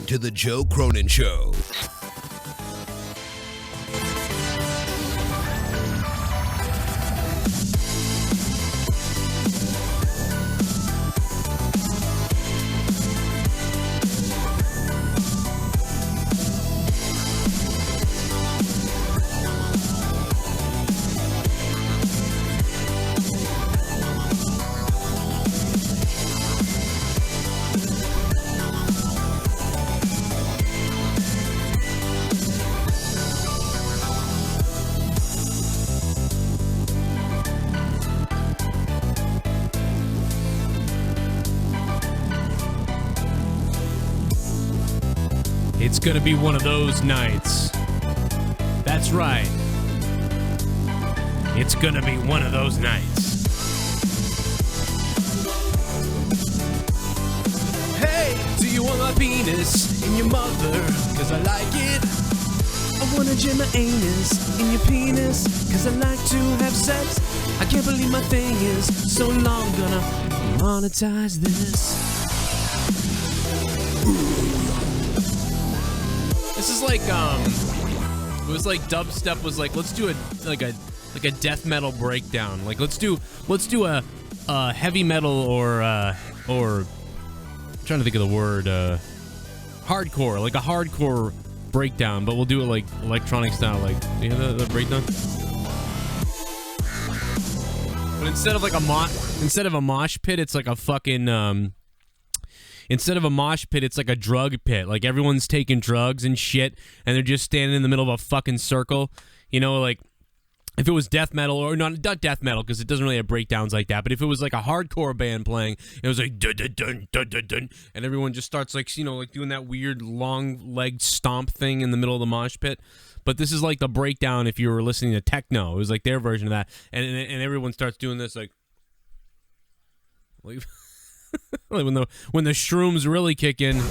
to The Joe Cronin Show. It's gonna be one of those nights. That's right. It's gonna be one of those nights. Hey, do you want my penis in your mother? Cause I like it. I wanna jam my anus in your penis. Cause I like to have sex. I can't believe my thing is so long. Gonna monetize this. This is like it was like dubstep was like, let's do a death metal breakdown. Like let's do a heavy metal or I'm trying to think of the word hardcore, like a hardcore breakdown, but we'll do it like electronic style. Like, do you have the breakdown? But instead of a mosh pit, it's like a fucking instead of a mosh pit, it's like a drug pit. Like everyone's taking drugs and shit, and they're just standing in the middle of a fucking circle. You know, like if it was death metal, or not death metal, because it doesn't really have breakdowns like that. But if it was like a hardcore band playing, it was like dun dun dun dun dun dun, and everyone just starts like, you know, like doing that weird long-legged stomp thing in the middle of the mosh pit. But this is like the breakdown if you were listening to techno. It was like their version of that, and everyone starts doing this like when the shrooms really kick in.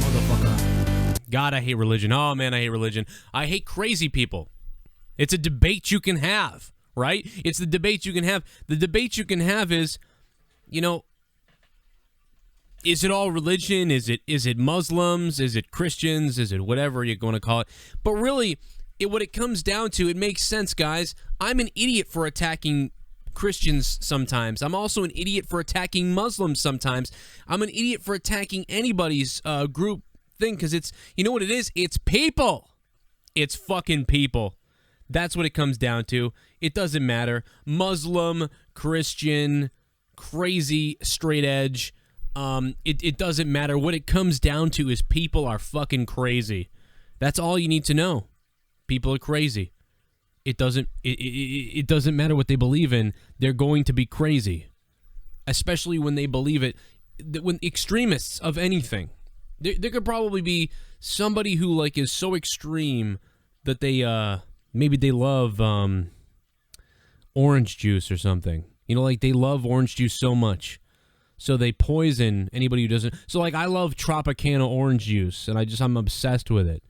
Motherfucker. God, I hate religion. Oh man, I hate religion. I hate crazy people. It's a debate you can have, right? It's the debate you can have. The debate you can have is, you know, is it all religion? Is it Muslims? Is it Christians? Is it whatever you're going to call it? But really, what it comes down to, it makes sense, guys. I'm an idiot for attacking Christians sometimes. I'm also an idiot for attacking Muslims sometimes. I'm an idiot for attacking anybody's group thing, because it's, you know what it is? It's people. It's fucking people. That's what it comes down to. It doesn't matter. Muslim, Christian, crazy, straight edge. It doesn't matter. What it comes down to is people are fucking crazy. That's all you need to know. People are crazy. It doesn't matter what they believe in. They're going to be crazy, especially when they believe it. When extremists of anything, there could probably be somebody who like is so extreme that they maybe they love orange juice or something. You know, like they love orange juice so much, so they poison anybody who doesn't. So like I love Tropicana orange juice, and I'm obsessed with it.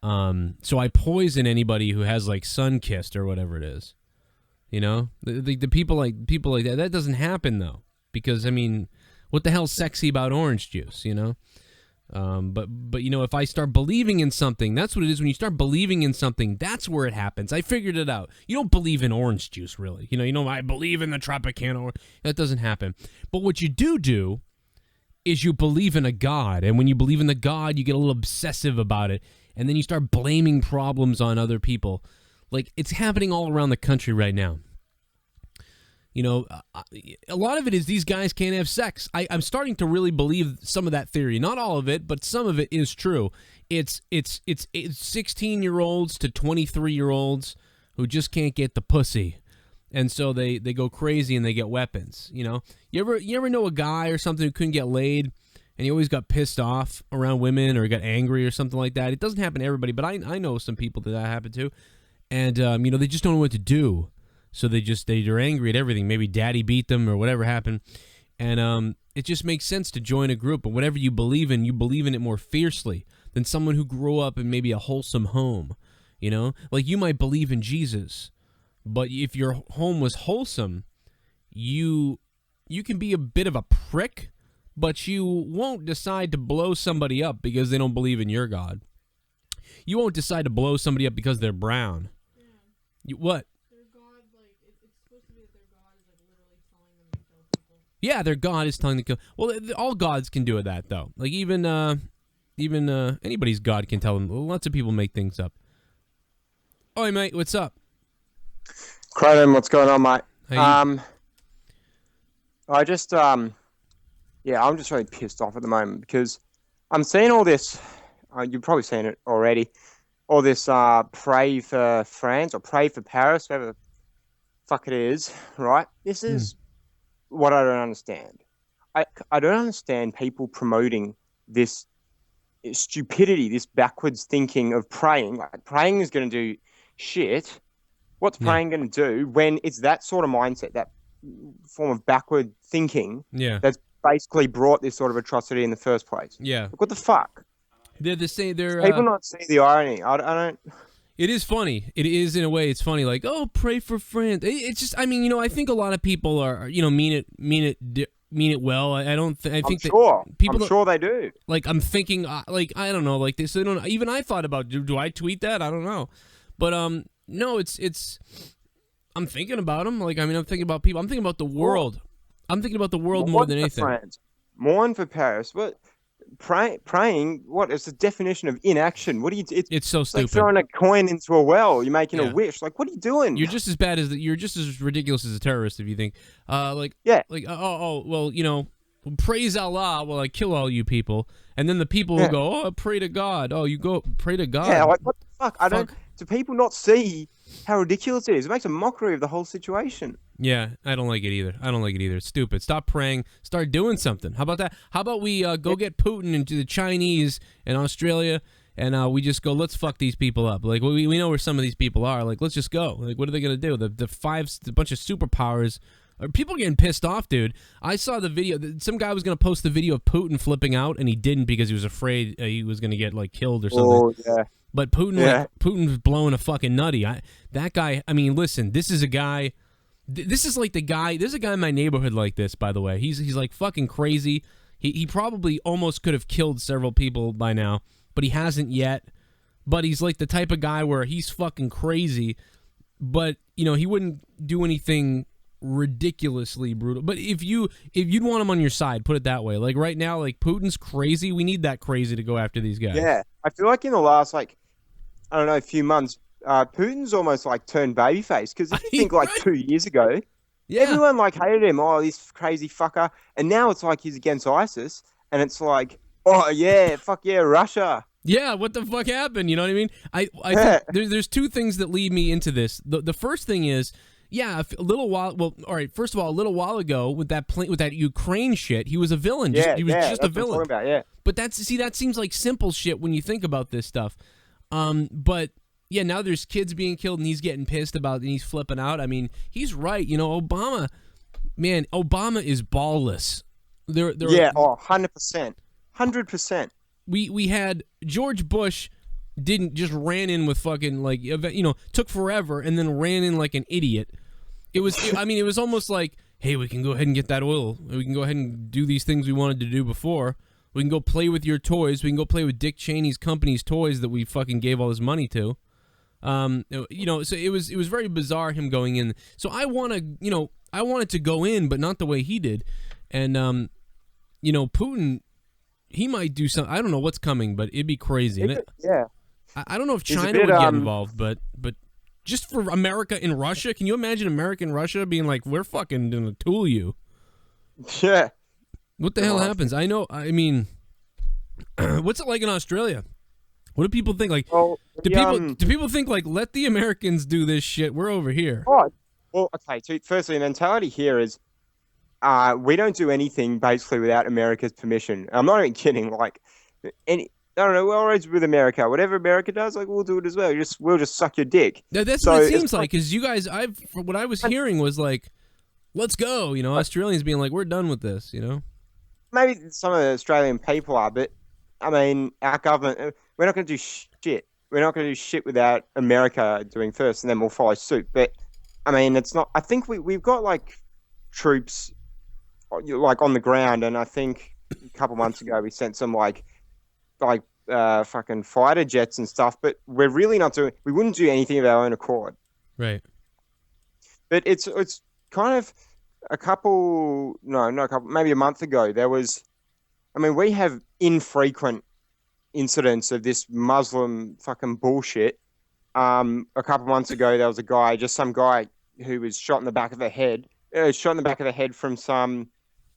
So I poison anybody who has like Sunkissed or whatever it is. You know, the people like that. That doesn't happen though, because I mean, what the hell's sexy about orange juice? You know. But you know, if I start believing in something, that's what it is. When you start believing in something, that's where it happens. I figured it out. You don't believe in orange juice, really. You know, I believe in the Tropicana. That doesn't happen. But what you do is you believe in a God. And when you believe in the God, you get a little obsessive about it. And then you start blaming problems on other people. Like, it's happening all around the country right now. You know, a lot of it is these guys can't have sex. I'm starting to really believe some of that theory. Not all of it, but some of it is true. It's 16-year-olds to 23-year-olds who just can't get the pussy. And so they go crazy and they get weapons, you know? You ever know a guy or something who couldn't get laid and he always got pissed off around women or got angry or something like that? It doesn't happen to everybody, but I know some people that happened to. And, you know, they just don't know what to do. So they're angry at everything. Maybe daddy beat them or whatever happened. And it just makes sense to join a group. And whatever you believe in it more fiercely than someone who grew up in maybe a wholesome home. You know, like you might believe in Jesus, but if your home was wholesome, you can be a bit of a prick, but you won't decide to blow somebody up because they don't believe in your God. You won't decide to blow somebody up because they're brown. Yeah. What? Their God, like, it's supposed to be that their God is, like, literally telling them to kill people. Yeah, their God is telling them to kill. Well, all gods can do that, though. Like, even anybody's God can tell them. Lots of people make things up. Oi, mate, what's up? Cronin, what's going on, mate? I just, I'm just really pissed off at the moment because I'm seeing all this, you've probably seen it already, all this pray for France or pray for Paris, whatever the fuck it is, right? This is what I don't understand. I don't understand people promoting this stupidity, this backwards thinking of praying. Like, praying is going to do shit. What's praying going to do when it's that sort of mindset, that form of backward thinking that's basically brought this sort of atrocity in the first place? Yeah. Like, what the fuck? They're the same. People not see the irony. I don't. It is funny. It is, in a way, it's funny. Like, oh, pray for France. It's just, I mean, I think a lot of people are, mean it well. I think I'm sure they do. Like, I'm thinking, like, I don't know, like this. I don't. Even I thought about, do I tweet that? I don't know, but no, it's. I'm thinking about them. Like, I mean, I'm thinking about people. I'm thinking about the world. I'm thinking about the world more than anything. France. Mourn for Paris. What? Praying, what is the definition of inaction? What do you? It's so stupid. Like throwing a coin into a well. You're making a wish. Like, what are you doing? You're just as bad as you're just as ridiculous as a terrorist if you think, well, praise Allah while I kill all you people, and then the people will go, oh, pray to God. Oh, you go pray to God. Yeah, like what the fuck? I don't. Do people not see how ridiculous it is? It makes a mockery of the whole situation. Yeah, I don't like it either. It's stupid. Stop praying. Start doing something. How about that? How about we go get Putin into the Chinese and Australia, and we just go, let's fuck these people up. Like, we know where some of these people are. Like, let's just go. Like, what are they going to do? The bunch of superpowers. People are getting pissed off, dude. I saw the video. Some guy was going to post the video of Putin flipping out, and he didn't because he was afraid he was going to get, like, killed or something. Oh, yeah. But Putin was blowing a fucking nutty. That guy, I mean, listen, this is a guy... This is like the guy. There's a guy in my neighborhood like this, by the way. He's like fucking crazy. He probably almost could have killed several people by now, but he hasn't yet. But he's like the type of guy where he's fucking crazy, but he wouldn't do anything ridiculously brutal. But if you'd want him on your side, put it that way. Like right now, like Putin's crazy. We need that crazy to go after these guys. Yeah, I feel like in the last a few months. Putin's almost like turned babyface because if you think like 2 years ago, everyone like hated him. Oh, this crazy fucker. And now it's like he's against ISIS, and it's like, oh yeah, fuck yeah, Russia. Yeah, what the fuck happened? You know what I mean? I think there's two things that lead me into this. The first thing is, a little while. Well, all right. First of all, a little while ago with that Ukraine shit, he was a villain. He was just a villain. What I'm talking about, But that seems like simple shit when you think about this stuff. But. Yeah, now there's kids being killed, and he's getting pissed about, and he's flipping out. I mean, he's right. Obama is ballless. 100%. 100%. We had George Bush just ran in with fucking, like, took forever, and then ran in like an idiot. It was almost like, hey, we can go ahead and get that oil. We can go ahead and do these things we wanted to do before. We can go play with your toys. We can go play with Dick Cheney's company's toys that we fucking gave all his money to. So it was very bizarre him going in. So I wanted to go in, but not the way he did. And Putin, he might do something. I don't know what's coming, but it'd be crazy. I don't know if China would get involved, but just for America and Russia, can you imagine America and Russia being like, we're fucking gonna tool you? Yeah. What the hell happens? I know. I mean, what's it like in Australia? What do people think? Like, do people think like, let the Americans do this shit? We're over here. Oh, well, okay. So firstly, the mentality here is, we don't do anything basically without America's permission. I'm not even kidding. Like, I don't know. We're always with America. Whatever America does, like, we'll do it as well. We'll just suck your dick. That's what it seems like. Because you guys, what I was hearing was like, let's go. You know, Australians being like, we're done with this. You know. Maybe some of the Australian people are, but I mean, our government, we're not going to do shit. We're not going to do shit without America doing first, and then we'll follow suit. But I mean, it's not. I think we've got like troops like on the ground, and I think a couple months ago we sent some fucking fighter jets and stuff. But we're really not doing. We wouldn't do anything of our own accord. Right. But it's kind of a couple, no, not a couple, maybe a month ago, there was, I mean, we have infrequent incidents of this Muslim fucking bullshit. A couple months ago, there was a guy, just some guy who was shot in the back of the head, from some,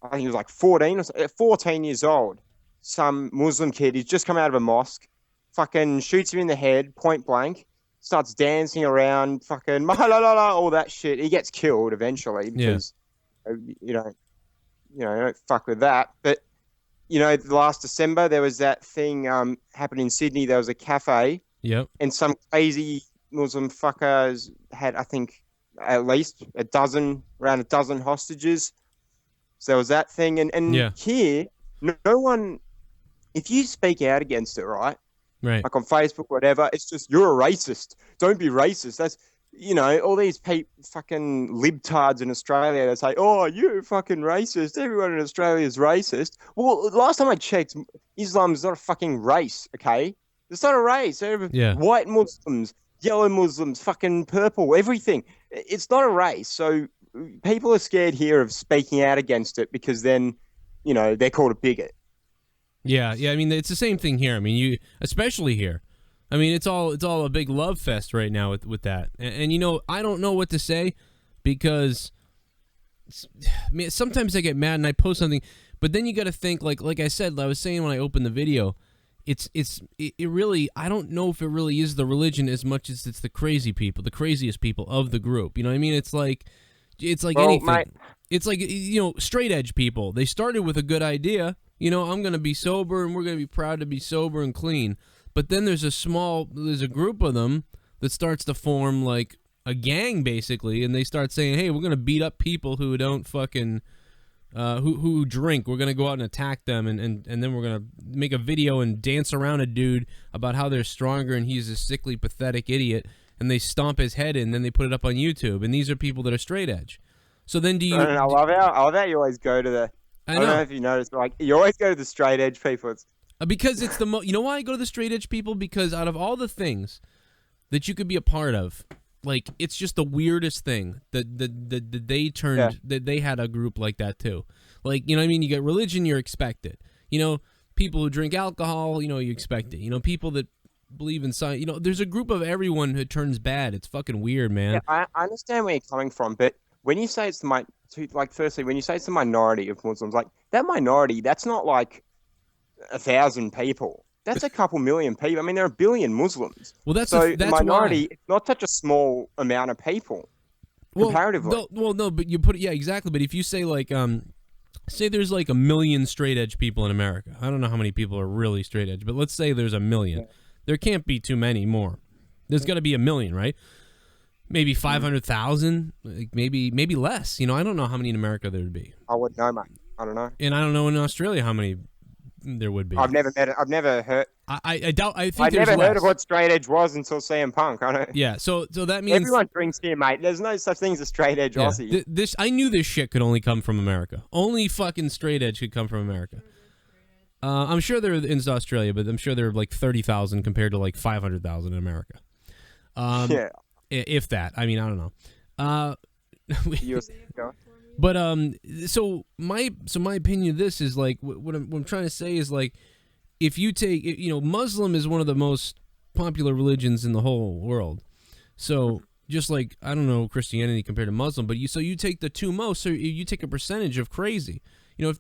I think he was like 14 years old. Some Muslim kid, he's just come out of a mosque, fucking shoots him in the head, point blank, starts dancing around, fucking all that shit. He gets killed eventually because you know, don't fuck with that. But last December there was that thing happened in Sydney. There was a cafe, Yep. and some crazy Muslim fuckers had, I think, at least around a dozen hostages. So there was that thing, and Yeah. here, no one, if you speak out against it, right? Right. Like on Facebook, whatever, it's just you're a racist. Don't be racist. That's all these fucking libtards in Australia that say, "Oh, you're fucking racist. Everyone in Australia is racist." Well, last time I checked, Islam's not a fucking race. Okay, it's not a race. Yeah. White Muslims, yellow Muslims, fucking purple, everything. It's not a race. So people are scared here of speaking out against it because then, they're called a bigot. Yeah. I mean, it's the same thing here. I mean, especially here. I mean, it's all a big love fest right now with that. And I don't know what to say because sometimes I get mad and I post something, but then you got to think like I said, I was saying when I opened the video, it really, I don't know if it really is the religion as much as it's the crazy people, the craziest people of the group. You know what I mean? It's like anything. Mate. It's like, straight edge people. They started with a good idea. I'm going to be sober and we're going to be proud to be sober and clean. But then there's a group of them that starts to form like a gang basically, and they start saying, "Hey, we're gonna beat up people who don't fucking who drink. We're gonna go out and attack them, and then we're gonna make a video and dance around a dude about how they're stronger and he's a sickly, pathetic idiot." And they stomp his head in, and then they put it up on YouTube. And these are people that are straight edge. So then do you? I love how you always go to the. I don't know if you noticed, like you always go to the straight edge people. It's because it's the you know why I go to the straight edge people? Because out of all the things that you could be a part of, like it's just the weirdest thing that they turned that they had a group like that too. Like, what I mean? You get religion, you're expected. People who drink alcohol, you expect it. People that believe in science, there's a group of everyone who turns bad. It's fucking weird, man. Yeah, I understand where you're coming from, but when you say it's firstly, when you say it's the minority of Muslims, like that minority, that's not like 1,000 people. That's a couple million people. I mean, there are a billion Muslims. Well, that's the minority. Why. It's not such a small amount of people comparatively. No, but you put it, yeah, exactly. But if you say like, say there's like 1 million straight edge people in America. I don't know how many people are really straight edge, but let's say there's 1 million. Yeah. There can't be too many more. There's got to be 1 million, right? Maybe 500,000, like maybe less. I don't know how many in America there would be. I wouldn't know, mate. I don't know. And I don't know in Australia how many there would be. I've never met it. I've never heard. I doubt. I think I've never heard of what straight edge was until CM Punk. I know. Yeah. So that means everyone drinks here, mate. There's no such thing as a straight edge Aussie. I knew this shit could only come from America. Only fucking straight edge could come from America. I'm sure they're in Australia, but I'm sure they're like 30,000 compared to like 500,000 in America. Yeah. If that. I mean, I don't know. But so my opinion of this is like what I'm trying to say is like if you take Muslim is one of the most popular religions in the whole world. So just like I don't know Christianity compared to Muslim, but you take the two most, so you take a percentage of crazy. If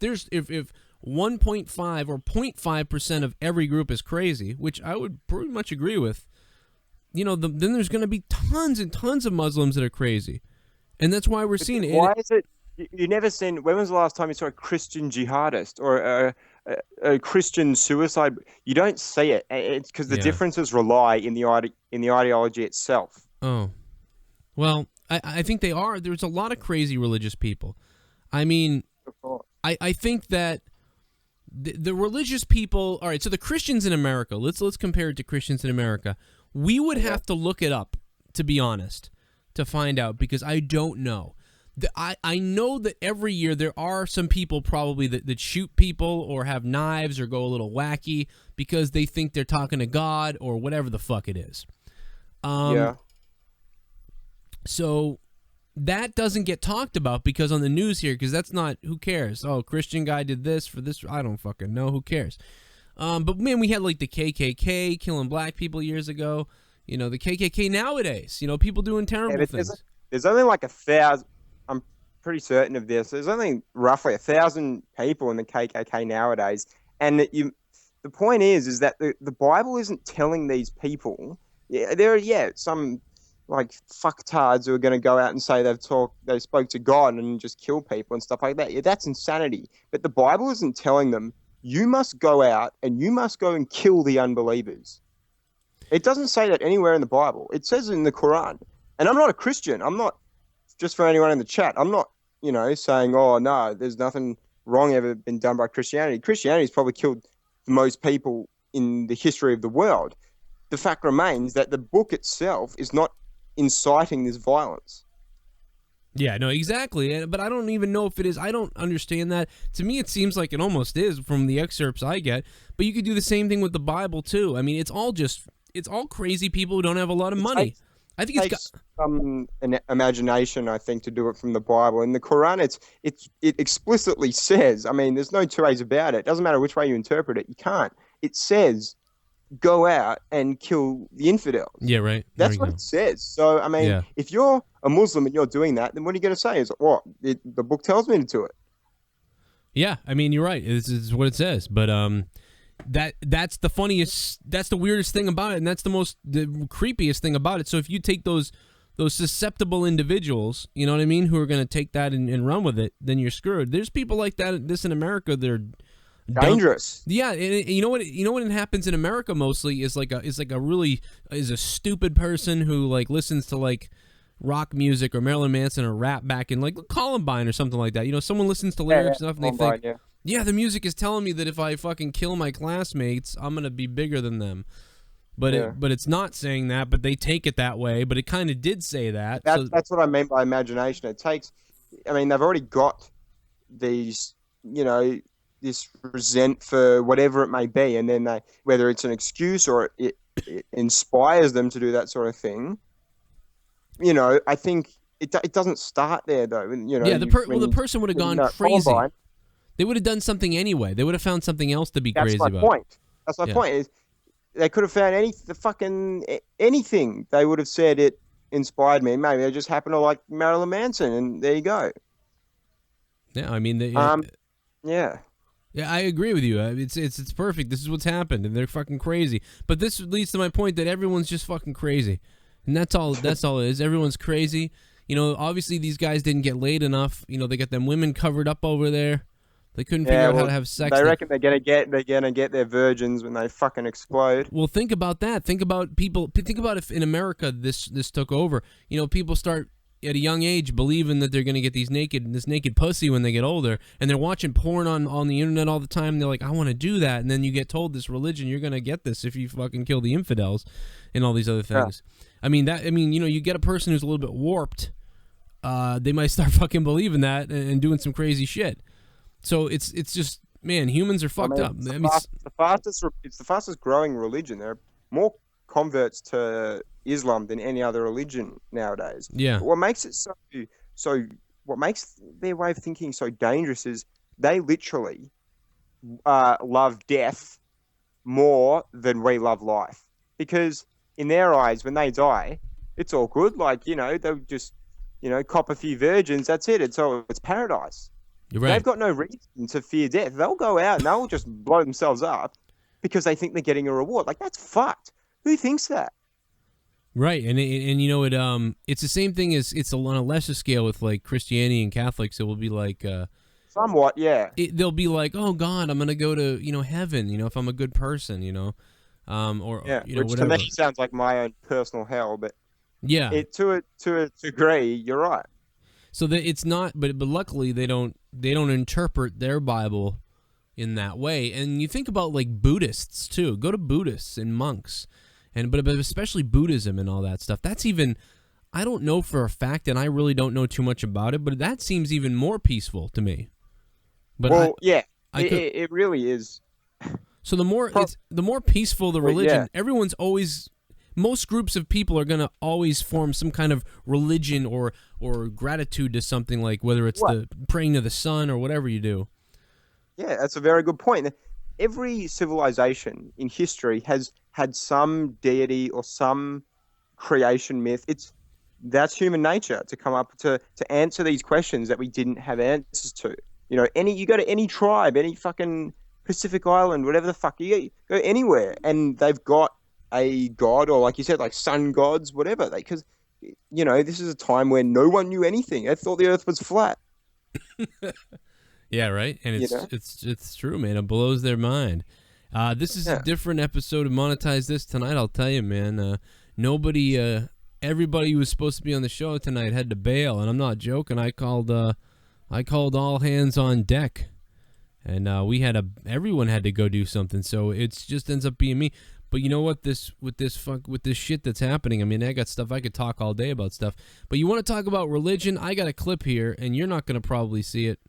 1.5 or 0.5% of every group is crazy, which I would pretty much agree with, then there's going to be tons and tons of Muslims that are crazy. And that's why we're seeing it. Why is it you never seen, when was the last time you saw a Christian jihadist or a Christian suicide? You don't see it. It's because the differences rely in the ideology itself. Oh. Well, I think they are. There's a lot of crazy religious people. I mean, Of course. I think that the religious people. All right, so the Christians in America. Let's compare it to Christians in America. We would have to look it up, to be honest, to find out, because I don't know. I know that every year there are some people probably that shoot people or have knives or go a little wacky because they think they're talking to God or whatever the fuck it is. Yeah. So that doesn't get talked about because on the news here, because that's not, who cares? Oh, Christian guy did this for this. I don't fucking know. Who cares? But man, we had like the KKK killing black people years ago. You know, the KKK nowadays, you know, people doing terrible Yeah, things. there's only like 1,000. I'm pretty certain of this. There's only roughly 1,000 people in the KKK nowadays, and the point is that the Bible isn't telling these people. Yeah, there are some like fucktards who are going to go out and say they spoke to God and just kill people and stuff like that. Yeah, that's insanity. But the Bible isn't telling them you must go out and you must go and kill the unbelievers. It doesn't say that anywhere in the Bible. It says in the Quran. And I'm not a Christian. I'm not, just for anyone in the chat, I'm not, saying, oh, no, there's nothing wrong ever been done by Christianity. Christianity's probably killed the most people in the history of the world. The fact remains that the book itself is not inciting this violence. Yeah, no, exactly. But I don't even know if it is. I don't understand that. To me, it seems like it almost is from the excerpts I get. But you could do the same thing with the Bible, too. I mean, it's all crazy people who don't have a lot of money. I think It takes some imagination, I think, to do it from the Bible. In the Quran, it explicitly says, I mean, there's no two ways about it. It doesn't matter which way you interpret it. You can't. It says, go out and kill the infidels. Yeah, right. That's what it says. So, I mean, if you're a Muslim and you're doing that, then what are you going to say? Is what the book tells me to do it. Yeah, I mean, you're right. This is what it says. But that's the funniest, that's the weirdest thing about it, and that's the creepiest thing about it. So if you take those susceptible individuals, you know what I mean, who are going to take that and run with it, then you're screwed. There's people like that. This in America, they're dangerous. Yeah, and you know what happens in America mostly is a stupid person who like listens to like rock music or Marilyn Manson or rap back in like Columbine or something like that. You know, someone listens to lyrics and stuff and they think, yeah, the music is telling me that if I fucking kill my classmates, I'm gonna be bigger than them. But it's not saying that, but they take it that way. But it kind of did say that. That's what I mean by imagination. It takes, I mean, they've already got these, this resent for whatever it may be, and then whether it's an excuse or it inspires them to do that sort of thing. I think it doesn't start there though. The person would have gone crazy. Columbine, they would have done something anyway. They would have found something else to be crazy about. That's my point. Is they could have found anything. They would have said it inspired me. Maybe they just happened to like Marilyn Manson, and there you go. Yeah, I mean, yeah. Yeah, I agree with you. It's perfect. This is what's happened, and they're fucking crazy. But this leads to my point that everyone's just fucking crazy, and that's all. That's all it is. Everyone's crazy. Obviously these guys didn't get laid enough. They got them women covered up over there. They couldn't figure out how to have sex. They reckon they're gonna get their virgins when they fucking explode. Well, think about that. Think about people. Think about if in America this took over. People start at a young age believing that they're gonna get this naked pussy when they get older, and they're watching porn on the internet all the time. They're like, I want to do that, and then you get told this religion, you're gonna get this if you fucking kill the infidels, and all these other things. Yeah. You get a person who's a little bit warped. They might start fucking believing that and doing some crazy shit. So it's just, man, humans are fucked up. It's the fastest growing religion. There are more converts to Islam than any other religion nowadays. Yeah. What makes it what makes their way of thinking so dangerous is they literally love death more than we love life. Because in their eyes, when they die, it's all good. Like, they'll just, cop a few virgins. That's it. It's paradise. You're right. They've got no reason to fear death. They'll go out and they'll just blow themselves up because they think they're getting a reward. Like, that's fucked. Who thinks that? Right, and it's the same thing as it's on a lesser scale with like Christianity and Catholics. It will be like somewhat, yeah. They'll be like, oh God, I'm gonna go to heaven. If I'm a good person, which whatever. to me sounds like my own personal hell, but. Yeah. To a degree, you're right. So that it's not, but luckily they don't interpret their Bible in that way. And you think about like Buddhists too. Go to Buddhists and monks, and but especially Buddhism and all that stuff. That's even, I don't know for a fact, and I really don't know too much about it, but that seems even more peaceful to me. But it really is. So the more peaceful the religion, yeah. everyone's always, most groups of people are gonna always form some kind of religion or gratitude to something, like whether it's the praying to the sun or whatever you do. Yeah, that's a very good point. Every civilization in history has had some deity or some creation myth. That's human nature to come up to answer these questions that we didn't have answers to. You know, you go to any tribe, any fucking Pacific Island, whatever the fuck go anywhere, and they've got a god, or like you said, like sun gods, whatever. Because this is a time when no one knew anything. They thought the Earth was flat. Yeah, right. And it's true, man. It blows their mind. This is a different episode of Monetize This tonight. I'll tell you, man. Everybody who was supposed to be on the show tonight had to bail, and I'm not joking. I called all hands on deck, and everyone had to go do something. So it just ends up being me. But you know what? With this shit that's happening, I mean, I got stuff I could talk all day about stuff. But you want to talk about religion? I got a clip here, and you're not going to probably see it.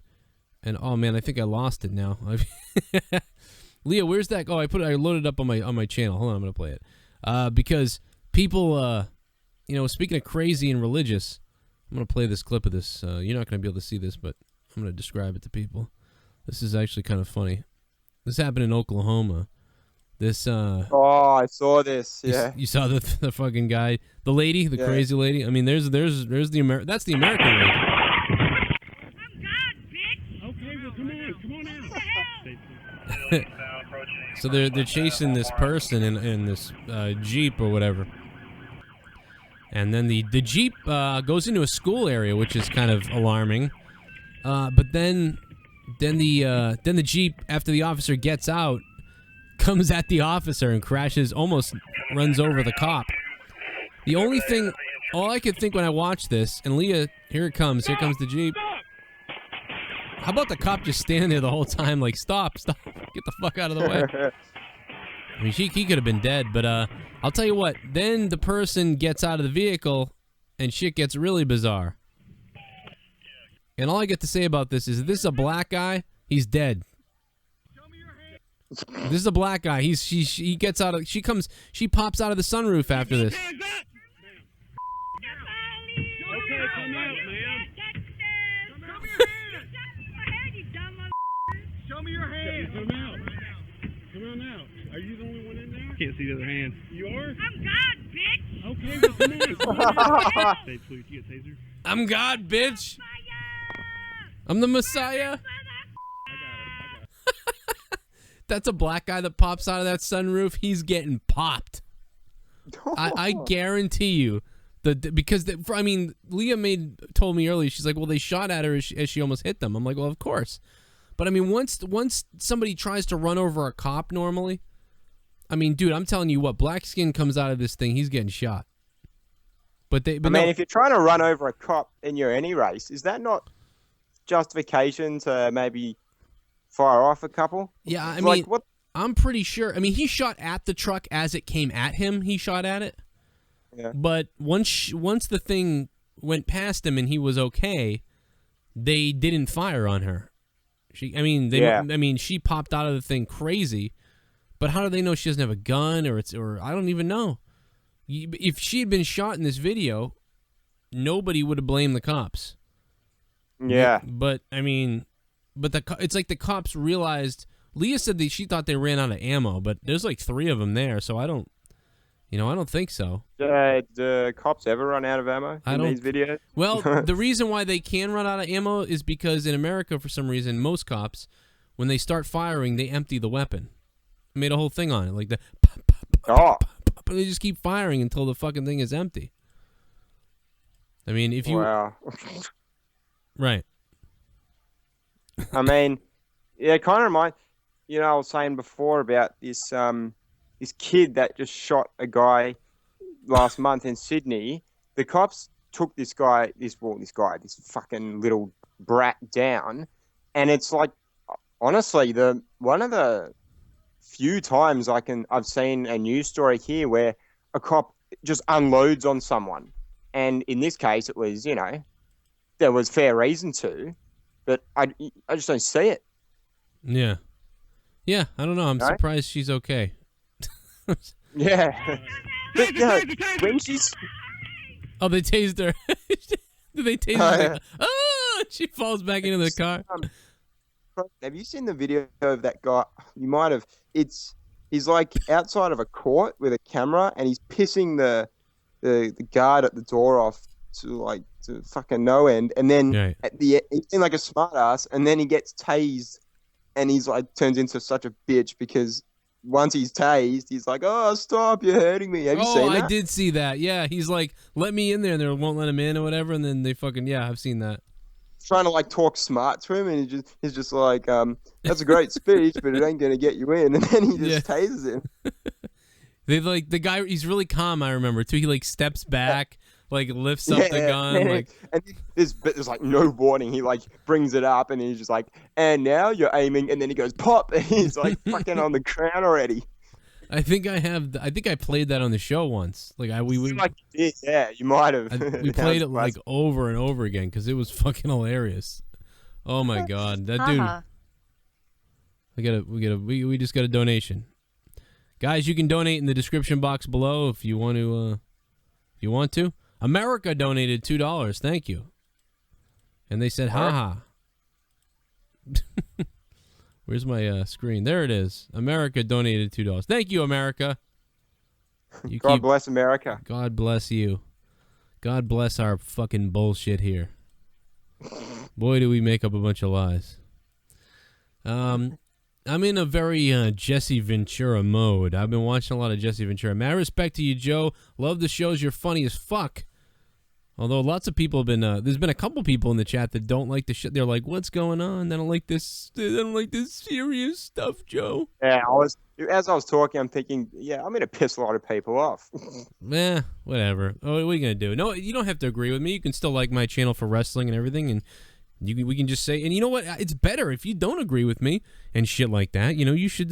And oh man, I think I lost it now. Leah, where's that? Oh, I loaded it up on my channel. Hold on, I'm gonna play it. Because people, speaking of crazy and religious, I'm gonna play this clip of this. You're not gonna be able to see this, but I'm gonna describe it to people. This is actually kind of funny. This happened in Oklahoma. This. Oh, I saw this. Yeah. You saw the fucking guy, the lady, the crazy lady. I mean, there's the that's the American lady. So they're chasing this person in this Jeep or whatever, and then the Jeep goes into a school area, which is kind of alarming. But then the Jeep, after the officer gets out, comes at the officer and crashes, almost runs over the cop. All I could think when I watched this, and Leah, here comes the Jeep. How about the cop just standing there the whole time, like, stop, get the fuck out of the way. I mean, he could have been dead, but I'll tell you what, then the person gets out of the vehicle, and shit gets really bizarre. And all I get to say about this is, this is a black guy, he's dead. This is a black guy, she gets out of, she pops out of the sunroof after this. Are you the only one in there? I can't see the other hand. You are? I'm God, bitch! Okay, well, come on. Say, please, you get a taser? I'm God, bitch! I'm the Messiah! I got it. That's a black guy that pops out of that sunroof. He's getting popped. I guarantee you. Leah told me earlier, she's like, well, they shot at her as she almost hit them. I'm like, well, of course. But I mean, once somebody tries to run over a cop normally, I mean, dude, I'm telling you what, black skin comes out of this thing, he's getting shot. If you're trying to run over a cop in any race, is that not justification to maybe fire off a couple? Yeah, I mean, mean, what? I'm pretty sure. I mean, he shot at the truck as it came at him. He shot at it. Yeah. But once the thing went past him and he was okay, they didn't fire on her. She popped out of the thing crazy. But how do they know she doesn't have a gun or I don't even know. If she had been shot in this video, nobody would have blamed the cops. Yeah. But I mean, it's like the cops realized. Leah said that she thought they ran out of ammo, but there's like 3 of them there, so I don't think so. Do cops ever run out of ammo in these videos? Well, the reason why they can run out of ammo is because in America, for some reason, most cops, when they start firing, they empty the weapon. I made a whole thing on it, like the pop, pop, pop, pop, pop, and they just keep firing until the fucking thing is empty. I mean, if you... Wow. Right. I mean, yeah, it kind of reminds... I was saying before about this this kid that just shot a guy last month in Sydney, the cops took this fucking little brat down, and it's like, honestly, the one of the few times I've seen a news story here where a cop just unloads on someone, and in this case, it was, there was fair reason to, but I just don't see it. Yeah. Yeah, I don't know. I'm surprised she's okay. Yeah. But when she's... Oh, they tased her. Did they tase her? Yeah. Oh, she falls back into the car. Have you seen the video of that guy? You might have. He's like outside of a court with a camera, and he's pissing the guard at the door off to fucking no end. And then at the end, he's in like a smart ass, and then he gets tased, and he's like turns into such a bitch because once he's tased, he's like, "Oh, stop! You're hurting me." Have you seen that? I did see that. Yeah, he's like, "Let me in there," and they won't let him in or whatever, and then they fucking I've seen that. Trying to like talk smart to him, and he's just like, "That's a great speech, but it ain't gonna get you in." And then he just tases him. They like the guy. He's really calm. I remember too. He like steps back, like lifts up the gun, like. And there's like no warning. He like brings it up, and he's just like, "And now you're aiming," and then he goes pop, and he's like fucking on the ground already. I think I played that on the show once. Like we like you did, yeah, you might have. We played it like over and over again because it was fucking hilarious. Oh my god, that dude! We just got a donation, guys. You can donate in the description box below if you want to. America donated $2. Thank you, and they said, "Haha." Where's my screen? There it is. America donated $2. Thank you, America. God bless America. God bless you. God bless our fucking bullshit here. Boy, do we make up a bunch of lies. I'm in a very Jesse Ventura mode. I've been watching a lot of Jesse Ventura. Mad respect to you, Joe. Love the shows. You're funny as fuck. Although lots of people have been, there's been a couple people in the chat that don't like the shit. They're like, "What's going on? They don't like this. They don't like this serious stuff, Joe." Yeah, as I was talking, I'm thinking, I'm gonna piss a lot of people off. Whatever. Oh, what are you gonna do? No, you don't have to agree with me. You can still like my channel for wrestling and everything, and we can just say. And you know what? It's better if you don't agree with me and shit like that. You should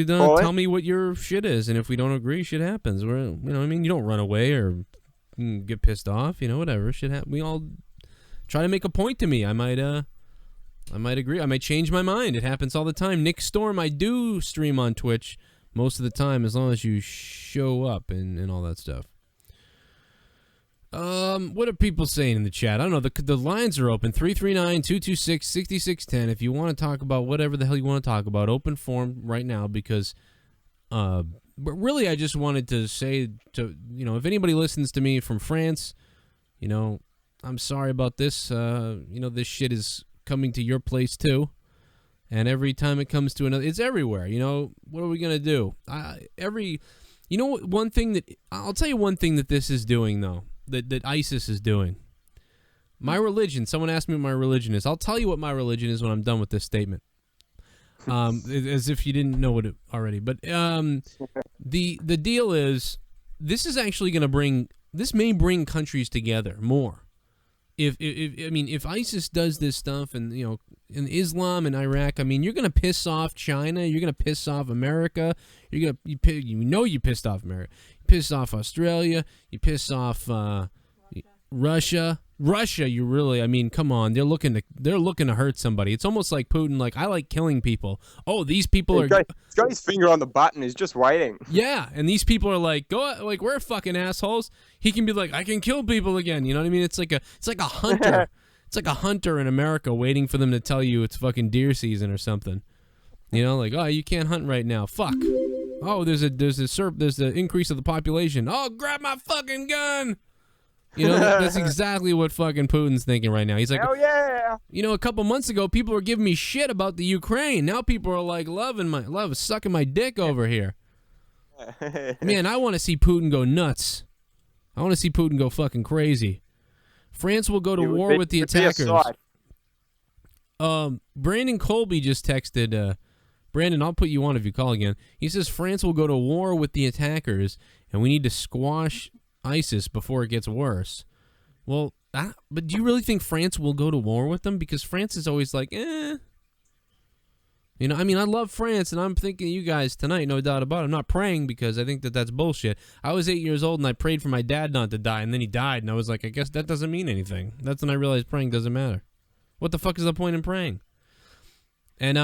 tell me what your shit is, and if we don't agree, shit happens. You don't run away or get pissed off. Whatever shit happens. We all try to make a point to me. I might agree. I might change my mind. It happens all the time. Nick Storm, I do stream on Twitch most of the time, as long as you show up and all that stuff. What are people saying in the chat? I don't know. The lines are open. 339-226-6610. If you want to talk about whatever the hell you want to talk about, open forum right now because, but really I just wanted to say to, if anybody listens to me from France, I'm sorry about this. This shit is coming to your place too. And every time it comes to another, it's everywhere. What are we going to do? One thing that, I'll tell you one thing that this is doing though. That ISIS is doing. My religion, someone asked me what my religion is. I'll tell you what my religion is when I'm done with this statement. As if you didn't know it already. But the deal is, this is actually going to this may bring countries together more. If ISIS does this stuff and, in Islam and Iraq, you're going to piss off China, you're going to piss off America, you pissed off America. Piss off Australia, you piss off Russia, you really, come on, they're looking to hurt somebody. It's almost like Putin, like, I like killing people. Oh, these people he's got his finger on the button, he's just waiting. Yeah, and these people are like, we're fucking assholes. He can be like, I can kill people again, you know what I mean? It's like a hunter. It's like a hunter in America waiting for them to tell you it's fucking deer season or something. Like, oh, you can't hunt right now. Fuck. Oh, there's the increase of the population. Oh, grab my fucking gun. That's exactly what fucking Putin's thinking right now. He's like, hell yeah. A couple months ago, people were giving me shit about the Ukraine. Now people are like sucking my dick over here. Man, I want to see Putin go nuts. I want to see Putin go fucking crazy. France will go to war with the attackers. Brandon Colby just texted. Brandon, I'll put you on if you call again. He says France will go to war with the attackers, and we need to squash ISIS before it gets worse. Well, but do you really think France will go to war with them? Because France is always like, eh. You know, I mean, I love France, and I'm thinking of you guys tonight, no doubt about it. I'm not praying because I think that that's bullshit. I was 8 years old, and I prayed for my dad not to die, and then he died, and I was like, I guess that doesn't mean anything. That's when I realized praying doesn't matter. What the fuck is the point in praying? And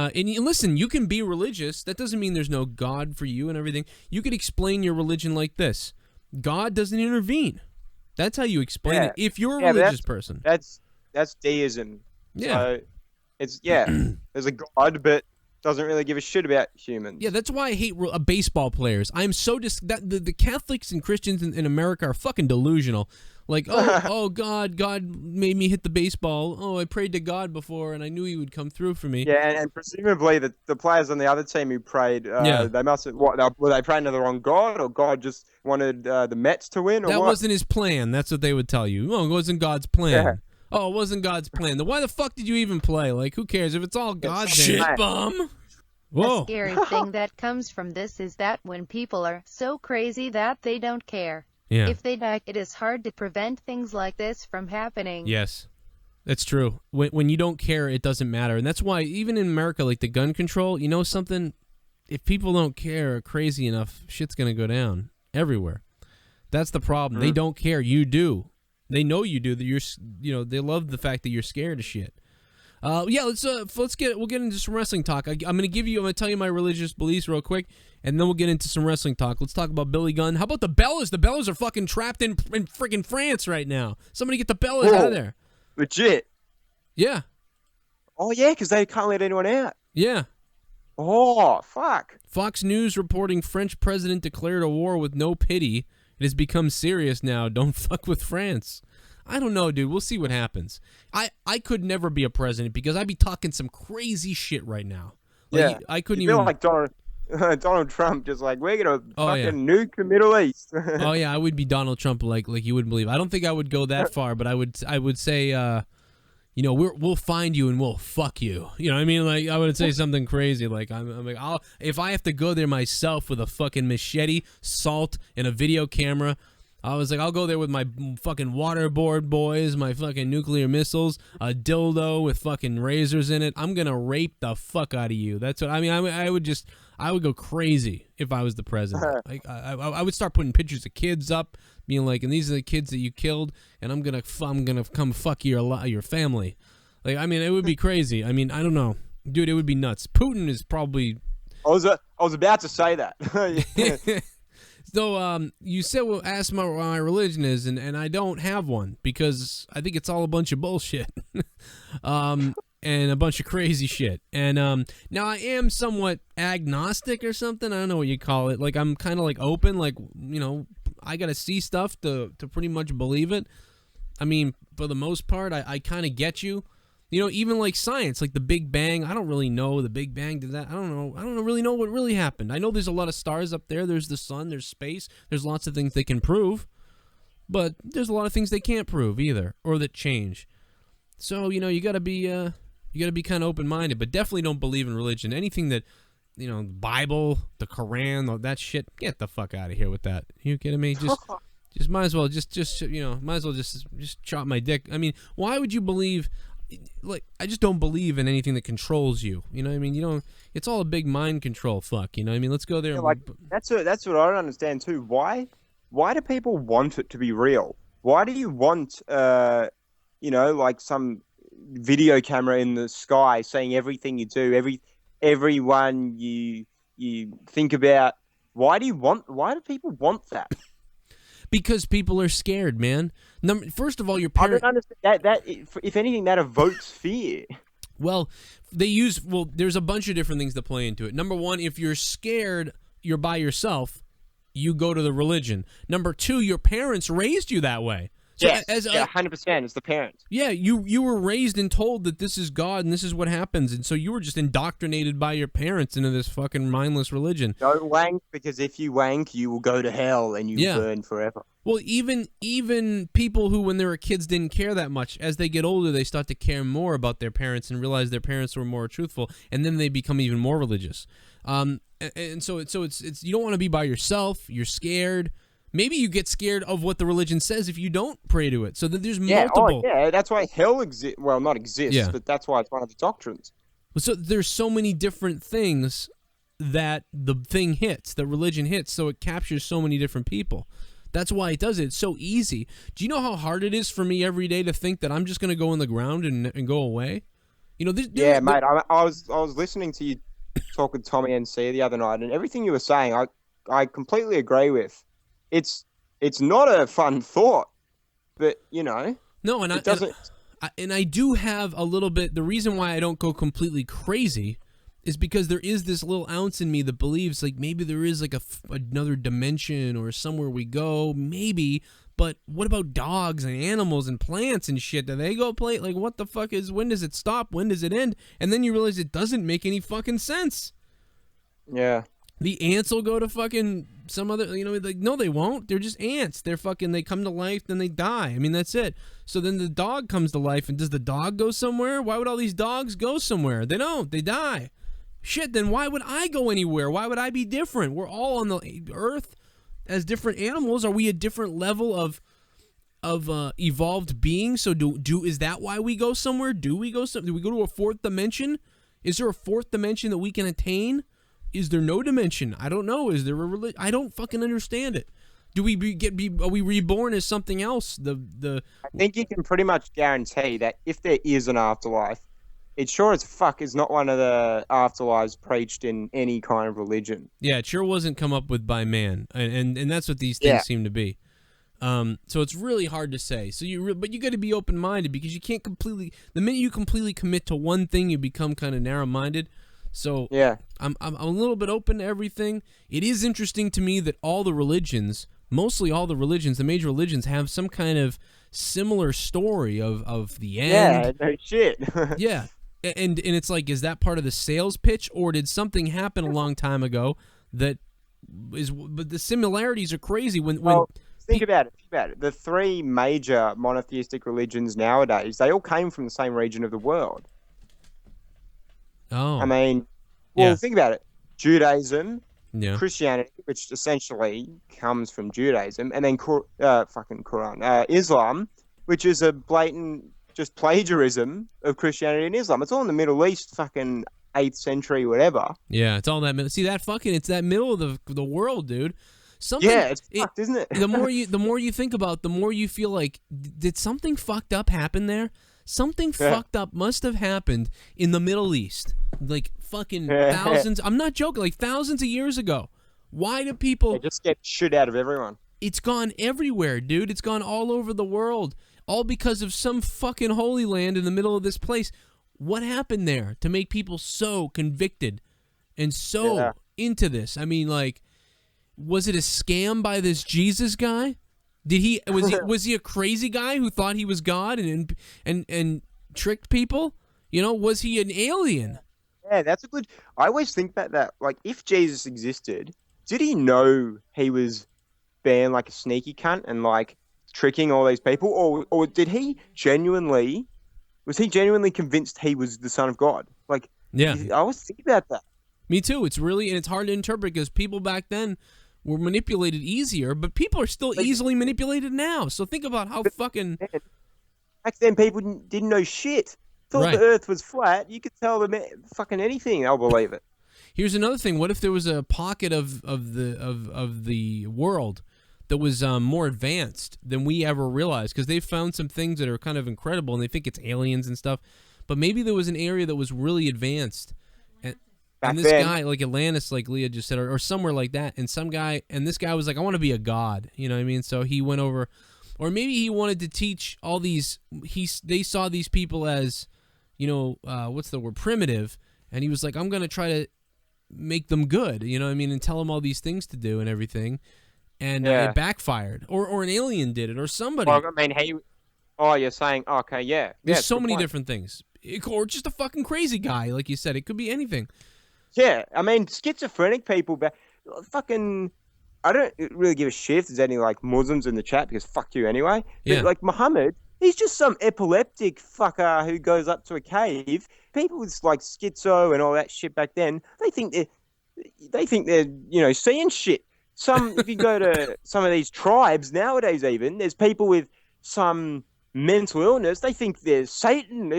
listen, you can be religious. That doesn't mean there's no God for you and everything. You could explain your religion like this. God doesn't intervene. That's how you explain it if you're a religious person. That's deism. Yeah. So it's, there's a God, but doesn't really give a shit about humans. Yeah, that's why I hate baseball players. I'm so the Catholics and Christians in America are fucking delusional. Like, oh God made me hit the baseball. Oh, I prayed to God before, and I knew He would come through for me. Yeah, and presumably the players on the other team who prayed, they must have, were they praying to the wrong God, or God just wanted the Mets to win, or that what? wasn't His plan. That's what they would tell you. Oh, it wasn't God's plan. Yeah. Oh, it wasn't God's plan. Then why the fuck did you even play? Like, who cares if it's all God's shit hand? Bum. Whoa. The scary thing that comes from this is that when people are so crazy that they don't care. Yeah. If they die, it is hard to prevent things like this from happening. Yes, that's true. When you don't care, it doesn't matter. And that's why even in America, like the gun control, you know something? If people don't care crazy enough, shit's going to go down everywhere. That's the problem. They don't care. You do. They know you do. That they love the fact that you're scared of shit. We'll get into some wrestling talk. I'm gonna tell you my religious beliefs real quick, and then we'll get into some wrestling talk. Let's talk about Billy Gunn. How about the Bellas? The Bellas are fucking trapped in freaking France right now. Somebody get the Bellas out of there. Legit. Yeah. Oh yeah, because they can't let anyone out. Yeah. Oh fuck. Fox News reporting French president declared a war with no pity. It has become serious now. Don't fuck with France. I don't know, dude. We'll see what happens. I could never be a president because I'd be talking some crazy shit right now. Like, I couldn't you even. feel like Donald Trump, just like, we're gonna fucking nuke the Middle East. Oh yeah, I would be Donald Trump, like you wouldn't believe. I don't think I would go that far, but I would say, we'll find you and we'll fuck you. You know what I mean? Like I would say something crazy, like I'm like, if I have to go there myself with a fucking machete, salt, and a video camera. I was like, I'll go there with my fucking waterboard boys, my fucking nuclear missiles, a dildo with fucking razors in it. I'm gonna rape the fuck out of you. That's what I mean. I would go crazy if I was the president. Like I would start putting pictures of kids up, being like, and these are the kids that you killed, and I'm gonna come fuck your family. Like I mean, it would be crazy. I mean, I don't know, dude. It would be nuts. Putin is probably. I was about to say that. So, you said, well, ask what my religion is, and I don't have one because I think it's all a bunch of bullshit, and a bunch of crazy shit. And now I am somewhat agnostic or something. I don't know what you call it. Like I'm kind of like open. Like I gotta see stuff to pretty much believe it. I mean, for the most part, I kind of get you. Even like science, like the Big Bang, I don't really know the Big Bang did that. I don't know. I don't really know what really happened. I know there's a lot of stars up there. There's the sun, there's space. There's lots of things they can prove. But there's a lot of things they can't prove either, or that change. So, you got to be kind of open-minded, but definitely don't believe in religion. Anything that, the Bible, the Quran, all that shit, get the fuck out of here with that. You kidding me? Just might as well just chop my dick. I mean, why would you believe? Like I just don't believe in anything that controls you. You know what I mean? It's all a big mind control fuck. You know what I mean? Let's go there. Yeah, that's what I don't understand too. Why do people want it to be real? Why do you want like some video camera in the sky saying everything you do, everyone you think about? Why do people want that? Because people are scared, man. First of all, your I parents. don't understand that. If anything, that evokes fear. Well, there's a bunch of different things that play into it. Number one, if you're scared, you're by yourself, you go to the religion. Number two, your parents raised you that way. So 100%. It's the parents. Yeah, you were raised and told that this is God and this is what happens, and so you were just indoctrinated by your parents into this fucking mindless religion. Don't wank, because if you wank, you will go to hell and you burn forever. Well, even people who, when they were kids, didn't care that much, as they get older, they start to care more about their parents and realize their parents were more truthful, and then they become even more religious. And so it's you don't want to be by yourself. You're scared. Maybe you get scared of what the religion says if you don't pray to it. So that there's Yeah, multiple. yeah, that's why hell exists. Well, not exists, Yeah. but that's why it's one of the doctrines. So there's so many different things that the thing hits, that religion hits, so it captures so many different people. That's why it does it. It's so easy. Do you know how hard it is for me every day to think that I'm just going to go in the ground and go away? You know, Mate, I was listening to you talk with Tommy NC the other night, and everything you were saying, I completely agree with. It's not a fun thought, but you know, no, and it doesn't. And I do have a little bit. The reason why I don't go completely crazy is because there is this little ounce in me that believes like maybe there is like another dimension or somewhere we go, maybe. But what about dogs and animals and plants and shit? Do they go play? Like, what the fuck is? When does it stop? When does it end? And then you realize it doesn't make any fucking sense. Yeah. The ants will go to fucking some other, you know, like, no, they won't. They're just ants. They're fucking, they come to life, then they die. I mean, that's it. So then the dog comes to life, and does the dog go somewhere? Why would all these dogs go somewhere? They don't. They die. Shit, then why would I go anywhere? Why would I be different? We're all on the earth as different animals. Are we a different level of evolved beings? So is that why we go somewhere? Do we go to a fourth dimension? Is there a fourth dimension that we can attain? Is there no dimension? I don't know. Is there a religion? I don't fucking understand it. Do we are we reborn as something else? I think you can pretty much guarantee that if there is an afterlife, it sure as fuck is not one of the afterlives preached in any kind of religion. Yeah, it sure wasn't come up with by man, and that's what these things seem to be. So it's really hard to say. So but you got to be open minded because you can't completely. The minute you completely commit to one thing, you become kind of narrow minded. So yeah, I'm a little bit open to everything. It is interesting to me that all the religions, mostly all the religions, the major religions, have some kind of similar story of the end. Yeah, no shit. Yeah. And it's like, is that part of the sales pitch, or did something happen a long time ago that is? But the similarities are crazy. When think about it. The three major monotheistic religions nowadays, they all came from the same region of the world. Oh, I mean, think about it. Judaism, Christianity, which essentially comes from Judaism, and then fucking Quran, Islam, which is a blatant just plagiarism of Christianity and Islam. It's all in the Middle East, fucking 8th century, whatever. Yeah, it's all that. See that fucking? It's that middle of the world, dude. Something, it's fucked, isn't it? the more you think about, the more you feel like, did something fucked up happen there? Something fucked up must have happened in the Middle East, like fucking thousands. I'm not joking, like thousands of years ago. Why do people? They just get shit out of everyone. It's gone everywhere, dude. It's gone all over the world. All because of some fucking holy land in the middle of this place. What happened there to make people so convicted and so into this? I mean, like, was it a scam by this Jesus guy? Was he a crazy guy who thought he was God and tricked people? You know, was he an alien? Yeah, that's a good. I always think about that. Like, if Jesus existed, did he know he was being like a sneaky cunt and like tricking all these people, or did he genuinely? Was he genuinely convinced he was the Son of God? Like, yeah, I always think about that. Me too. It's hard to interpret because people back then were manipulated easier, but people are still easily manipulated now. So think about how fucking. Back then, people didn't know shit. Thought the Earth was flat. You could tell them fucking anything, they'll believe it. Here's another thing. What if there was a pocket of the world that was more advanced than we ever realized? Because they've found some things that are kind of incredible, and they think it's aliens and stuff. But maybe there was an area that was really advanced, and this guy, like Atlantis, like Leah just said, or somewhere like that, and this guy was like, I want to be a god. You know what I mean? So he went over, or maybe he wanted to teach all these. They saw these people as, you know, what's the word, primitive, and he was like, I'm gonna try to make them good. You know what I mean? And tell them all these things to do and everything. And it backfired, or an alien did it, or somebody. Well, I mean, you're saying, okay, yeah. There's so many different things, or just a fucking crazy guy, like you said. It could be anything. Yeah, I mean, schizophrenic people, but fucking, I don't really give a shit if there's any like Muslims in the chat because fuck you anyway. But like Muhammad, he's just some epileptic fucker who goes up to a cave. People with like schizo and all that shit back then, they think they're seeing shit. if you go to some of these tribes nowadays, even there's people with some mental illness. They think they're Satan.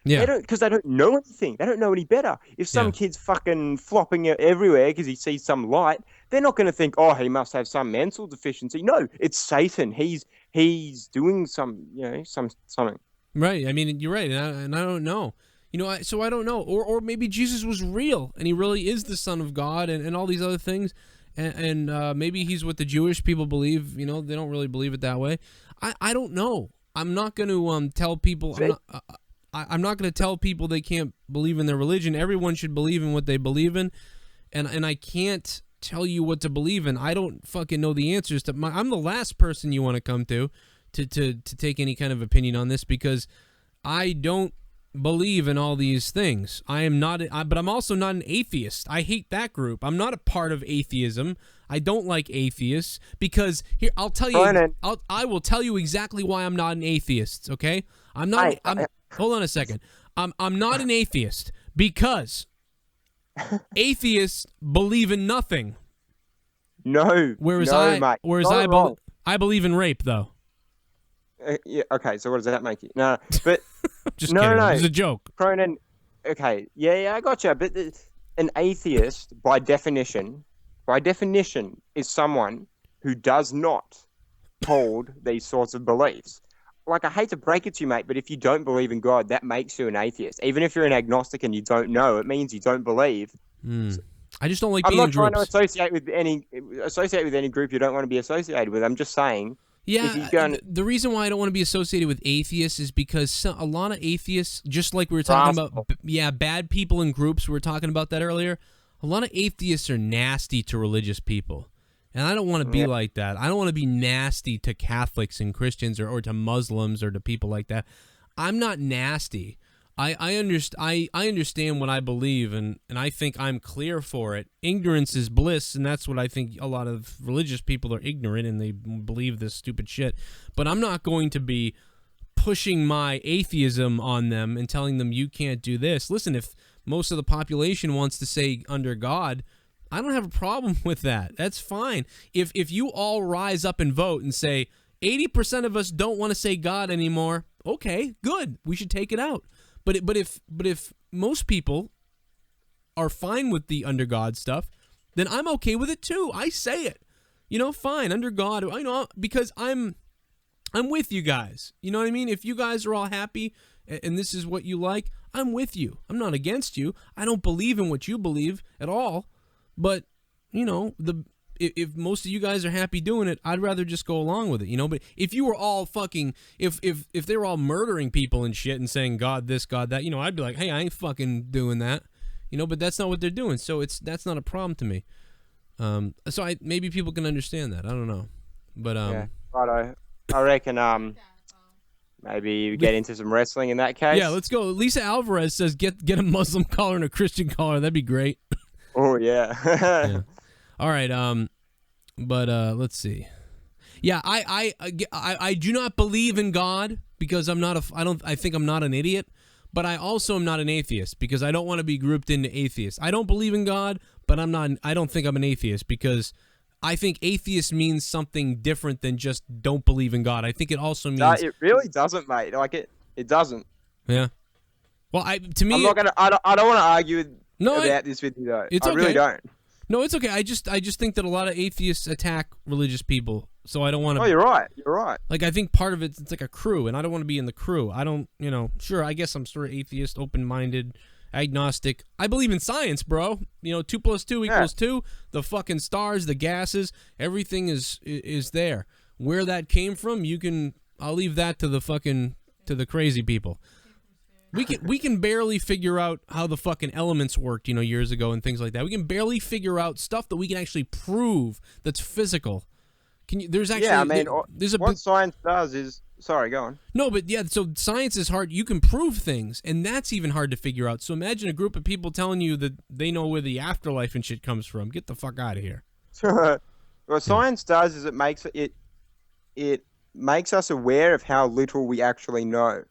Yeah. Because they don't know anything. They don't know any better. If some Yeah. kid's fucking flopping it everywhere because he sees some light, they're not going to think, oh, he must have some mental deficiency. No, it's Satan. He's doing something. Right. I mean, you're right, and I don't know. So I don't know. Or maybe Jesus was real, and he really is the Son of God, and all these other things. And maybe he's what the Jewish people believe. They don't really believe it that way. I don't know. I'm not going to tell people. I'm not going to tell people they can't believe in their religion. Everyone should believe in what they believe in, and I can't tell you what to believe in. I don't fucking know the answers to. I'm the last person you want to come to take any kind of opinion on this, because I don't believe in all these things. I am not, but I'm also not an atheist. I hate that group. I'm not a part of atheism. I don't like atheists, because here I'll tell you. I will tell you exactly why I'm not an atheist. Okay, I'm not. Hold on a second. I'm not an atheist because atheists believe in nothing. No. Whereas mate. I believe in rape, though. Yeah. Okay. So what does that make you? No. But Just kidding. No. It's a joke. Cronin. Okay. Yeah. I gotcha. But an atheist, by definition, is someone who does not hold these sorts of beliefs. Like, I hate to break it to you, mate, but if you don't believe in God, that makes you an atheist. Even if you're an agnostic and you don't know, it means you don't believe. I just don't like I'm being in not trying groups. to associate with any group you don't want to be associated with. I'm just saying. Yeah, the reason why I don't want to be associated with atheists is because a lot of atheists, just like we were talking about, bad people in groups, we were talking about that earlier, a lot of atheists are nasty to religious people. And I don't want to be like that. I don't want to be nasty to Catholics and Christians or to Muslims or to people like that. I'm not nasty. I understand what I believe, and I think I'm clear for it. Ignorance is bliss, and that's what I think a lot of religious people are ignorant, and they believe this stupid shit. But I'm not going to be pushing my atheism on them and telling them you can't do this. Listen, if most of the population wants to say under God, I don't have a problem with that. That's fine. If you all rise up and vote and say 80% of us don't want to say God anymore, okay, good. We should take it out. But if most people are fine with the under God stuff, then I'm okay with it too. I say it. Fine, under God. Because I'm with you guys. You know what I mean? If you guys are all happy and this is what you like, I'm with you. I'm not against you. I don't believe in what you believe at all. But, if most of you guys are happy doing it, I'd rather just go along with it, But if you were all fucking, if they were all murdering people and shit and saying God this, God that, I'd be like, hey, I ain't fucking doing that, But that's not what they're doing, so that's not a problem to me. So maybe people can understand that. I don't know, but yeah, righto. I reckon maybe you get into some wrestling in that case. Yeah, let's go. Lisa Alvarez says get a Muslim collar and a Christian collar. That'd be great. Oh yeah. Yeah. All right. But let's see. Yeah, I do not believe in God because I think I'm not an idiot, but I also am not an atheist because I don't want to be grouped into atheists. I don't believe in God, but I don't think I'm an atheist because I think atheist means something different than just don't believe in God. I think it also means No, it really doesn't, mate. Like it doesn't. Yeah. Well, to me, I'm not gonna. I don't want to argue about this with you though. It's I really okay. don't. No, it's okay. I just think that a lot of atheists attack religious people, so I don't want to. Oh, you're right. You're right. Like, I think part of it's like a crew, and I don't want to be in the crew. I don't, sure, I guess I'm sort of atheist, open-minded, agnostic. I believe in science, bro. 2 + 2 = 2. The fucking stars, the gases, everything is there. Where that came from, I'll leave that to the crazy people. We can barely figure out how the fucking elements worked, years ago and things like that. We can barely figure out stuff that we can actually prove that's physical. There's actually what science does is sorry, go on. No, but yeah, so science is hard. You can prove things, and that's even hard to figure out. So imagine a group of people telling you that they know where the afterlife and shit comes from. Get the fuck out of here. What science does is it makes us aware of how little we actually know.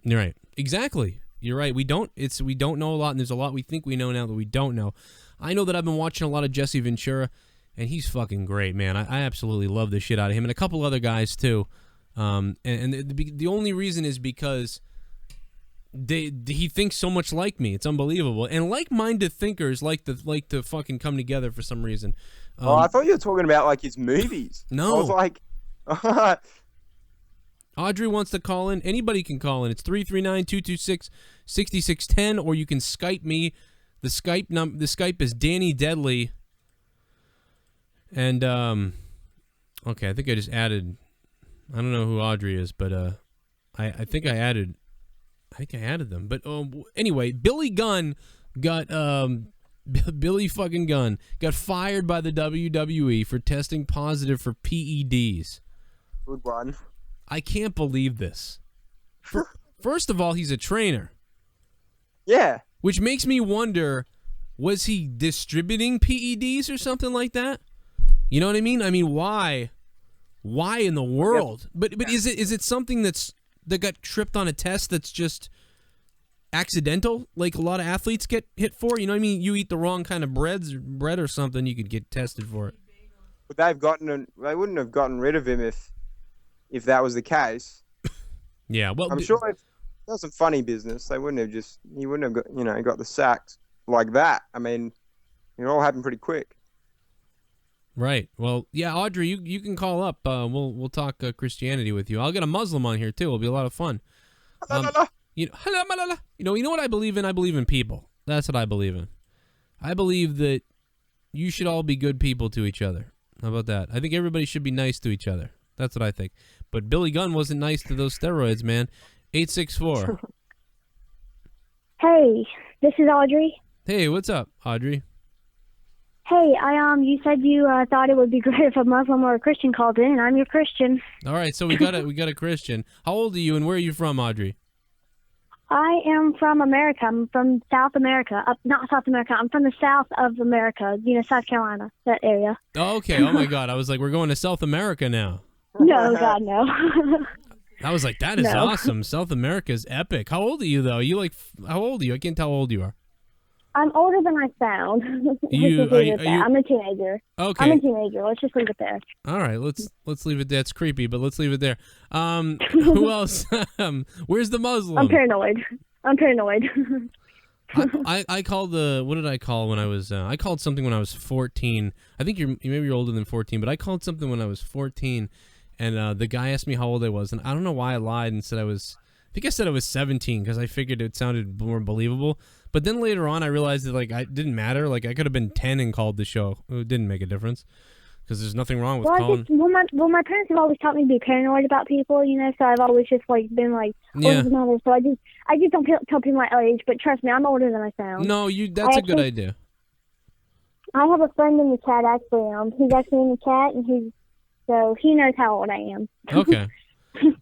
You're right. Exactly. You're right. We don't know a lot, and there's a lot we think we know now that we don't know. I know that I've been watching a lot of Jesse Ventura, and he's fucking great, man. I absolutely love the shit out of him, and a couple other guys too. And the only reason is because he thinks so much like me. It's unbelievable. And like-minded thinkers like to fucking come together for some reason. I thought you were talking about like his movies. No. I was like, Audrey wants to call in. Anybody can call in. It's 339-226-6610, or you can Skype me. The Skype is Danny Deadly. And okay, I think I just added. I don't know who Audrey is, but I think I added them. But anyway, Billy Gunn got Billy fucking Gunn got fired by the WWE for testing positive for PEDs. good one. I can't believe this. First of all, he's a trainer, Yeah. which makes me wonder, was he distributing PEDs or something like that? You know what I mean? I mean, why in the world? But is it something that got tripped on a test that's just accidental, like a lot of athletes get hit for? You know what I mean? You eat the wrong kind of bread or something, you could get tested for it. But they wouldn't have gotten rid of him if that was the case. Yeah, well, I'm sure if that was some funny business, he wouldn't have got the sacked like that. I mean, it all happened pretty quick. right. Well, yeah, Audrey, you can call up. We'll talk Christianity with you. I'll get a Muslim on here too. It'll be a lot of fun. You know what I believe in? I believe in people. That's what I believe in. I believe that you should all be good people to each other. How about that? I think everybody should be nice to each other. That's what I think. But Billy Gunn wasn't nice to those steroids, man. 864. Hey, this is Audrey. Hey, what's up, Audrey? Hey, you said you thought it would be great if a Muslim or a Christian called in, and I'm your Christian. All right, so we got a Christian. How old are you, and where are you from, Audrey? I am from America. I'm from South America. Not South America. I'm from the south of America. South Carolina, that area. Oh, okay. Oh my God, I was like, we're going to South America now. No, God, no. I was like, that is awesome. South America is epic. How old are you, though? How old are you? I can't tell how old you are. I'm older than I sound. I'm a teenager. Okay. I'm a teenager. Let's just leave it there. All right, let's leave it there. It's creepy, but let's leave it there. Who else? Where's the Muslim? I'm paranoid. I called what did I call when I was? I called something when I was 14. I think maybe you're older than 14, but I called something when I was 14, and the guy asked me how old I was, and I don't know why I lied and said I think I said I was 17 because I figured it sounded more believable. But then later on, I realized that it didn't matter. Like I could have been 10 and called the show. It didn't make a difference because there's nothing wrong with calling. My parents have always taught me to be paranoid about people, so I've always just been like, yeah. So I just don't tell people my age. But trust me, I'm older than I sound. No, that's a good idea. I have a friend in the chat actually. He's actually in the chat, and so he knows how old I am. Okay.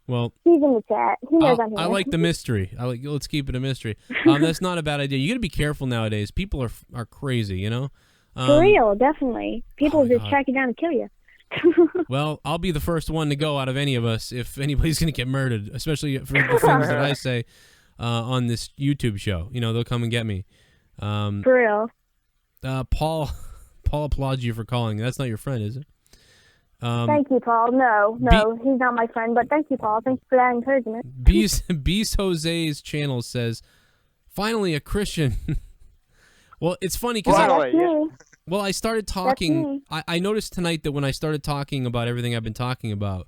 Well, he's in the chat. He knows I'm here. I like the mystery. Let's keep it a mystery. That's not a bad idea. You got to be careful nowadays. People are crazy, For real, definitely. People just track you down and kill you. Well, I'll be the first one to go out of any of us if anybody's going to get murdered, especially for the things that I say on this YouTube show. They'll come and get me. For real. Paul applauds you for calling. That's not your friend, is it? Thank you, Paul. No, he's not my friend, but thank you, Paul. Thanks for that encouragement. Beast Jose's channel says, finally a Christian. Well, it's funny because I started talking. I noticed tonight that when I started talking about everything I've been talking about,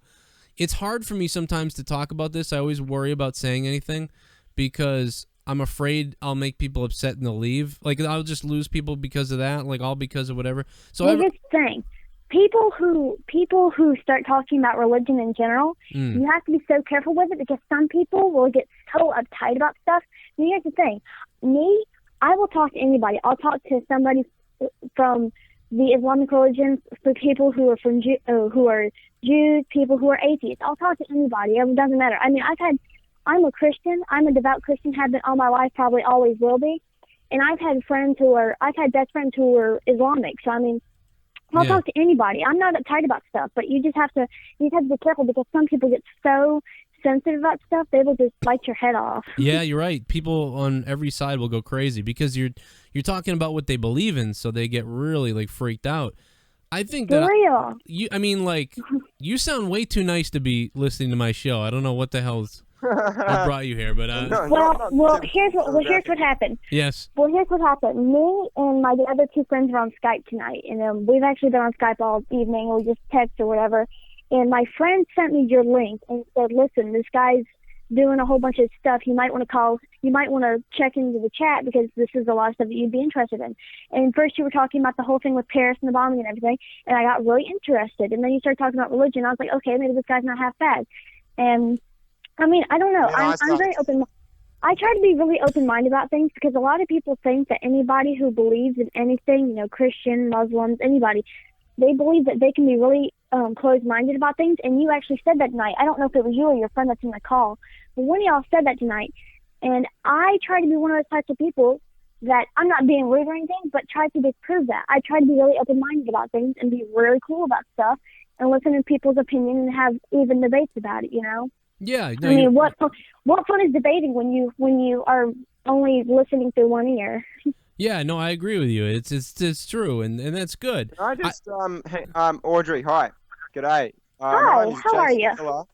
it's hard for me sometimes to talk about this. I always worry about saying anything because I'm afraid I'll make people upset and they'll leave. Like I'll just lose people because of that, all because of whatever. So here's the thing. People who start talking about religion in general, you have to be so careful with it because some people will get so uptight about stuff. And here's the thing. I will talk to anybody. I'll talk to somebody from the Islamic religion, for people who are who are Jews, people who are atheists. I'll talk to anybody. It doesn't matter. I mean, I'm a Christian. I'm a devout Christian, have been all my life, probably always will be. And I've had best friends who are Islamic. So, I mean, I'll talk to anybody. I'm not uptight about stuff, but you have to be careful because some people get so sensitive about stuff, they will just bite your head off. Yeah, you're right. People on every side will go crazy because you're talking about what they believe in, so they get really freaked out. I think For that real. you sound way too nice to be listening to my show. I don't know what the hell's what brought you here, but Here's what happened. yes. Well, here's what happened. Me and my other two friends were on Skype tonight, and we've actually been on Skype all evening. We just text or whatever. And my friend sent me your link and said, "Listen, this guy's doing a whole bunch of stuff. You might want to call. You might want to check into the chat because this is a lot of stuff that you'd be interested in." And first you were talking about the whole thing with Paris and the bombing and everything, and I got really interested. And then you started talking about religion. I was like, okay, maybe this guy's not half bad. And I mean, I don't know. I'm very open. I try to be really open-minded about things because a lot of people think that anybody who believes in anything, Christian, Muslims, anybody, they believe that they can be really closed-minded about things. And you actually said that tonight. I don't know if it was you or your friend that's in the call, but one of y'all said that tonight. And I try to be one of those types of people that I'm not being rude or anything, but try to disprove that. I try to be really open-minded about things and be really cool about stuff and listen to people's opinion and have even debates about it, Yeah. No, I mean, what fun is debating when you are only listening through one ear? Yeah, no, I agree with you. It's true, and that's good. Can I just hey, Audrey, hi, g'day. Hi, my name is how are Jason you? Miller.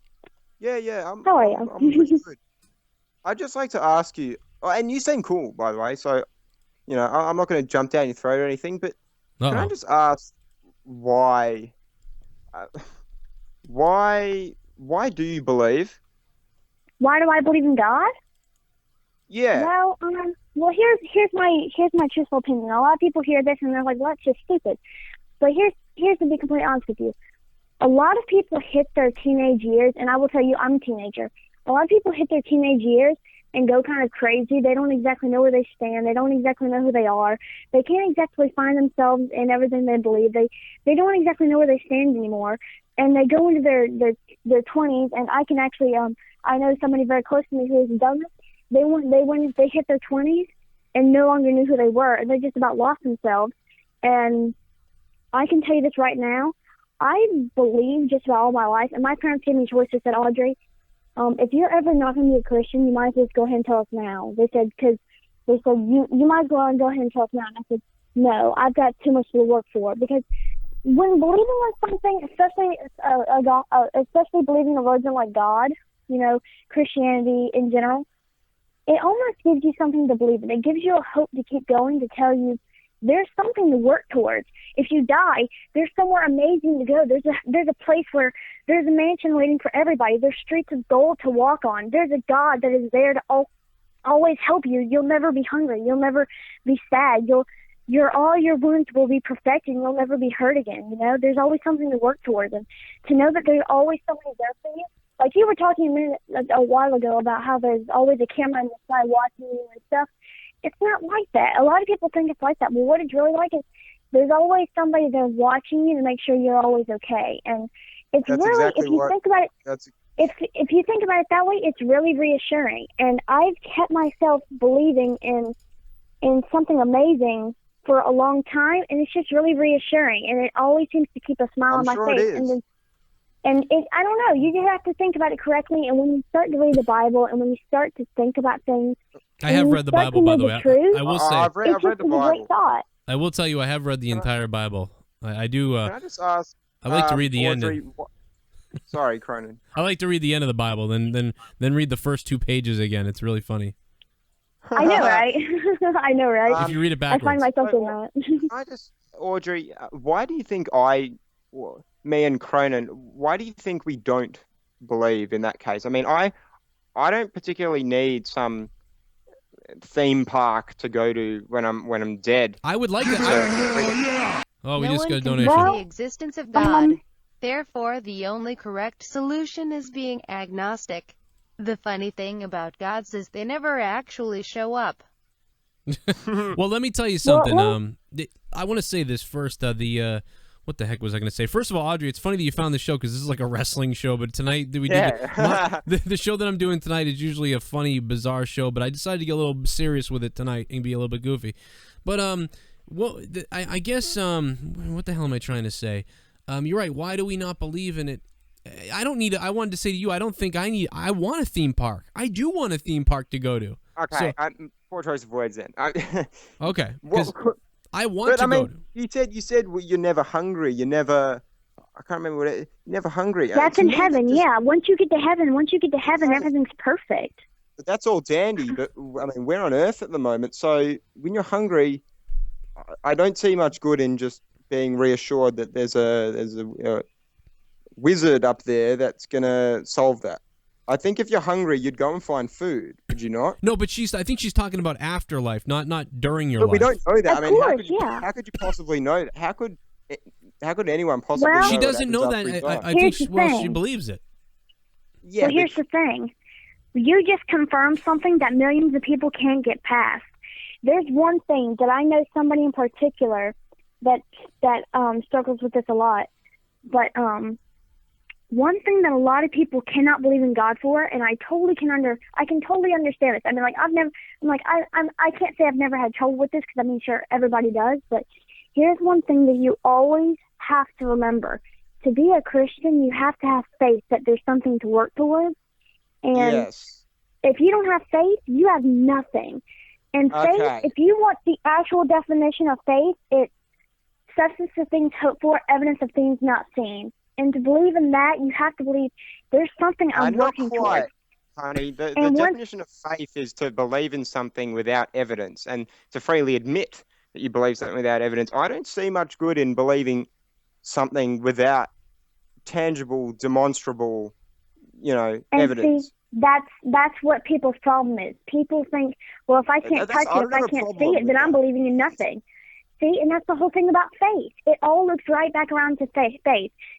Yeah. How are you? I'm pretty good. I'd just like to ask you, and you seem cool, by the way. So, I'm not going to jump down your throat or anything, but can I just ask why do you believe? Why do I believe in God? Yeah. Well, here's my truthful opinion. A lot of people hear this and they're like, "Well, that's just stupid." But here's to be completely honest with you. A lot of people hit their teenage years, and I will tell you, I'm a teenager. A lot of people hit their teenage years and go kind of crazy. They don't exactly know where they stand. They don't exactly know who they are. They can't exactly find themselves in everything they believe. They don't exactly know where they stand anymore. And they go into their 20s, and I can actually I know somebody very close to me who has done this. They hit their 20s and no longer knew who they were, and they just about lost themselves. And I can tell you this right now, I believe just about all my life, and my parents gave me a choice. They said, "Audrey, if you're ever not going to be a Christian, you might as well just go ahead and tell us now." They said, because they said, you might as well go ahead and tell us now. And I said, no, I've got too much to work for. Because when believing in something, especially believing in a religion like God, Christianity in general, it almost gives you something to believe in. It gives you a hope to keep going, to tell you there's something to work towards. If you die, there's somewhere amazing to go. There's a place where there's a mansion waiting for everybody. There's streets of gold to walk on. There's a God that is there to always help you. You'll never be hungry. You'll never be sad. All your wounds will be perfected. You'll never be hurt again. There's always something to work towards, and to know that there's always somebody there for you. Like you were talking a while ago about how there's always a camera in the sky watching you and stuff. It's not like that. A lot of people think it's like that. Well, what it's really like is there's always somebody there watching you to make sure you're always okay. And it's That's really, exactly if you think about it, if you think about it that way, it's really reassuring. And I've kept myself believing in something amazing for a long time, and it's just really reassuring. And it always seems to keep a smile on my face. It is. And I don't know, you just have to think about it correctly. And when you start to read the Bible and when you start to think about things, I have read the Bible, by the way. I will say, I've read the Bible. A great thought. I will tell you, I have read the entire Bible. I do. Can I just ask? I like to read the Audrey, end. Sorry, Cronin. I like to read the end of the Bible, then read the first 2 pages again. It's really funny. I know, right? I know, right? If you read it I backwards. find myself in that. Audrey, why do you think me and Cronin, why do you think we don't believe in that case? I mean, I don't particularly need some theme park to go to when I'm dead. I would like that. Oh, we no just got a one donation. can deny the existence of God. Therefore, the only correct solution is being agnostic. The funny thing about gods is they never actually show up. Well, let me tell you something. I want to say this first. What the heck was I going to say? First of all, Audrey, it's funny that you found the show because this is like a wrestling show. But tonight the show that I'm doing tonight is usually a funny, bizarre show. But I decided to get a little serious with it tonight and be a little bit goofy. But I guess what the hell am I trying to say? You're right. Why do we not believe in it? I wanted to say to you, I don't think I want a theme park. I do want a theme park to go to. Okay, poor choice of words then. Okay. I want But I to go. mean, you said well, you're never hungry. You're never. I can't remember what it. You're never hungry. That's To in me, that heaven, just- yeah. Once you get to heaven, Right. everything's perfect. But that's all dandy. But I mean, we're on Earth at the moment, so when you're hungry, I don't see much good in just being reassured that there's a wizard up there that's gonna solve that. I think if you're hungry, you'd go and find food, would you not? No, but I think she's talking about afterlife, not during your But life. we don't know that. Of I mean, course, yeah. how could you possibly know that? How could anyone possibly Well- know? She what doesn't know happens that. after we die? I think Here's the she thing. believes it. Yeah, Well, here's the thing. You just confirmed something that millions of people can't get past. There's one thing that I know somebody in particular that struggles with this a lot. But one thing that a lot of people cannot believe in God for, and I can totally understand this. I mean, like I can't say I've never had trouble with this because I mean, sure, everybody does. But here's one thing that you always have to remember: to be a Christian, you have to have faith that there's something to work towards. And yes. if you don't have faith, you have nothing. And faith, Okay. if you want the actual definition of faith, it's substance of things hoped for, evidence of things not seen. And to believe in that, you have to believe there's something I'm Not working quite, towards. honey. The And once- definition of faith is to believe in something without evidence and to freely admit that you believe something without evidence. I don't see much good in believing something without tangible, demonstrable, And evidence. see, that's what people's problem is. People think, well, if I can't That's- touch I it, don't if I have a can't problem see it, with then I'm that. believing in nothing. See, and that's the whole thing about faith. It all loops right back around to faith.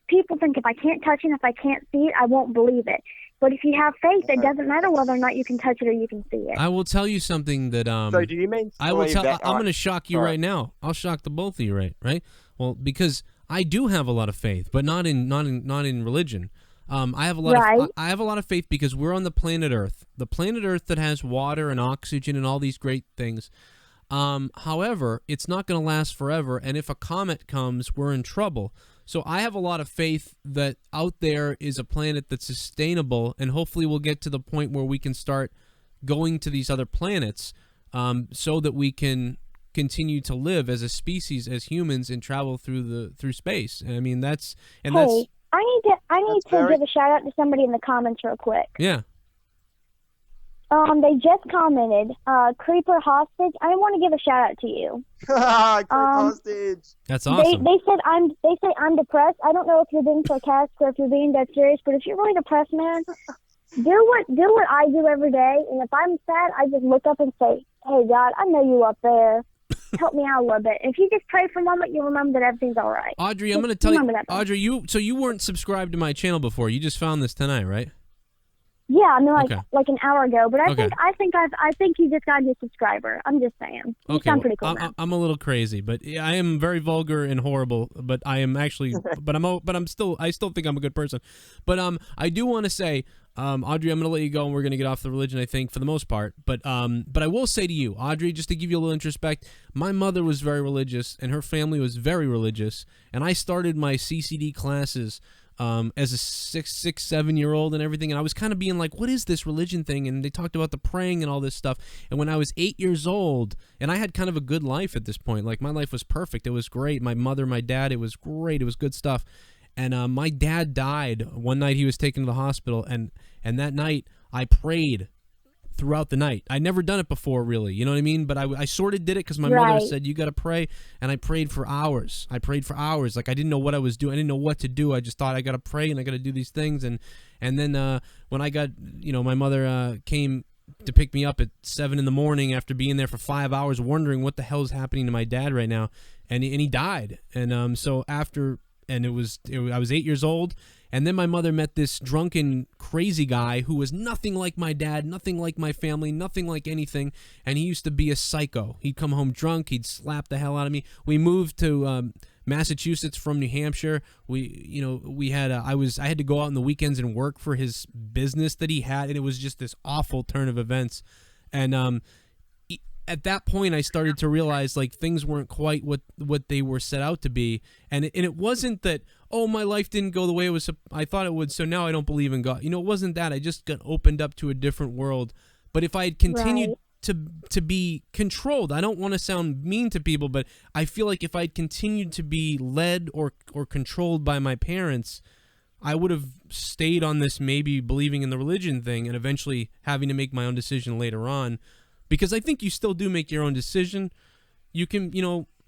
People think if I can't touch it, if I can't see it, I won't believe it. But if you have faith, it doesn't matter whether or not you can touch it or you can see it. I will tell you something that So do you mean to I will believe tell. that? I'm going to shock you sorry. right now. I'll shock the both of you, right? Well, because I do have a lot of faith, but not in religion. I have a lot Right. of I have a lot of faith because we're on the planet Earth that has water and oxygen and all these great things. However, it's not going to last forever, and if a comet comes, we're in trouble. So I have a lot of faith that out there is a planet that's sustainable, and hopefully we'll get to the point where we can start going to these other planets, so that we can continue to live as a species, as humans, and travel through space. I mean, that's Hey, that's I need That's to very- give a shout out to somebody in the comments real quick. yeah. They just commented, Creeper Hostage. I want to give a shout out to you. Creep hostage. That's awesome. They say I'm depressed. I don't know if you're being sarcastic or if you're being dead serious, but if you're really depressed, man, do what I do every day. And if I'm sad, I just look up and say, "Hey God, I know you up there. Help me out a little bit." If you just pray for a moment, you'll remember that everything's all right. Audrey, I'm Just going to tell you, remember that. Audrey, you weren't subscribed to my channel before. You just found this tonight, right? Yeah, I mean, Okay. like an hour ago. But I Okay. think you just got a new subscriber. I'm just saying. You Okay, sound well, pretty cool, man. I'm a little crazy, but yeah, I am very vulgar and horrible. But I am actually, I still think I'm a good person. But I do want to say, Audrey, I'm going to let you go, and we're going to get off the religion, I think, for the most part. But I will say to you, Audrey, just to give you a little introspect, my mother was very religious, and her family was very religious, and I started my CCD classes as a 7-year-old and everything, and I was kind of being like, what is this religion thing? And they talked about the praying and all this stuff. And when I was 8 years old, and I had kind of a good life at this point, like my life was perfect, it was great, my mother, my dad, it was great, it was good stuff. And my dad died one night. He was taken to the hospital, and that night I prayed throughout the night. I'd never done it before, really, you know what I mean? But I sort of did it because my mother Right. said, you got to pray, and I prayed for hours. Like, I didn't know what I was doing. I didn't know what to do. I just thought, I got to pray, and I got to do these things. And then when I got, my mother came to pick me up at 7 in the morning after being there for 5 hours, wondering what the hell is happening to my dad right now, and he died. And so after, and I was 8 years old. And then my mother met this drunken, crazy guy who was nothing like my dad, nothing like my family, nothing like anything. And he used to be a psycho. He'd come home drunk. He'd slap the hell out of me. We moved to Massachusetts from New Hampshire. I had to go out on the weekends and work for his business that he had, and it was just this awful turn of events. And at that point, I started to realize like things weren't quite what they were set out to be, and it wasn't that, oh, my life didn't go the way I thought it would, so now I don't believe in God. It wasn't that. I just got opened up to a different world. But if I had continued Right. to be controlled. I don't want to sound mean to people, but I feel like if I'd continued to be led or controlled by my parents, I would have stayed on this maybe believing in the religion thing and eventually having to make my own decision later on, because I think you still do make your own decision. You can,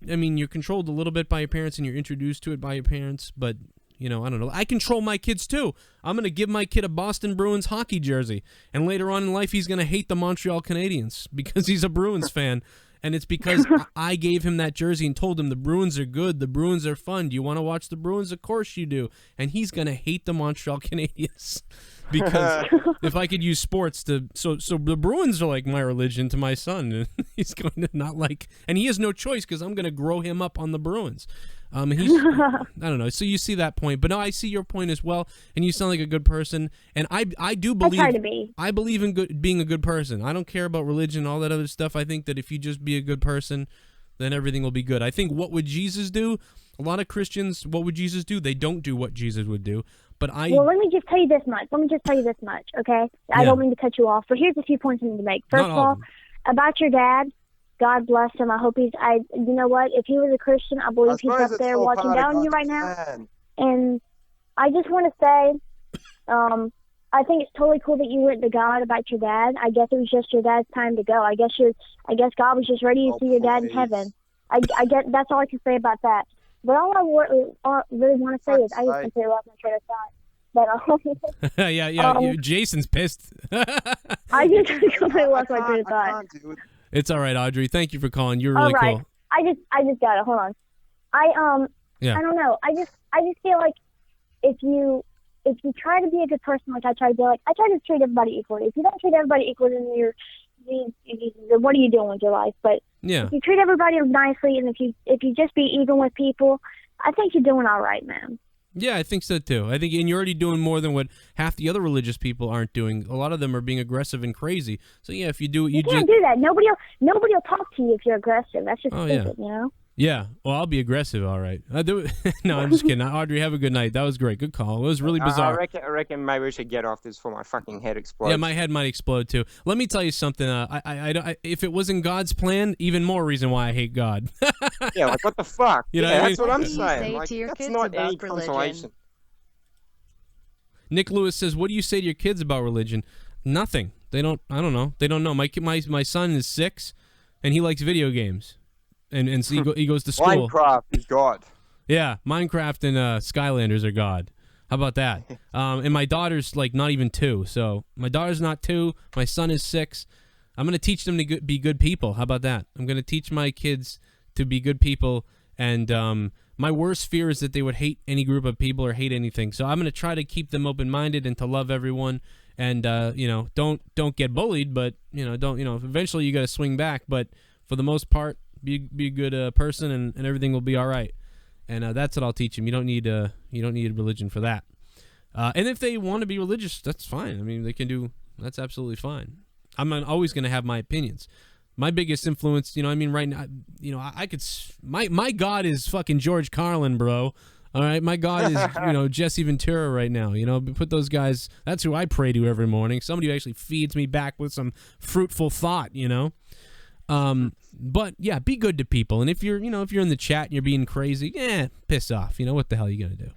I mean, you're controlled a little bit by your parents and you're introduced to it by your parents, but I don't know. I control my kids too. I'm going to give my kid a Boston Bruins hockey jersey, and later on in life he's going to hate the Montreal Canadiens because he's a Bruins fan. And it's because I gave him that jersey and told him the Bruins are good, the Bruins are fun. Do you want to watch the Bruins? Of course you do. And he's going to hate the Montreal Canadiens because if I could use sports to... So the Bruins are like my religion to my son. And he's going to not like... And he has no choice because I'm going to grow him up on the Bruins. I don't know. So you see that point, but no, I see your point as well. And you sound like a good person. And I do believe, I try to be. I believe in being a good person. I don't care about religion, all that other stuff. I think that if you just be a good person, then everything will be good. I think what would Jesus do? A lot of Christians, what would Jesus do? They don't do what Jesus would do. But Well, let me just tell you this much. Okay? I don't mean to cut you off, but here's a few points I need to make. First of all, about your dad. God bless him. I hope you know what? If he was a Christian, I believe he's up there watching down on you right now. And I just want to say, I think it's totally cool that you went to God about your dad. I guess it was just your dad's time to go. I guess God was just ready to see your dad in heaven. I get that's all I can say about that. But all I really want to say is I just completely lost my train of thought. But yeah, Jason's pissed. I just completely lost my train of thought. It's all right, Audrey. Thank you for calling. You're really cool. I just got it. Hold on. I don't know. I just feel like if you try to be a good person, like I try to be, like I try to treat everybody equally. If you don't treat everybody equally, then what are you doing with your life? But if you treat everybody nicely, and if you just be even with people, I think you're doing all right, man. Yeah, I think so too. I think, and you're already doing more than what half the other religious people aren't doing. A lot of them are being aggressive and crazy. So yeah, if you do what you can't do that. Nobody will talk to you if you're aggressive. That's just stupid, you know. Yeah, well, I'll be aggressive, all right. No, I'm just kidding. Audrey, have a good night. That was great. Good call. It was really bizarre. I reckon maybe we should get off this before my fucking head explodes. Yeah, my head might explode too. Let me tell you something. If it wasn't God's plan, even more reason why I hate God. Yeah, like what the fuck? You know what I mean? That's what I'm saying. Say Like, to your that's kids not about any religion. consolation. Nick Lewis says, "What do you say to your kids about religion?" Nothing. They don't. I don't know. They don't know. My son is 6, and he likes video games, and so he goes to school. Minecraft is God. Yeah, Minecraft and Skylanders are God. How about that? And my daughter's like not even 2, so my daughter's not 2. My son is 6. I'm gonna teach them to be good people. How about that? I'm gonna teach my kids to be good people, and my worst fear is that they would hate any group of people or hate anything. So I'm going to try to keep them open-minded and to love everyone. And don't get bullied, but eventually you got to swing back. But for the most part, be a good person, and everything will be all right. And that's what I'll teach them. You don't need religion for that. And if they want to be religious, that's fine. I mean, they can do. That's absolutely fine. I'm always going to have my opinions. My biggest influence, right now, I could, my God is fucking George Carlin, bro. All right, my God is, Jesse Ventura right now. Put those guys. That's who I pray to every morning. Somebody who actually feeds me back with some fruitful thought. But yeah, be good to people. And if you're in the chat and you're being crazy, piss off. What the hell are you gonna do?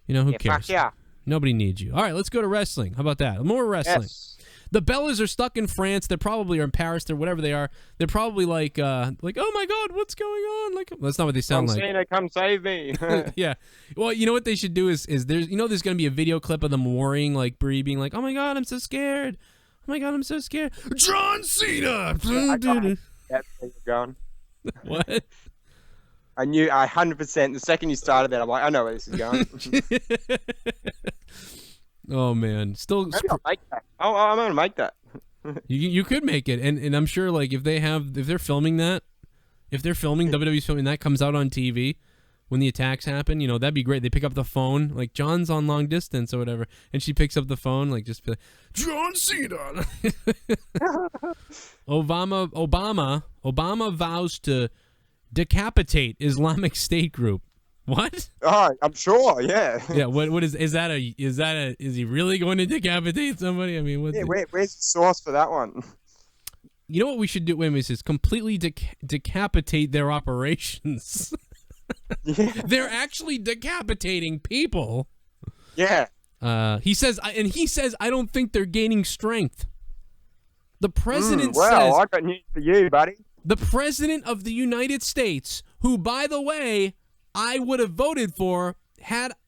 Who cares? Fuck yeah. Nobody needs you. All right, let's go to wrestling. How about that? More wrestling. Yes. The Bellas are stuck in France. They probably are in Paris. They're whatever they are. They're probably like, oh my God, what's going on? Like, that's not what they sound like. Cena, come save me. Yeah. Well, you know what they should do is there's there's gonna be a video clip of them worrying, like Brie being like, oh my God, I'm so scared. Oh my God, I'm so scared. John Cena. That's where you're going. What? I knew 100%. The second you started that, I'm like, I know where this is going. Oh man, still. Maybe I'll make that. Oh, I'm gonna make that. You could make it, and I'm sure like if they're filming that, if they're filming WWE's filming that comes out on TV when the attacks happen, that'd be great. They pick up the phone, like John's on long distance or whatever, and she picks up the phone, like just be like, John Cena. Obama vows to decapitate Islamic State group. What? Oh, I'm sure. Yeah. Yeah. What is that? Is he really going to decapitate somebody? I mean, where's the source for that one? You know what we should do? Wait a minute, is completely decapitate their operations. Yeah. They're actually decapitating people. Yeah. He says, I don't think they're gaining strength. The president Well, says, I got news for you, buddy. the president of the United States, who, by the way, I would have voted for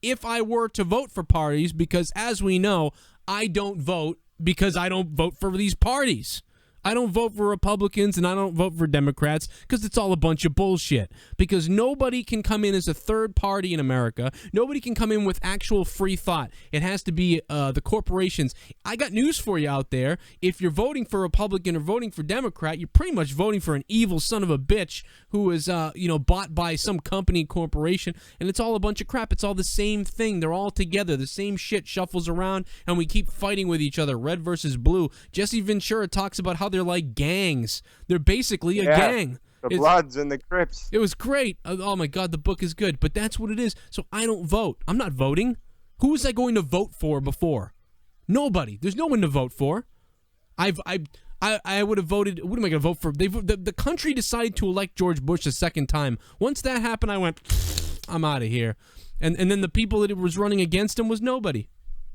if I were to vote for parties, because as we know, I don't vote because I don't vote for these parties. I don't vote for Republicans and I don't vote for Democrats because it's all a bunch of bullshit. Because nobody can come in as a third party in America. Nobody can come in with actual free thought. It has to be the corporations. I got news for you out there. If you're voting for Republican or voting for Democrat, you're pretty much voting for an evil son of a bitch who is bought by some company, corporation, and it's all a bunch of crap. It's all the same thing. They're all together. The same shit shuffles around, and we keep fighting with each other. Red versus blue. Jesse Ventura talks about how they're like gangs. They're basically a gang. The Bloods and the Crips. It was great. Oh my God, the book is good. But that's what it is. So I don't vote. I'm not voting. Who was I going to vote for before? Nobody. There's no one to vote for. I would have voted. What am I going to vote for? The country decided to elect George Bush a second time. Once that happened, I went, I'm out of here. And then the people that it was running against him was nobody.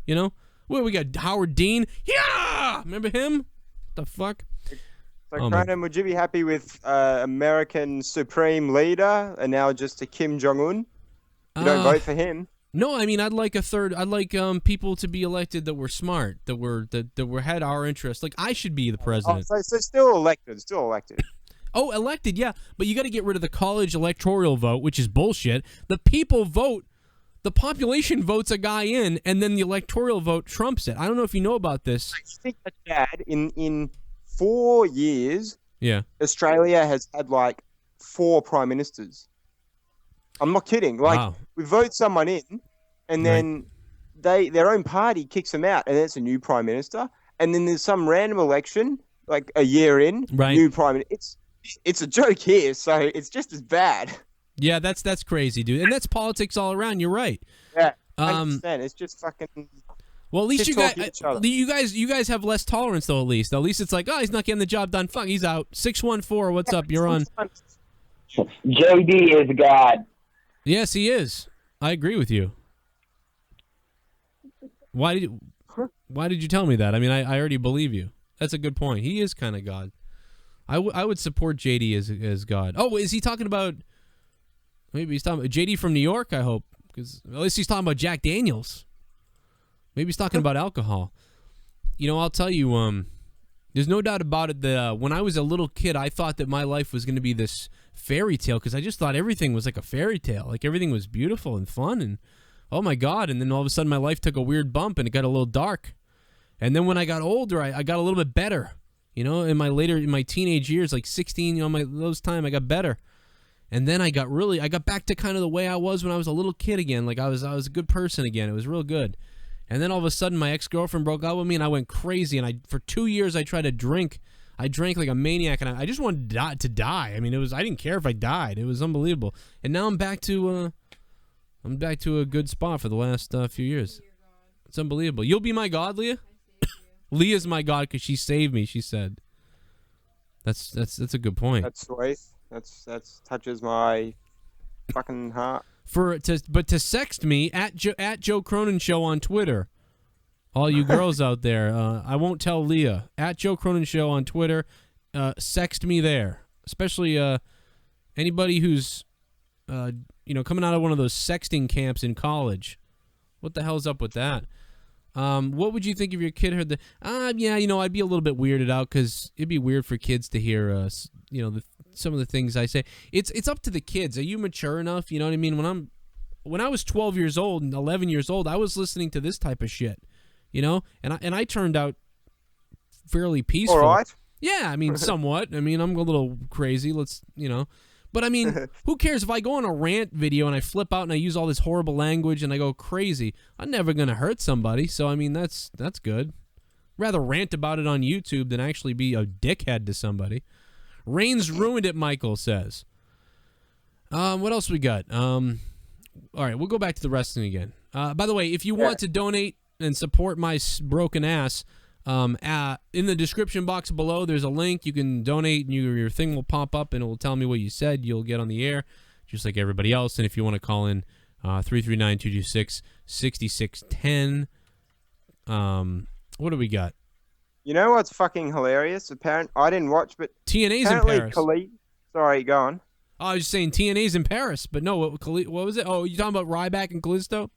You know? Well, we got Howard Dean. Yeah! Remember him? The fuck? So, Cronin, would you be happy with American Supreme Leader and now just a Kim Jong-un? You don't vote for him. No, I mean I'd like people to be elected that were smart, that had our interests. Like I should be the president. Oh, so still elected, Oh, elected, yeah, but you got to get rid of the college electoral vote, which is bullshit. The people vote. The population votes a guy in, and then the electoral vote trumps it. I don't know if you know about this. I think that, Dad, in 4 years, Yeah. Australia has had like 4 prime ministers. I'm not kidding. Like Wow. we vote someone in, and then their own party kicks them out, and then it's a new prime minister. And then there's some random election, like a year in, new prime minister. It's a joke here, so it's just as bad. Yeah, that's crazy, dude, and that's politics all around. You're right. Yeah, I understand. It's just fucking. Well, at least you guys have less tolerance, though. At least it's like, oh, he's not getting the job done. Fuck, he's out. 614. What's up? You're on. JD is God. Yes, he is. I agree with you. Why did you tell me that? I mean, I already believe you. That's a good point. He is kind of God. I would support JD as God. Oh, is he talking about? Maybe he's talking about JD from New York. I hope, because at least he's talking about Jack Daniels. Maybe he's talking about alcohol. You know, I'll tell you. There's no doubt about it that when I was a little kid, I thought that my life was going to be this fairy tale because I just thought everything was like a fairy tale. Like everything was beautiful and fun and oh my God. And then all of a sudden my life took a weird bump and it got a little dark. And then when I got older, I got a little bit better. You know, in my teenage years, like 16, you know, those time I got better. And then I got back to kind of the way I was when I was a little kid again. Like I was a good person again. It was real good. And then all of a sudden, my ex-girlfriend broke up with me, and I went crazy. And for 2 years, I tried to drink. I drank like a maniac, and I just wanted to die. I mean, I didn't care if I died. It was unbelievable. And now I'm back to a good spot for the last few years. It's unbelievable. You'll be my God, Leah. Leah's my God because she saved me. She said. That's a good point. That's sweet. That's touches my fucking heart. But to sext me at Joe Cronin Show on Twitter, all you girls out there, I won't tell Leah at Joe Cronin Show on Twitter. Sext me there, especially anybody who's coming out of one of those sexting camps in college. What the hell's up with that? What would you think if your kid heard the? Yeah, I'd be a little bit weirded out because it'd be weird for kids to hear some of the things I say. It's up to the kids. Are you mature enough? You know what I mean? When I was 12 years old and 11 years old, I was listening to this type of shit, and I turned out fairly peaceful. All right. Yeah, I mean, somewhat. I mean, I'm a little crazy. But I mean, who cares if I go on a rant video and I flip out and I use all this horrible language and I go crazy? I'm never gonna hurt somebody. So I mean, that's good. Rather rant about it on YouTube than actually be a dickhead to somebody. Rain's ruined it, Michael says. What else we got? All right, we'll go back to the wrestling again. By the way, if you want to donate and support my broken ass, In the description box below, there's a link. You can donate, and your thing will pop up, and it will tell me what you said. You'll get on the air, just like everybody else. And if you want to call in, 339-226-6610. What do we got? You know what's fucking hilarious? I didn't watch, but TNA's in apparently Paris. Sorry, go on. Oh, I was just saying TNA's in Paris, but no, what was it? Oh, you talking about Ryback and Kalisto?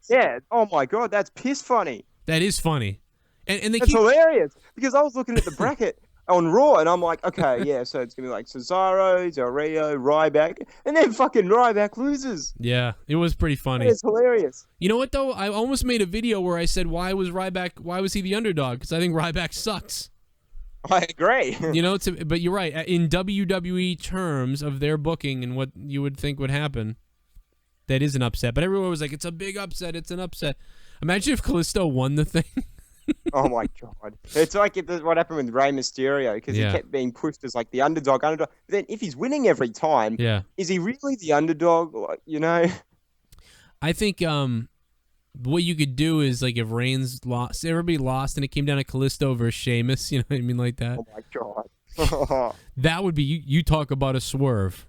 Yeah. Oh my god, that's piss funny. That is funny. And they It's keep... hilarious because I was looking at the bracket on Raw and I'm like, okay, yeah, so it's gonna be like Cesaro, Del Rio, Ryback, and then fucking Ryback loses. Yeah, it was pretty funny. It's hilarious. You know what though? I almost made a video where I said why was he the underdog? Because I think Ryback sucks. I agree. You know, but you're right. In WWE terms of their booking and what you would think would happen, that is an upset. But everyone was like, it's a big upset. It's an upset. Imagine if Kalisto won the thing. Oh my god! It's like what happened with Rey Mysterio because he kept being pushed as like the underdog. But then if he's winning every time, is he really the underdog? Like, you know? I think what you could do is like if Reigns lost, everybody lost, and it came down to Kalisto versus Sheamus. You know what I mean, like that. Oh my god! That would be you talk about a swerve.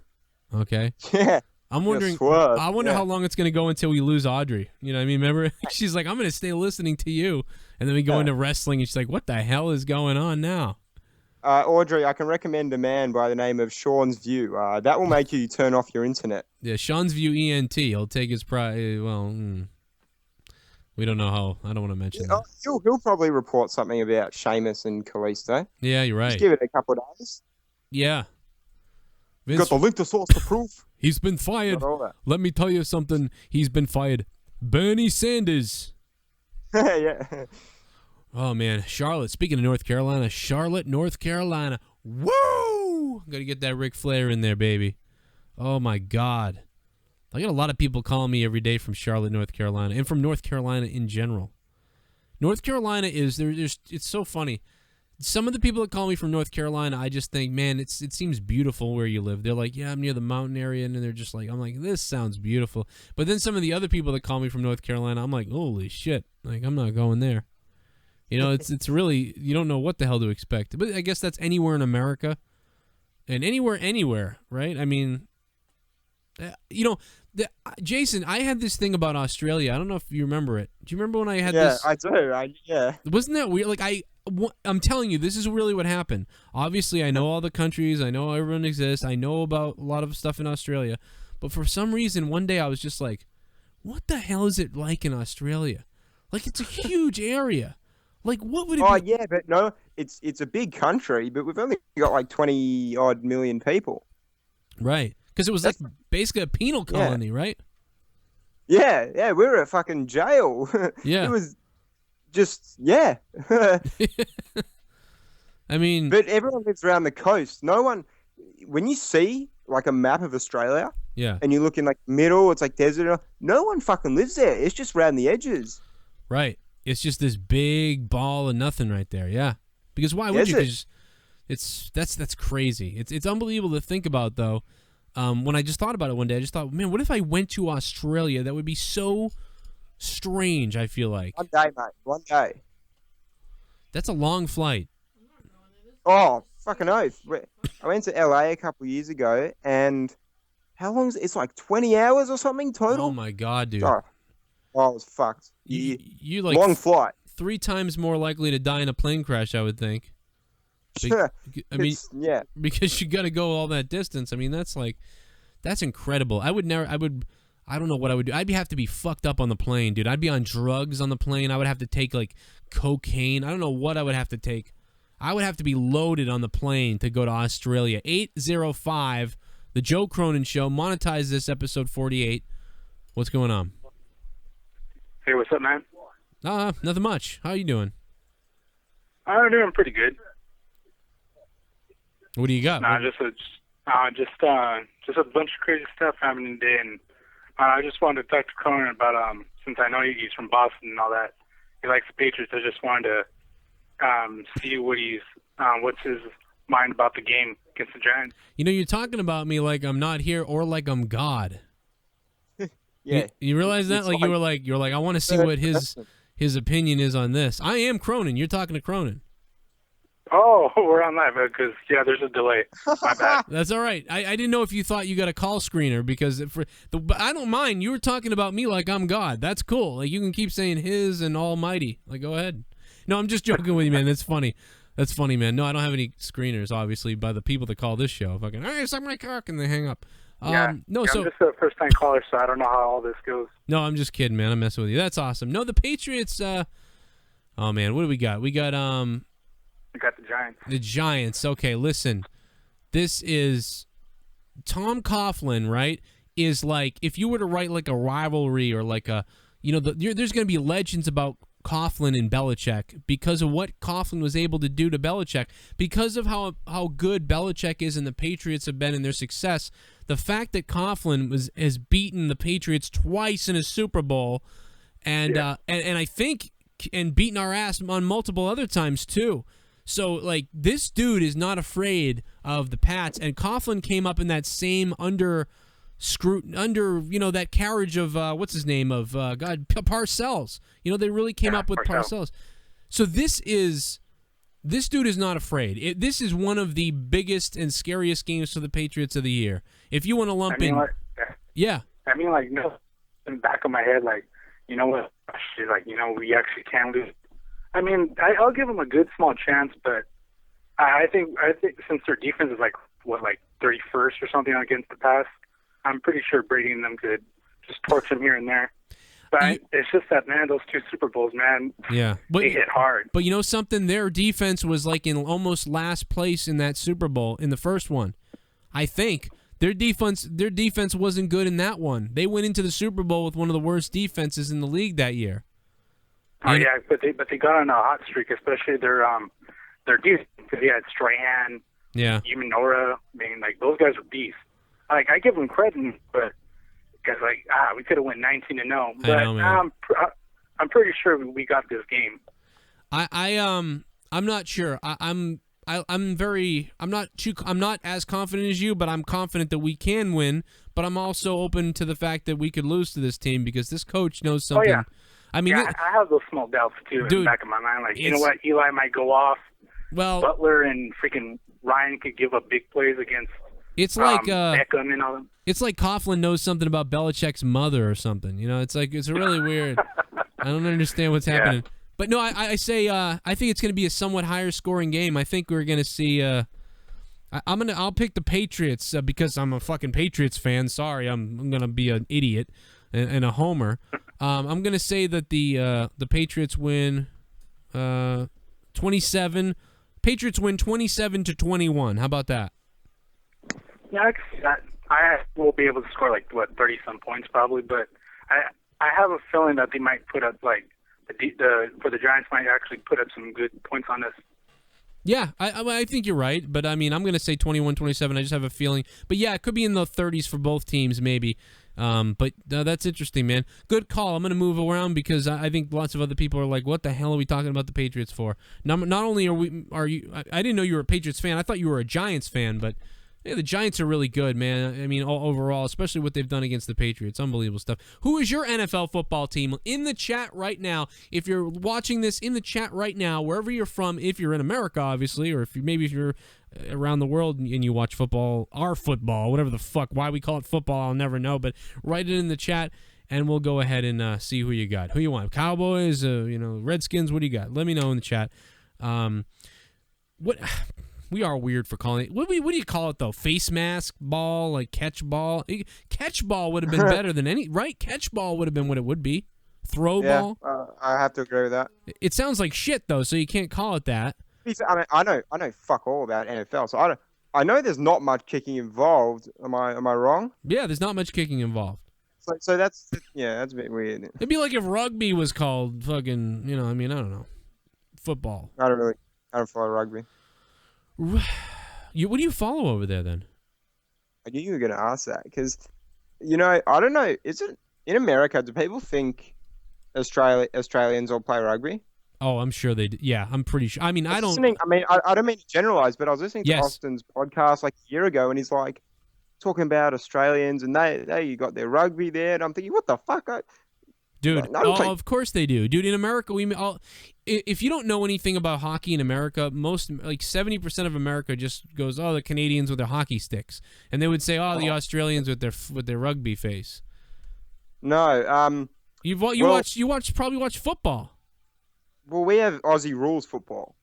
Okay. Yeah. I'm wondering. I wonder how long it's gonna go until we lose Audrey. You know what I mean? Remember, she's like, I'm gonna stay listening to you, and then we go into wrestling, and she's like, what the hell is going on now? Audrey, I can recommend a man by the name of Sean's View. That will make you turn off your internet. Yeah, Sean's View ENT. He'll take his pride. Well, we don't know how. I don't want to mention that. He'll probably report something about Sheamus and Kalisto. Yeah, you're right. Just give it a couple of days. Yeah. Got the link to source to proof. He's been fired. Let me tell you something. He's been fired. Bernie Sanders. Yeah. Oh, man. Charlotte. Speaking of North Carolina. Charlotte, North Carolina. Woo! Got to get that Ric Flair in there, baby. Oh, my God. I got a lot of people calling me every day from Charlotte, North Carolina, and from North Carolina in general. North Carolina is, it's so funny. Some of the people that call me from North Carolina, I just think, man, it seems beautiful where you live. They're like, yeah, I'm near the mountain area, and they're just like, I'm like, this sounds beautiful. But then some of the other people that call me from North Carolina, I'm like, holy shit, like, I'm not going there. You know, it's really, you don't know what the hell to expect. But I guess that's anywhere in America, and anywhere, right? I mean, you know, Jason, I had this thing about Australia. I don't know if you remember it. Do you remember when I had this? Yeah, I do. Yeah. Wasn't that weird? Like, I'm telling you, this is really what happened. Obviously, I know all the countries. I know everyone exists. I know about a lot of stuff in Australia. But for some reason, one day I was just like, what the hell is it like in Australia? Like, it's a huge area. Like, what would it be? Oh, yeah, but no, it's a big country, but we've only got like 20-odd million people. Right. Because it was like basically a penal colony, right? Yeah, we were at fucking jail. Yeah. It was just, yeah. I mean... But everyone lives around the coast. No one... When you see, like, a map of Australia, and you look in, like, middle, it's like desert, no one fucking lives there. It's just around the edges. Right. It's just this big ball of nothing right there, yeah. Because why would you? Because that's crazy. It's unbelievable to think about, though. When I just thought about it one day, I just thought, man, what if I went to Australia? That would be so strange, I feel like. One day, mate. One day. That's a long flight. Oh, fucking oath. I went to LA a couple of years ago, and how long is it? It's like 20 hours or something total? Oh, my God, dude. Oh, I was fucked. You like long flight. 3 times more likely to die in a plane crash, I would think. I mean, yeah, because you got to go all that distance. I mean, that's incredible. I don't know what I would do. I'd have to be fucked up on the plane, dude. I'd be on drugs on the plane. I would have to take like cocaine. I don't know what I would have to take. I would have to be loaded on the plane to go to Australia. 805, the Joe Cronin Show. Monetize this, episode 48. What's going on? Hey, what's up, man? Nothing much. How you doing? I'm doing pretty good. What do you got? Just a bunch of crazy stuff happening today, and I just wanted to talk to Conan about since I know he's from Boston and all that. He likes the Patriots. I just wanted to see what's his mind about the game against the Giants. You know, you're talking about me like I'm not here or like I'm God. Yeah. You realize that? Like you were like I want to see what his his opinion is on this. I am Cronin. You're talking to Cronin. Oh, we're on live because there's a delay. My bad. That's all right. I didn't know if you thought you got a call screener because but I don't mind. You were talking about me like I'm God. That's cool. Like you can keep saying His and Almighty. Like go ahead. No, I'm just joking with you, man. That's funny. That's funny, man. No, I don't have any screeners, obviously, by the people that call this show. Fucking, hey, suck my cock, and they hang up. No, so I'm just a first-time caller, so I don't know how all this goes. no, I'm just kidding, man. I'm messing with you. That's awesome. No, the Patriots. Oh man, what do we got? We got We got the Giants. The Giants. Okay, listen. This is Tom Coughlin, right? Is like if you were to write like a rivalry or like a, there's going to be legends about Coughlin and Belichick because of what Coughlin was able to do to Belichick, because of how good Belichick is and the Patriots have been in their success. The fact that Coughlin has beaten the Patriots twice in a Super Bowl, and I think and beaten our ass on multiple other times too. So like this dude is not afraid of the Pats, and Coughlin came up in that same under that carriage of what's his name of Parcells. They really came up with Parcells. So this dude is not afraid. This is one of the biggest and scariest games for the Patriots of the year. If you want to lump in, yeah. I mean, like, no, in the back of my head, like, you know what? Like, we actually can lose. I mean, I'll give them a good small chance, but I think since their defense is like 31st or something against the pass, I'm pretty sure Brady and them could just torch them here and there. But it's just that, man, those two Super Bowls, man, they hit hard. But you know something? Their defense was like in almost last place in that Super Bowl in the first one. I think their defense wasn't good in that one. They went into the Super Bowl with one of the worst defenses in the league that year. Oh yeah, but they got on a hot streak, especially their defense, because they had Strahan, Umenora. I mean, like those guys are beasts. Like I give them credit, but because we could have went 19-0. But I know, man. I'm pretty sure we got this game. I'm not sure. I'm not as confident as you, but I'm confident that we can win. But I'm also open to the fact that we could lose to this team because this coach knows something. Oh yeah. I mean, I have those small doubts too in the back of my mind. Like, you know what, Eli might go off. Well, Butler and freaking Ryan could give up big plays against. It's like Beckham and all them. It's like Coughlin knows something about Belichick's mother or something. It's really weird. I don't understand what's happening. But no, I say I think it's going to be a somewhat higher scoring game. I think we're going to see. I'll pick the Patriots because I'm a fucking Patriots fan. Sorry, I'm going to be an idiot and a homer. I'm going to say that the Patriots win 27. Patriots win 27-21. How about that? Yeah, I will be able to score 30-some points probably, but I have a feeling that they might put up for the Giants might actually put up some good points on us. Yeah, I think you're right, but I mean I'm going to say 21-27. I just have a feeling, but yeah, it could be in the 30s for both teams maybe. But that's interesting, man. Good call. I'm going to move around because I think lots of other people are like, what the hell are we talking about the Patriots for? Not only are you I didn't know you were a Patriots fan. I thought you were a Giants fan, but yeah, the Giants are really good, man. I mean, overall, especially what they've done against the Patriots. Unbelievable stuff. Who is your NFL football team? In the chat right now. If you're watching this in the chat right now, wherever you're from, if you're in America, obviously, or if you're around the world and you watch football, our football, whatever the fuck, why we call it football, I'll never know, but write it in the chat, and we'll go ahead and see who you got. Who you want? Cowboys, Redskins, what do you got? Let me know in the chat. We are weird for calling it. What do you call it, though? Face mask ball, like catch ball? Catch ball would have been better than any, right? Catch ball would have been what it would be. Throw ball? I have to agree with that. It sounds like shit, though, so you can't call it that. I mean, I know fuck all about NFL, so I know there's not much kicking involved. Am I wrong? Yeah, there's not much kicking involved. So that's a bit weird. It'd be like if rugby was called fucking, I don't know, football. I don't follow rugby. What do you follow over there then? I knew you were going to ask that because, I don't know. Is it in America? Do people think Australians all play rugby? Oh, I'm sure they do. Yeah, I'm pretty sure. I mean, I don't mean to generalize, but I was listening to Austin's podcast like a year ago, and he's like talking about Australians, and they got their rugby there, and I'm thinking, what the fuck? Dude, No, it's like- of course they do. Dude, in America, if you don't know anything about hockey in America, most, like 70% of America just goes, oh, the Canadians with their hockey sticks. And they would say, oh, the Australians with their rugby face. No. Probably watch football. Well, we have Aussie rules football.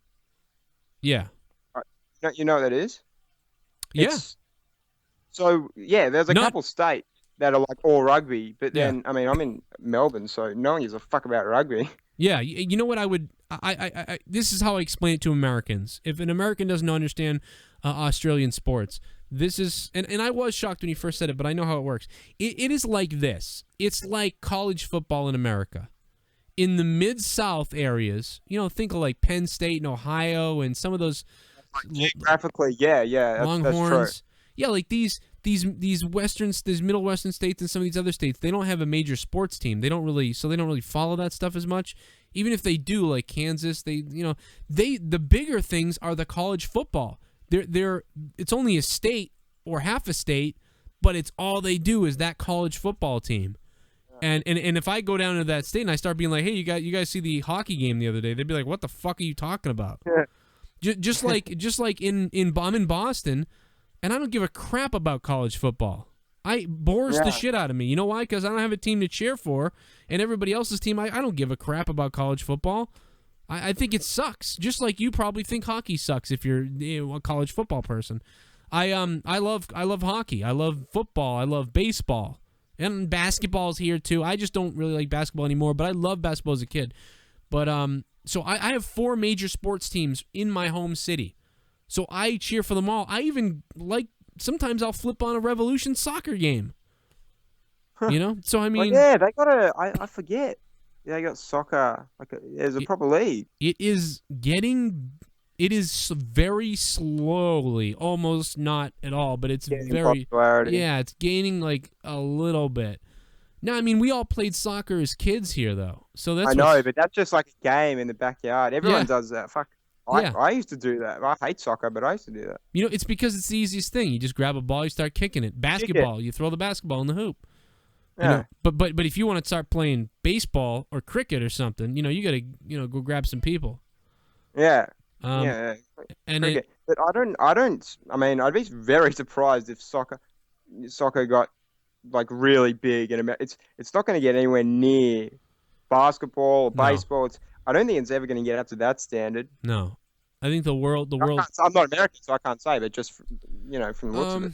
Yeah. You know what that is? Yeah. So, yeah, there's a Not- couple states that are like all rugby, but Yeah. then, I mean, I'm in Melbourne, so no one gives a fuck about rugby. Yeah, you know what I would. I this is how I explain it to Americans. If an American doesn't understand Australian sports, this is, and I was shocked when you first said it, but I know how it works. It is like this. It's like college football in America. In the Mid-South areas, think of like Penn State and Ohio and some of those Geographically, yeah, that's Longhorns. true. Yeah, like these middle western states and some of these other states, they don't have a major sports team. They don't really follow that stuff as much. Even if they do, like Kansas, the bigger things are the college football. It's only a state or half a state, but it's all they do is that college football team. And if I go down to that state and I start being like, hey, you guys see the hockey game the other day? They'd be like, what the fuck are you talking about? Yeah. Just like I'm in Boston, and I don't give a crap about college football. It bores the shit out of me. You know why? Because I don't have a team to cheer for, and everybody else's team, I don't give a crap about college football. I think it sucks. Just like you probably think hockey sucks if you're a college football person. I love hockey. I love football. I love baseball. And basketball's here too. I just don't really like basketball anymore, but I loved basketball as a kid. But so I have 4 major sports teams in my home city. So I cheer for them all. I even sometimes I'll flip on a Revolution soccer game. So I mean, yeah, they got I forget. Yeah, they got soccer. There's a proper league. It is very slowly, almost not at all, but it's Gaining very popularity. yeah, it's gaining like a little bit. Now, I mean, we all played soccer as kids here, though. So that's I know, but that's just like a game in the backyard. Everyone Yeah. does that. Fuck. Yeah. I used to do that. I hate soccer, but I used to do that. it's because it's the easiest thing. You just grab a ball, you start kicking it. Basketball, you throw the basketball in the hoop. Yeah. But if you want to start playing baseball or cricket or something, you got to go grab some people. Yeah. Yeah. And Cricket. But I mean, I'd be very surprised if soccer got like really big in America. It's not going to get anywhere near basketball or No. baseball. I don't think it's ever going to get up to that standard. no, I think the world. I'm not American, so I can't say, but just from the looks of it.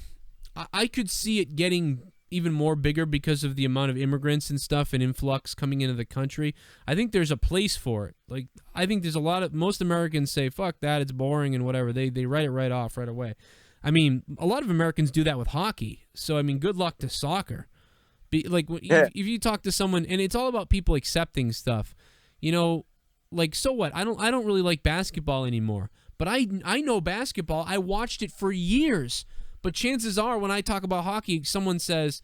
I could see it getting even more bigger because of the amount of immigrants and stuff and influx coming into the country. I think there's a place for it. Like, I think there's most Americans say, fuck that, it's boring and whatever. They write it right off right away. I mean, a lot of Americans do that with hockey. So, I mean, good luck to soccer. If you talk to someone, and it's all about people accepting stuff, like, so what? I don't really like basketball anymore. But I know basketball. I watched it for years. But chances are, when I talk about hockey, someone says,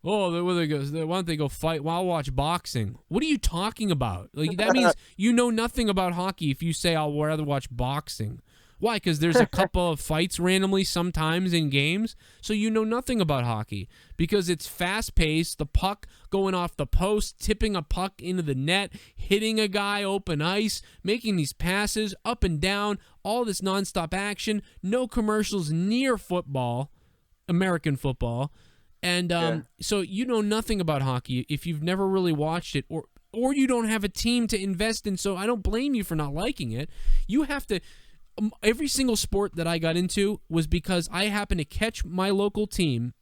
"Oh, why don't they go fight? Well, I'll watch boxing." What are you talking about? Like, that means you know nothing about hockey if you say I'll rather watch boxing. Why? Because there's a couple of fights randomly sometimes in games, so you know nothing about hockey. Because it's fast-paced, the puck going off the post, tipping a puck into the net, hitting a guy open ice, making these passes up and down, all this nonstop action, no commercials near football, American football. And so you know nothing about hockey if you've never really watched it, or you don't have a team to invest in, so I don't blame you for not liking it. You have to... Every single sport that I got into was because I happened to catch my local team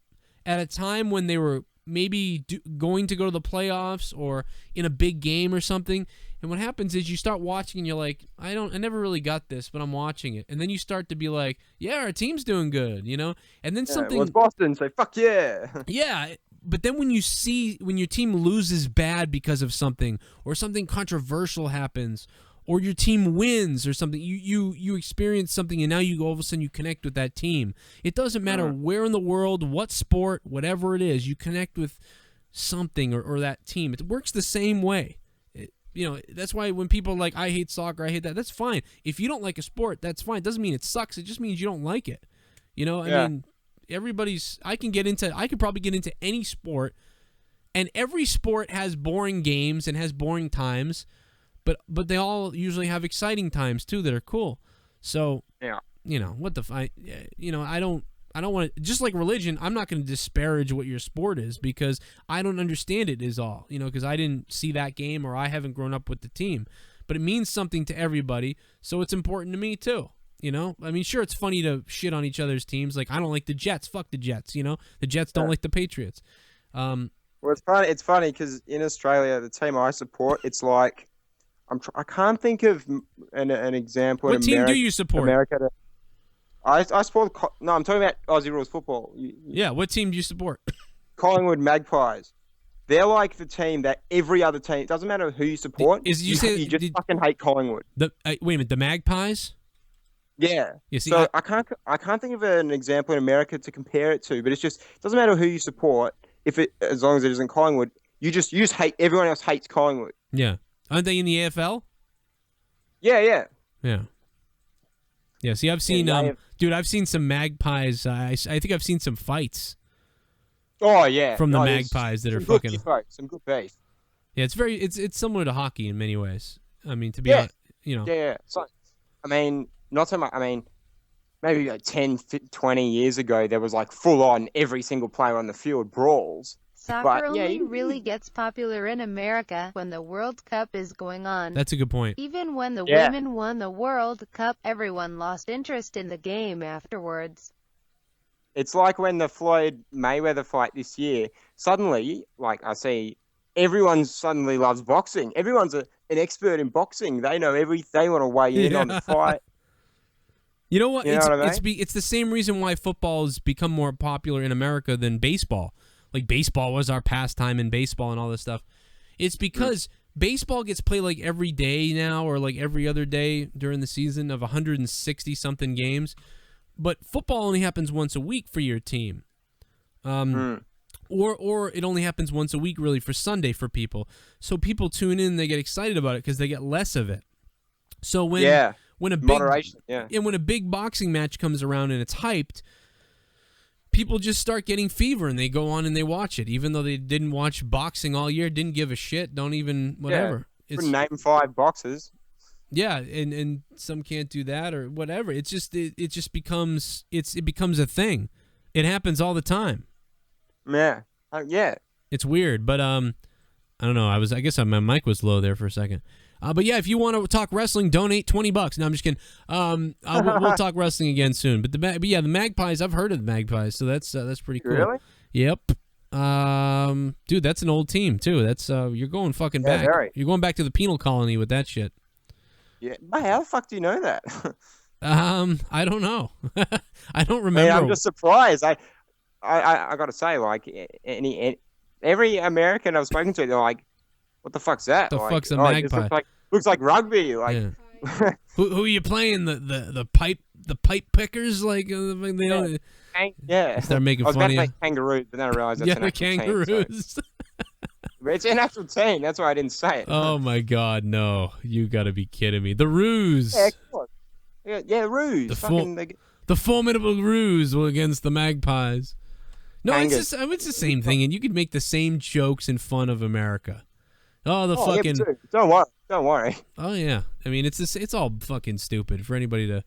at a time when they were maybe going to go to the playoffs or in a big game or something. And what happens is you start watching and you're like, I never really got this, but I'm watching it. And then you start to be like, yeah, our team's doing good, And then something. Well, it's Boston, so fuck yeah. Yeah. But then when your team loses bad because of something, or something controversial happens, or your team wins or something, you experience something, and now all of a sudden you connect with that team. It doesn't matter where in the world, what sport, whatever it is, you connect with something or that team. It works the same way. That's why when people are like, I hate soccer, I hate that, that's fine. If you don't like a sport, that's fine. It doesn't mean it sucks. It just means you don't like it. I mean, I could probably get into any sport, And every sport has boring games and has boring times, but they all usually have exciting times too that are cool. So, Yeah. What the I don't want to, just like religion, I'm not going to disparage what your sport is because I don't understand it is all, because I didn't see that game or I haven't grown up with the team. But it means something to everybody, so it's important to me too. I mean, sure, it's funny to shit on each other's teams. Like, I don't like the Jets. Fuck the Jets. The Jets don't like the Patriots. Well, it's funny. It's funny because in Australia, the team I support, it's like I can't think of an example. What team do you support? America. I support. No, I'm talking about Aussie rules football. Yeah, what team do you support? Collingwood Magpies. They're like the team that every other team. It doesn't matter who you support. You just fucking hate Collingwood. Wait a minute, the Magpies? Yeah. You see, so I can't think of an example in America to compare it to, but it's just it doesn't matter who you support as long as it isn't Collingwood. You just hate everyone else hates Collingwood. Yeah. Aren't they in the AFL? Yeah. Yeah. See, I've seen I've seen some Magpies. I think I've seen some fights. Oh yeah. From the Magpies that are fucking some good beef. Yeah, it's similar to hockey in many ways. I mean, to be honest, Yeah. So, I mean, not so much. I mean, maybe like 10, 20 years ago, there was like full on every single player on the field brawls. Soccer only really gets popular in America when the World Cup is going on. That's a good point. Even when the women won the World Cup, everyone lost interest in the game afterwards. It's like when the Floyd Mayweather fight this year, suddenly, like I see, everyone suddenly loves boxing. Everyone's an expert in boxing. They know they want to weigh in on the fight. You know what? You know what I mean? It's the same reason why football has become more popular in America than baseball. Like, baseball was our pastime in baseball and all this stuff. It's because baseball gets played like every day now or like every other day during the season of 160-something games. But football only happens once a week for your team. Or it only happens once a week really for Sunday for people. So people tune in, they get excited about it because they get less of it. So when a big boxing match comes around and it's hyped, people just start getting fever and they go on and they watch it, even though they didn't watch boxing all year, didn't give a shit, don't even whatever. Yeah, name 5 boxers. Yeah, and some can't do that or whatever. It's just it becomes a thing. It happens all the time. Yeah. Yeah. It's weird, but I don't know. I guess my mic was low there for a second. But yeah, if you want to talk wrestling, donate $20. No, I'm just kidding. We'll talk wrestling again soon. But the Magpies, I've heard of the Magpies, so that's pretty cool. Really? Yep. Dude, that's an old team too. That's you're going fucking back. Very. You're going back to the penal colony with that shit. Yeah. But how the fuck do you know that? I don't know. I don't remember. I mean, I'm just surprised. I got to say, like, every American I've spoken to, they're like, "What the fuck's that? The fuck's a magpie? Looks like rugby." Like, yeah. who are you playing? The pipe pickers? Like they don't. Yeah. They're making fun of you. I was about to say kangaroos, but then I realized that's an actual kangaroos. Team, so. It's an actual team. That's why I didn't say it. Oh my god, no! You got to be kidding me. The Roos. Yeah, of course. Yeah, Roos. The formidable Roos against the Magpies. No, it's the same thing, and you could make the same jokes and fun of America. Fucking. Yeah, don't worry. Oh yeah, I mean it's all fucking stupid for anybody to.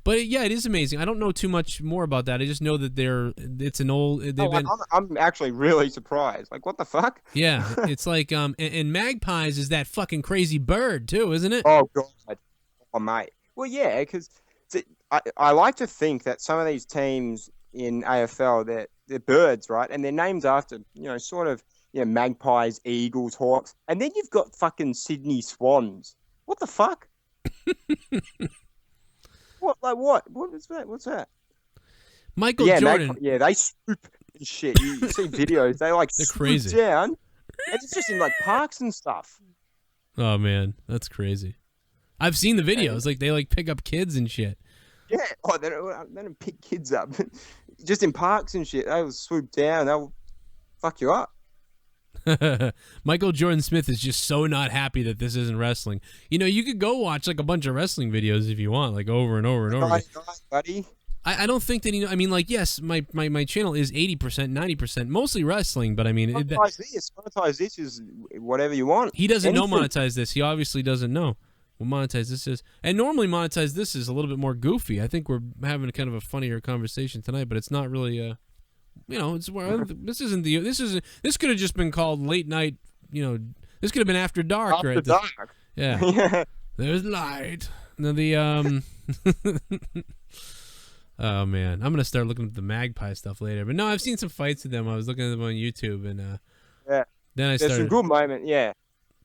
But yeah, it is amazing. I don't know too much more about that. I just know that it's an old. I'm actually really surprised. Like, what the fuck? Yeah, it's like and Magpies is that fucking crazy bird too, isn't it? Oh god, oh mate. Well, yeah, because I like to think that some of these teams in AFL they're birds, right? And they're named after sort of magpies, eagles, hawks, and then you've got fucking Sydney Swans. What the fuck? What? Like what? What is that? What's that? Michael Jordan. They swoop and shit. You see videos. They're swoop crazy down. And it's just in like parks and stuff. Oh man, that's crazy. I've seen the videos. Like they pick up kids and shit. Yeah. Oh, they don't pick kids up. Just in parks and shit. They will swoop down. They'll fuck you up. Michael Jordan Smith is just so not happy that this isn't wrestling. You could go watch like a bunch of wrestling videos if you want, like over and over and over. Nice, buddy. I don't think that I mean, like, yes, my channel is 80%, 90%, mostly wrestling, but I mean, Monetize this is whatever you want. he doesn't know Anything. Monetize this. He obviously doesn't know what Monetize this is. And normally Monetize this is a little bit more goofy. I think we're having a kind of a funnier conversation tonight, but it's not really it's this could have just been called late night, this could have been after dark. After dark. Yeah. Yeah. There's light. Now oh man, I'm gonna start looking at the Magpie stuff later. But no, I've seen some fights with them. I was looking at them on YouTube, and Yeah. then I There's some started. good moment. Yeah.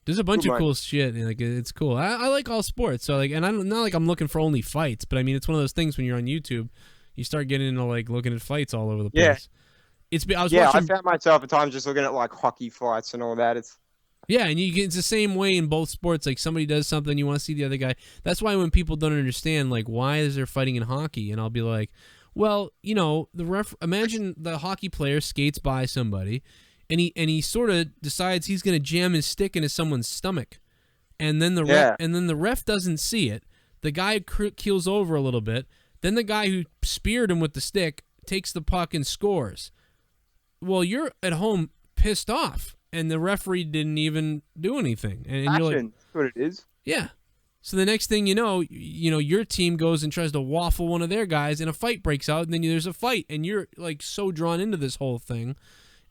There's a bunch good of cool shit, and like it's cool. I like all sports, so like, and I'm not like I'm looking for only fights, but I mean it's one of those things when you're on YouTube, you start getting into like looking at fights all over the place. Yeah. I was I watching. found myself at times just looking at like hockey fights and all that. It's Yeah, and it's the same way in both sports. Like somebody does something, you want to see the other guy. That's why when people don't understand, like, why is there fighting in hockey? And I'll be like, well, imagine the hockey player skates by somebody, and he sort of decides he's going to jam his stick into someone's stomach, and then the ref doesn't see it. The guy keels over a little bit. Then the guy who speared him with the stick takes the puck and scores. Well, you're at home pissed off. And the referee didn't even do anything. And you're like, action. That's what it is. yeah. So the next thing you know, your team goes and tries to waffle one of their guys, and a fight breaks out, and then there's a fight, and you're like so drawn into this whole thing.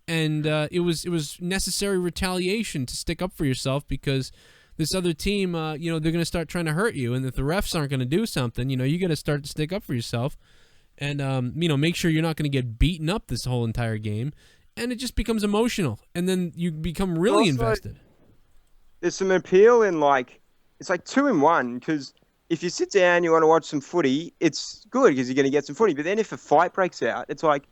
And it was necessary retaliation to stick up for yourself because this other team, they're going to start trying to hurt you, and if the refs aren't going to do something, you got to start to stick up for yourself, and make sure you're not going to get beaten up this whole entire game. And it just becomes emotional, and then you become really invested. There's some appeal in it's like 2 in 1 because if you sit down and you want to watch some footy, it's good because you're going to get some footy. But then if a fight breaks out, it's like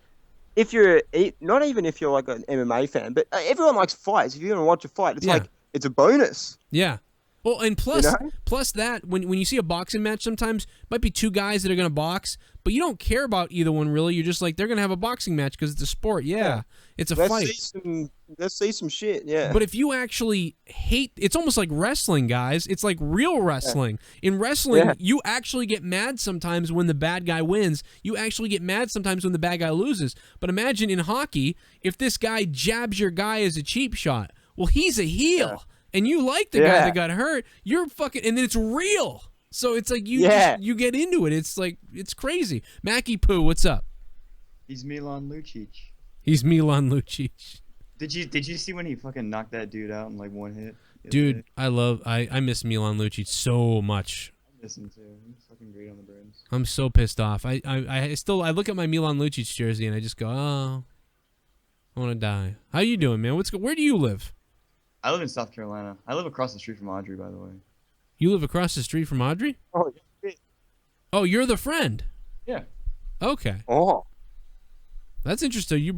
if you're not even if you're like an MMA fan, but everyone likes fights. If you're going to watch a fight, it's like it's a bonus. Yeah. Well, and plus that when you see a boxing match, sometimes might be 2 guys that are going to box, but you don't care about either one really. You're just like they're going to have a boxing match because it's a sport. Yeah. It's a fight. Let's see some shit. Yeah. But if you actually hate, it's almost like wrestling, guys. It's like real wrestling. In wrestling, you actually get mad sometimes when the bad guy wins. You actually get mad sometimes when the bad guy loses. But imagine in hockey, if this guy jabs your guy as a cheap shot, well, he's a heel. Yeah. And you like the guy that got hurt, you're fucking, and then it's real. So it's like you get into it. It's like, it's crazy. Mackie Poo, what's up? He's Milan Lucic. He's Milan Lucic. Did you see when he fucking knocked that dude out in like one hit? Dude, I miss Milan Lucic so much. I miss him too. He's fucking great on the Bruins. I'm so pissed off. I look at my Milan Lucic jersey and I just go, oh, I want to die. How you doing, man? Where do you live? I live in South Carolina. I live across the street from Audrey, by the way. You live across the street from Audrey? Oh, yeah. Oh, you're the friend. Yeah. Okay. Oh. That's interesting. You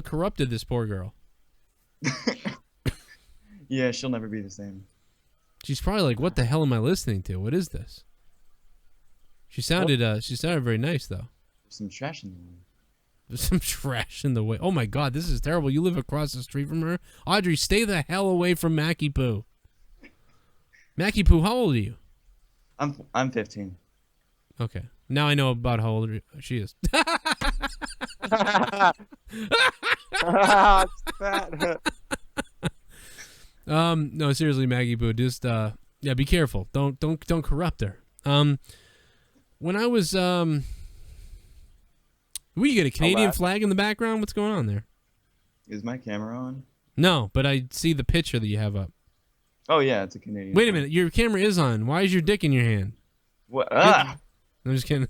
corrupted this poor girl. Yeah, she'll never be the same. She's probably like, "What the hell am I listening to? What is this?" She sounded very nice though. There's some trash in the way. There's some trash in the way. Oh my God, this is terrible. You live across the street from her? Audrey, stay the hell away from Mackie Poo. Mackie Poo, how old are you? I'm 15. Okay. Now I know about how old she is. No, seriously, Maggie Poo, just be careful. Don't corrupt her. When I was you get a Canadian flag in the background? What's going on there? Is my camera on? No, but I see the picture that you have up. Oh yeah, it's a Canadian. Wait a minute, your camera is on. Why is your dick in your hand? What? I'm just kidding.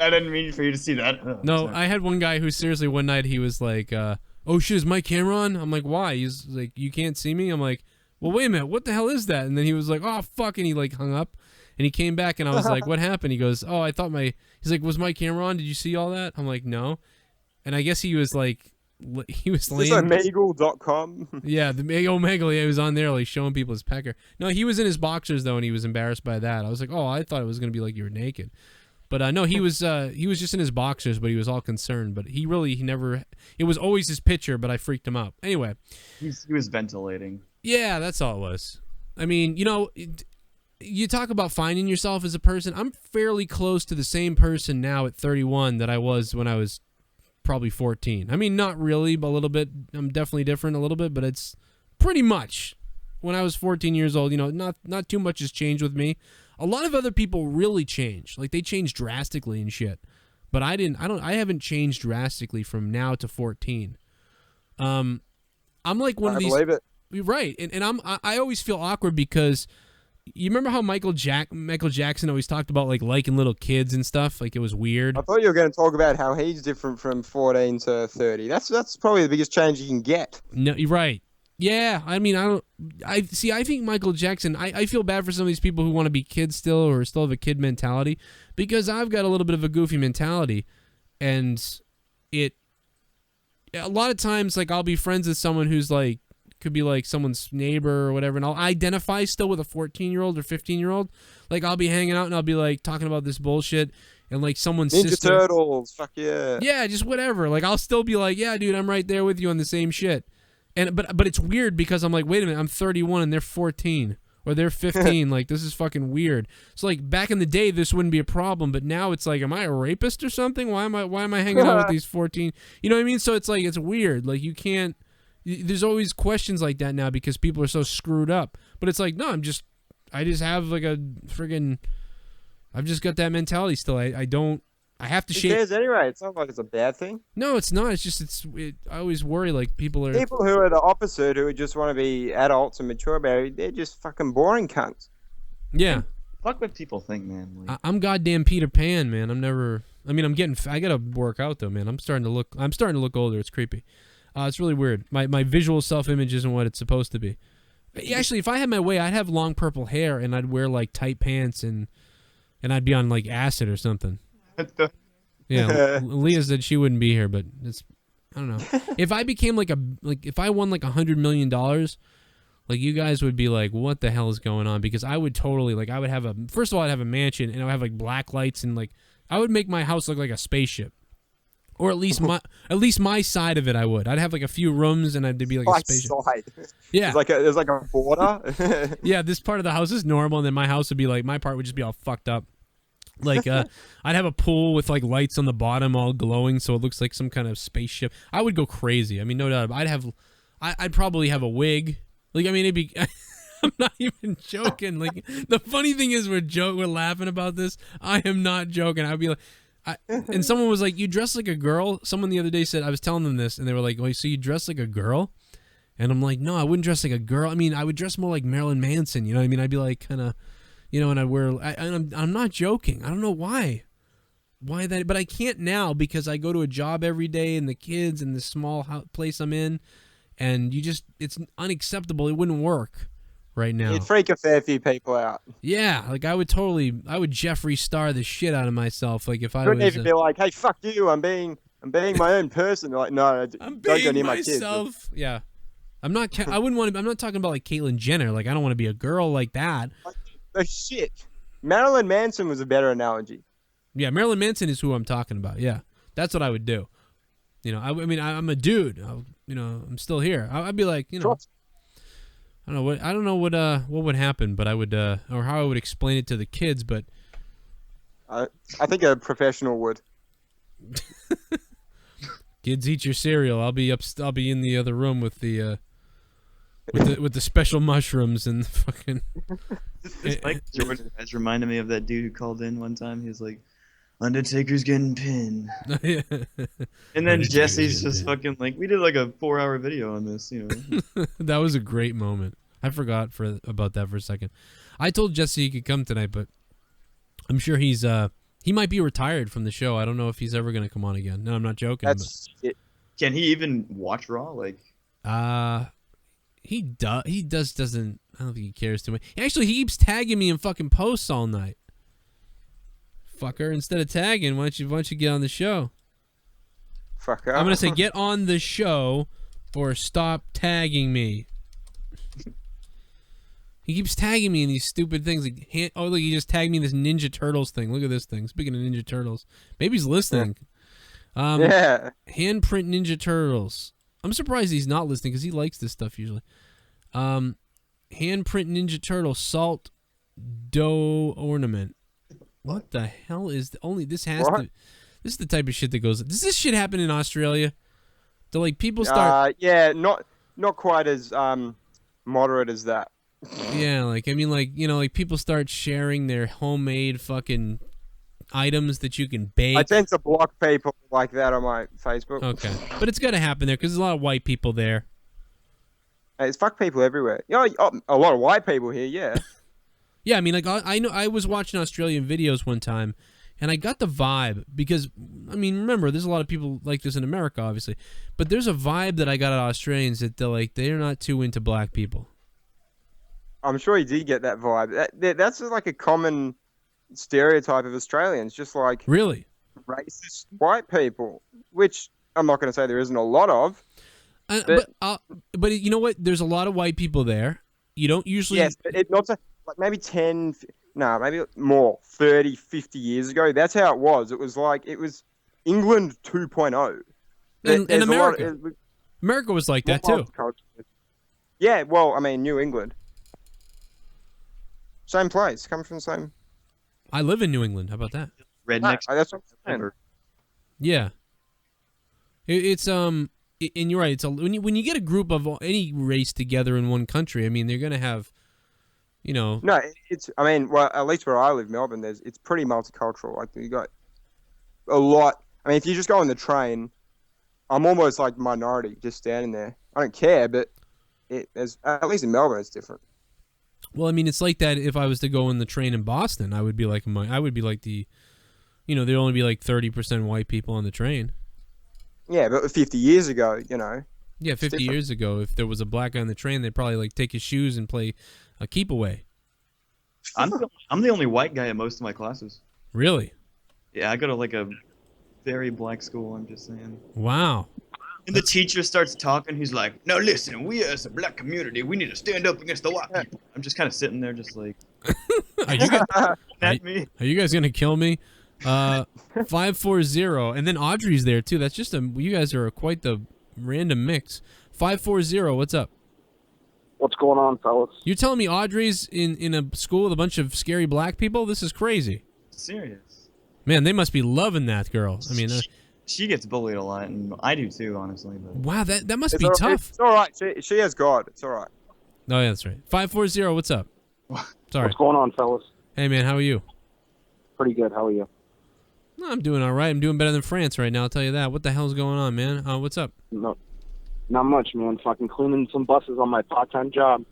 I didn't mean for you to see that. Oh, no, sorry. I had one guy who seriously one night he was like, "Oh shit, is my camera on?" I'm like, "Why?" He's like, "You can't see me." I'm like, "Well, wait a minute, what the hell is that?" And then he was like, "Oh fuck," and he like hung up, and he came back, and I was like, "What happened?" He goes, "Oh, I thought my." He's like, "Was my camera on? Did you see all that?" I'm like, "No," and I guess he was like. He was laying. Is this Omegle.com? Yeah, the Omegle. Yeah, he was on there like showing people his pecker. No, he was in his boxers though, and he was embarrassed by that. I was like, oh, I thought it was gonna be like you were naked, but no, he was just in his boxers, but he was all concerned. But he never. It was always his picture, but I freaked him out. Anyway, he was ventilating. Yeah, that's all it was. I mean, you talk about finding yourself as a person. I'm fairly close to the same person now at 31 that I was when I was probably 14. I mean, not really, but a little bit. I'm definitely different a little bit, but it's pretty much when I was 14 years old. You know, not too much has changed with me. A lot of other people really changed. Like, they changed drastically and shit. But I haven't changed drastically from now to 14. I'm like one of these. I believe it. Right. And I always feel awkward because you remember how Michael Jackson always talked about like liking little kids and stuff? Like, it was weird. I thought you were going to talk about how he's different from 14 to 30. That's probably the biggest change you can get. No, you're right. Yeah, I mean, I think Michael Jackson, I feel bad for some of these people who want to be kids still or still have a kid mentality, because I've got a little bit of a goofy mentality, and a lot of times, like, I'll be friends with someone who's like, could be like someone's neighbor or whatever, and I'll identify still with a 14-year-old or 15-year-old. Like, I'll be hanging out and I'll be like talking about this bullshit, and like someone's Ninja sister. Turtles, fuck yeah. Yeah, just whatever. Like, I'll still be like, yeah, dude, I'm right there with you on the same shit. But it's weird because I'm like, wait a minute, I'm 31 and they're 14 or they're 15. Like, this is fucking weird. So like back in the day, this wouldn't be a problem, but now it's like, am I a rapist or something? Why am I hanging out with these 14? You know what I mean? So it's like, it's weird. Like, you can't. There's always questions like that now because people are so screwed up. But it's like, no, I just have like a friggin'. I've just got that mentality still. I have to Who shape. cares anyway? It's not like it's a bad thing. No, it's not. It's just I always worry like people are. People who are the opposite, who just want to be adults and mature about it, they're just fucking boring cunts. Yeah. Fuck what people think, man. Like, I'm goddamn Peter Pan, man. I gotta work out though, man. I'm starting to look older. It's creepy. It's really weird. My visual self-image isn't what it's supposed to be. Actually, if I had my way, I'd have long purple hair and I'd wear like tight pants and I'd be on like acid or something. Yeah, Leah said she wouldn't be here, but I don't know. If I became if I won like $100 million, like, you guys would be like, what the hell is going on? Because I would totally, like, first of all, I'd have a mansion and I would have like black lights and like, I would make my house look like a spaceship. Or at least my side of it, I would. I'd have like a few rooms and I'd be like a spaceship. Side. Yeah. There's like a border. Yeah, this part of the house is normal, and then my house would be like, my part would just be all fucked up. Like, I'd have a pool with like lights on the bottom all glowing so it looks like some kind of spaceship. I would go crazy. I mean, no doubt. I'd probably have a wig. Like, I mean, it'd be I'm not even joking. Like, the funny thing is we're laughing about this. I am not joking. I'd be like, and someone was like, you dress like a girl. Someone the other day said, I was telling them this, and they were like, wait, so you dress like a girl? And I'm like, no, I wouldn't dress like a girl. I mean, I would dress more like Marilyn Manson. You know what I mean? I'd be like kind of, you know, and I'd wear, I'm not joking. I don't know why that, but I can't now because I go to a job every day and the kids and the small place I'm in, and it's unacceptable. It wouldn't work right now. You'd freak a fair few people out. Yeah, like I would Jeffree Star the shit out of myself. Like, if I Couldn't was even be like, hey, fuck you, I'm being my own person. They're like, no, I'm don't go being near my kids. myself. Yeah, I'm not. I wouldn't want to. I'm not talking about like Caitlyn Jenner. Like, I don't want to be a girl like that. Oh shit, Marilyn Manson was a better analogy. Yeah, Marilyn Manson is who I'm talking about. Yeah, that's what I would do. You know, I mean, I'm a dude. I'm still here. I'd be like, you know, I don't know what would happen, but I would, or how I would explain it to the kids, but I think a professional would. Kids, eat your cereal. I'll be in the other room with the with the special mushrooms and the fucking. Like Jordan has reminded me of that dude who called in one time. He was like, Undertaker's getting pinned. Yeah. And then Jesse's just fucking like, we did like a 4-hour video on this, you know. That was a great moment. I forgot about that for a second. I told Jesse he could come tonight, but I'm sure he might be retired from the show. I don't know if he's ever going to come on again. No, I'm not joking. That's it. Can he even watch Raw? Like, he doesn't. I don't think he cares too much. Actually, he keeps tagging me in fucking posts all night. Fucker, instead of tagging, why don't you get on the show? Fucker. I'm gonna say get on the show or stop tagging me. He keeps tagging me in these stupid things. Like, look, he just tagged me in this Ninja Turtles thing. Look at this thing. Speaking of Ninja Turtles, maybe he's listening. Yeah. Handprint Ninja Turtles. I'm surprised he's not listening because he likes this stuff usually. Handprint Ninja Turtle, salt dough ornament. What the hell is only this has What? to? This is the type of shit that goes. Does this shit happen in Australia? Do like people start? Yeah, not quite as moderate as that. Yeah, like I mean, like like people start sharing their homemade fucking items that you can bake. I tend to block people like that on my Facebook. Okay, but it's gonna happen there because there's a lot of white people there. Hey, it's fuck people everywhere. A lot of white people here. Yeah. Yeah, I mean, like I know I was watching Australian videos one time, and I got the vibe because I mean, remember, there's a lot of people like this in America, obviously, but there's a vibe that I got out of Australians that they're not too into black people. I'm sure you did get that vibe. That's just like a common stereotype of Australians, just like Really? racist white people, which I'm not going to say there isn't a lot of. But you know what? There's a lot of white people there. You don't usually. Yes, but not so, like maybe 10, no, maybe more, 30, 50 years ago. That's how it was. It was like, it was England 2.0. In America. America was like that too. Yeah, well, I mean, New England. Same place, come from the same. I live in New England. How about that? Rednecks. That's what I'm saying. Yeah. It's and you're right. It's when you get a group of any race together in one country. I mean, they're gonna have, No, it's. I mean, well, at least where I live, Melbourne, it's pretty multicultural. Like you got a lot. I mean, if you just go on the train, I'm almost like minority just standing there. I don't care, but there's at least in Melbourne, it's different. Well, I mean, it's like that. If I was to go in the train in Boston, I would be like the, there'd only be like 30% white people on the train. Yeah, but 50 years ago, Yeah, 50 years ago, if there was a black guy on the train, they'd probably like take his shoes and play a keep away. I'm the only white guy in most of my classes. Really? Yeah, I go to like a very black school. I'm just saying. Wow. And the teacher starts talking. He's like, "Now listen, we as a black community, we need to stand up against the white people." I'm just kind of sitting there, just like, Are you guys gonna kill me? 540, and then Audrey's there too. That's just you guys are quite the random mix. 540, what's up? What's going on, fellas? You're telling me Audrey's in a school with a bunch of scary black people? This is crazy. serious. Man, they must be loving that girl. I mean, she gets bullied a lot, and I do too, honestly. But. Wow, that must be tough. It's all right. She has God. It's all right. Oh yeah, that's right. 540, what's up? Sorry. What's going on, fellas? Hey man, how are you? Pretty good. How are you? I'm doing all right. I'm doing better than France right now. I'll tell you that. What the hell's going on, man? What's up? No, not much, man. Fucking cleaning some buses on my part-time job.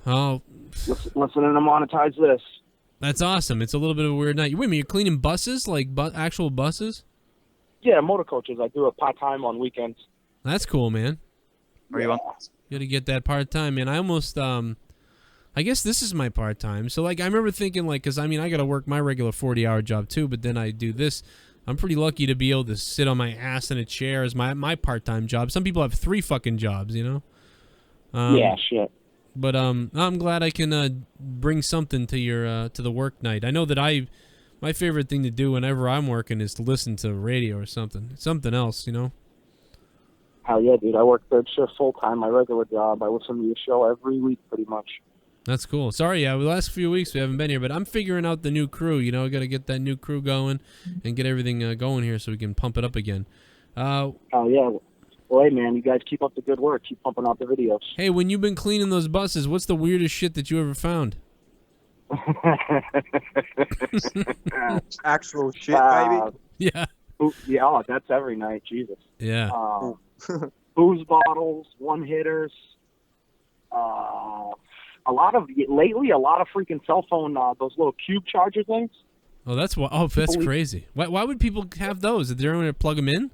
Oh. Listening to Monetize this. That's awesome. It's a little bit of a weird night. Wait a minute, you're cleaning buses? Like actual buses? Yeah, motor coaches. I do it part-time on weekends. That's cool, man. Are you on? You gotta get that part-time, man. I almost, I guess this is my part-time. So, like, I remember thinking, like, because, I mean, I gotta work my regular 40-hour job, too, but then I do this. I'm pretty lucky to be able to sit on my ass in a chair as my part-time job. Some people have 3 fucking jobs, Yeah, shit. But I'm glad I can bring something to your to the work night. I know that my favorite thing to do whenever I'm working is to listen to radio or something else, Hell yeah, dude. I work third shift full-time, my regular job. I listen to your show every week, pretty much. That's cool. Sorry, the last few weeks we haven't been here, but I'm figuring out the new crew. I got to get that new crew going and get everything going here so we can pump it up again. Oh yeah. Well, hey, man, you guys keep up the good work. Keep pumping out the videos. Hey, when you've been cleaning those buses, what's the weirdest shit that you ever found? Actual shit, baby. Yeah. Yeah, that's every night. Jesus. Yeah. Booze bottles, one-hitters. Lately, a lot of freaking cell phone, those little cube charger things. Oh, that's crazy. Why would people have those? Is there anyone to plug them in?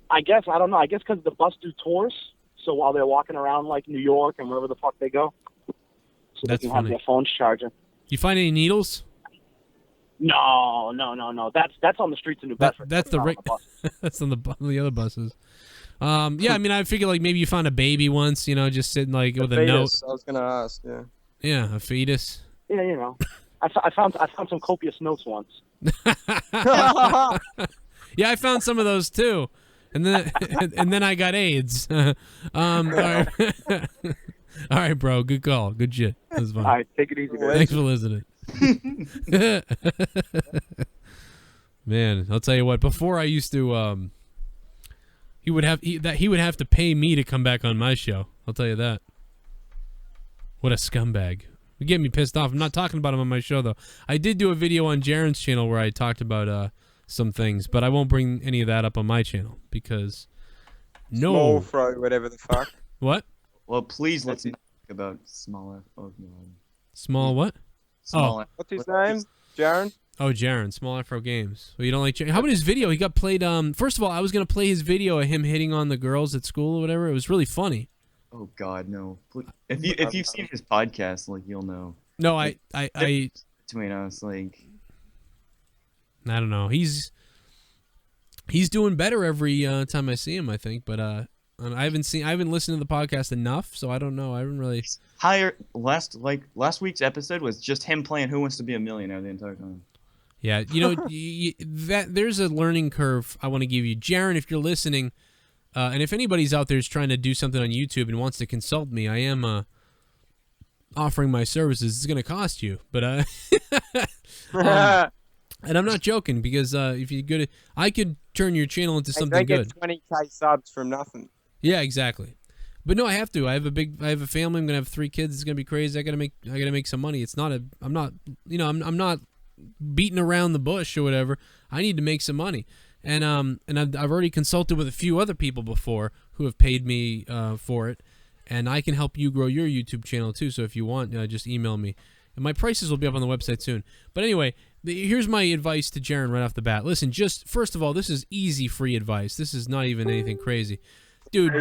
I guess, I don't know. I guess because the bus do tours, so while they're walking around like New York and wherever the fuck they go, so that's they can funny. have their phones charging. You find any needles? No. That's on the streets of New Bedford. That's that's on the other buses. Yeah, I mean, I figured like maybe you found a baby once, just sitting like with a note. I was gonna ask, yeah. Yeah, a fetus. Yeah, I found some copious notes once. Yeah, I found some of those too, and then I got AIDS. All right. All right, bro. Good call. Good shit. That was fun. All right, take it easy, guys. Thanks for listening. Man, I'll tell you what. Before I used to, he would have to pay me to come back on my show. I'll tell you that. What a scumbag. You get me pissed off. I'm not talking about him on my show though. I did do a video on Jaren's channel where I talked about some things, but I won't bring any of that up on my channel because Small throat, whatever the fuck. What? Well, please let's talk about smaller. Oh god. Small what? Small. What's his name? Jaren? Oh, Jaren, Small Afro Games. Well, you don't like Jaren? How about his video? He got played. First of all, I was gonna play his video of him hitting on the girls at school or whatever. It was really funny. Oh god, no. If you've seen his podcast, like you'll know. No, like, I between us, like I don't know. He's doing better every time I see him, I think, but I haven't listened to the podcast enough, so I don't know. I haven't really last week's episode was just him playing Who Wants to Be a Millionaire the entire time. Yeah, you know that there's a learning curve I want to give you, Jaren, if you're listening, and if anybody's out there is trying to do something on YouTube and wants to consult me, I am offering my services. It's going to cost you, but and I'm not joking because if you go to, I could turn your channel into something good. 20K subs from nothing. Yeah, exactly. But no, I have to. I have a family. I'm gonna have 3 kids. It's gonna be crazy. I gotta make some money. It's not a. I'm not. You know. I'm not beating around the bush or whatever. I need to make some money. And I've already consulted with a few other people before who have paid me for it, and I can help you grow your YouTube channel too. So if you want, just email me. And my prices will be up on the website soon. But anyway, here's my advice to Jaren right off the bat. Listen, just first of all, this is easy free advice. This is not even anything crazy. Dude,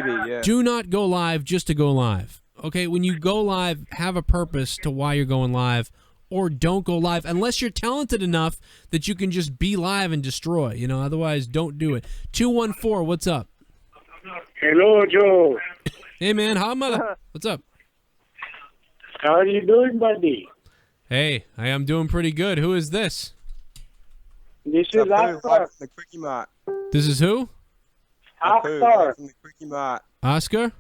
do not go live just to go live. Okay, when you go live, have a purpose to why you're going live, or don't go live unless you're talented enough that you can just be live and destroy. You know, otherwise, don't do it. 214, what's up? Hello, Joe. Hey, man, what's up? How are you doing, buddy? Hey, I am doing pretty good. Who is this? This is Akbar. The Quickie Mart. This is who? Akbar. From the Quickie Mart. Oscar?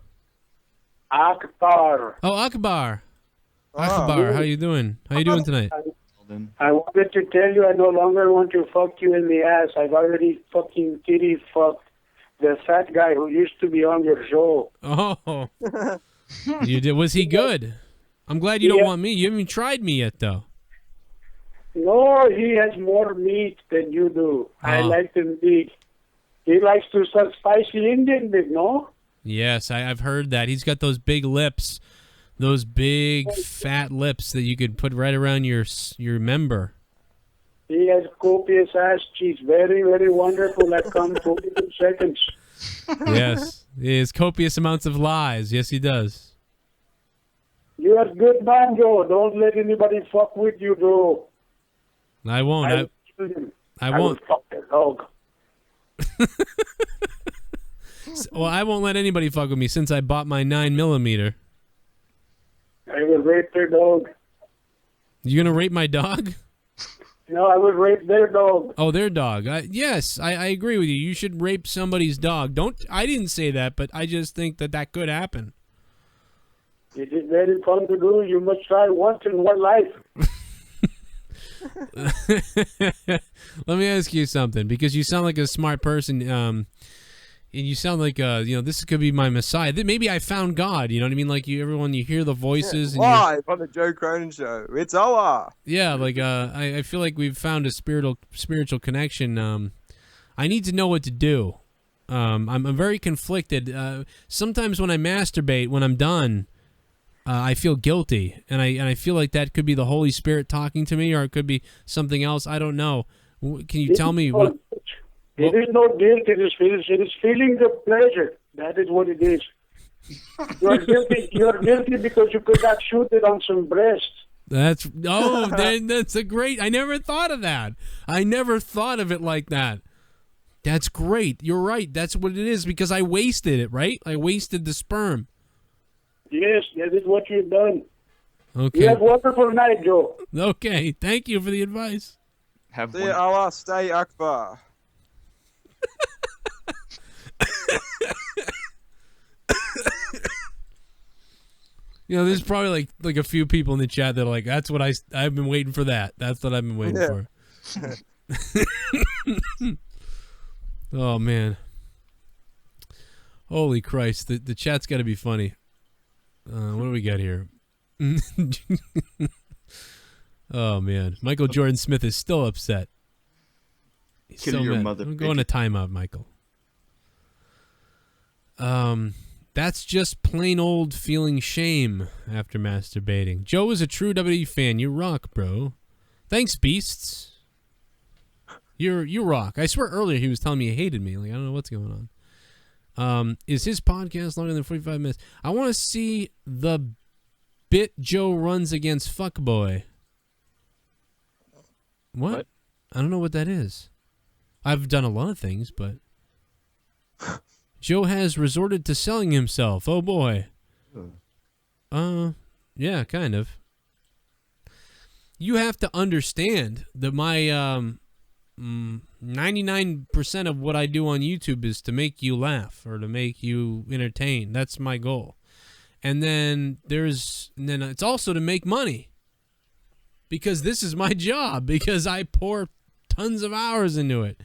Akbar. Oh, Akbar. Akbar, how you doing? How you doing tonight? I wanted to tell you I no longer want to fuck you in the ass. I've already fucking kitty fucked the fat guy who used to be on your show. Oh. You did? Was he good? I'm glad you don't want me. You haven't even tried me yet, though. No, he has more meat than you do. I like the meat. He likes to serve spicy Indian meat, no? Yes, I've heard that. He's got those big lips, those big fat lips that you could put right around your member. He has copious ass cheese. Very, very wonderful. That comes 22 seconds. Yes, he has copious amounts of lies. Yes, he does. You are good man, Joe. Don't let anybody fuck with you, Joe. I won't. I won't. Will fuck the dog. Well, I won't let anybody fuck with me since I bought my 9mm. I will rape their dog. You gonna rape my dog? No, I will rape their dog. Oh, their dog. Yes, I agree with you. You should rape somebody's dog. I didn't say that, but I just think that could happen. It is very fun to do. You must try once in one life. Let me ask you something, because you sound like a smart person, and you sound like this could be my Messiah. Maybe I found God. You know what I mean? Like everyone, you hear the voices. Yeah, and live on the Joe Cronin Show. It's over. Yeah, like I feel like we've found a spiritual connection. I need to know what to do. I'm very conflicted. Sometimes when I masturbate, when I'm done, I feel guilty, and I feel like that could be the Holy Spirit talking to me, or it could be something else. I don't know. Can you tell me what? It is not guilt. It is feeling the pleasure. That is what it is. You are guilty. You are guilty because you could not shoot it on some breast. That's a great. I never thought of that. I never thought of it like that. That's great. You're right. That's what it is, because I wasted it. Right? I wasted the sperm. Yes, that is what you've done. Okay. You have a wonderful night, Joe. Okay. Thank you for the advice. See Allah, stay Akbar. You know, there's probably like a few people in the chat that are like, that's what I've been waiting for that. That's what I've been waiting for. Oh, man. Holy Christ. The chat's got to be funny. What do we got here? Oh, man. Michael Jordan Smith is still upset. He's Kill so your mad. mother, I'm going to timeout, Michael. That's just plain old feeling shame after masturbating. Joe is a true WWE fan. You rock, bro. Thanks, Beasts. You rock. I swear earlier he was telling me he hated me. Like, I don't know what's going on. Is his podcast longer than 45 minutes? I want to see the bit Joe runs against Fuckboy. What? I don't know what that is. I've done a lot of things, but Joe has resorted to selling himself. Oh boy. Yeah, kind of. You have to understand that my 99% of what I do on YouTube is to make you laugh or to make you entertain. That's my goal. And then it's also to make money. Because this is my job. Because I pour tons of hours into it.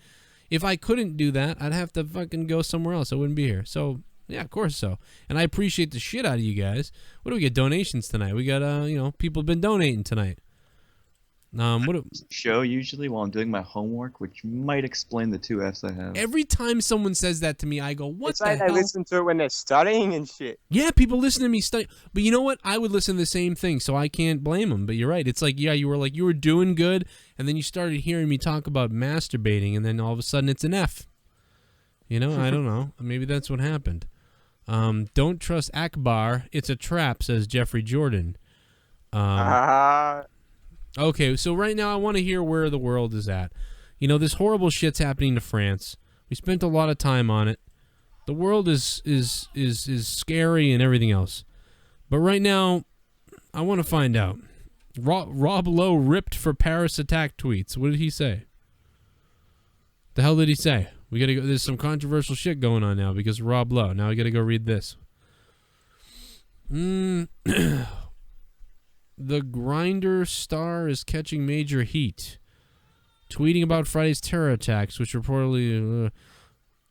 If I couldn't do that, I'd have to fucking go somewhere else. I wouldn't be here. So, yeah, of course so. And I appreciate the shit out of you guys. What do we get? Donations tonight. We got, people have been donating tonight. Show usually while I'm doing my homework, which might explain the 2 Fs I have. Every time someone says that to me, I go, what It's the like hell? they listen to it when they're studying and shit. Yeah, people listen to me study. But you know what? I would listen to the same thing, so I can't blame them. But you're right. It's like, yeah, you were doing good, and then you started hearing me talk about masturbating, and then all of a sudden it's an F. You know, I don't know. Maybe that's what happened. Don't trust Akbar. It's a trap, says Jeffrey Jordan. Okay, so right now I want to hear where the world is at. You know, this horrible shit's happening to France. We spent a lot of time on it. The world is scary and everything else. But right now, I want to find out. Rob Lowe ripped for Paris attack tweets. What did he say? The hell did he say? We gotta go. There's some controversial shit going on now because of Rob Lowe. Now I gotta go read this. The Grindr star is catching major heat. Tweeting about Friday's terror attacks, which reportedly...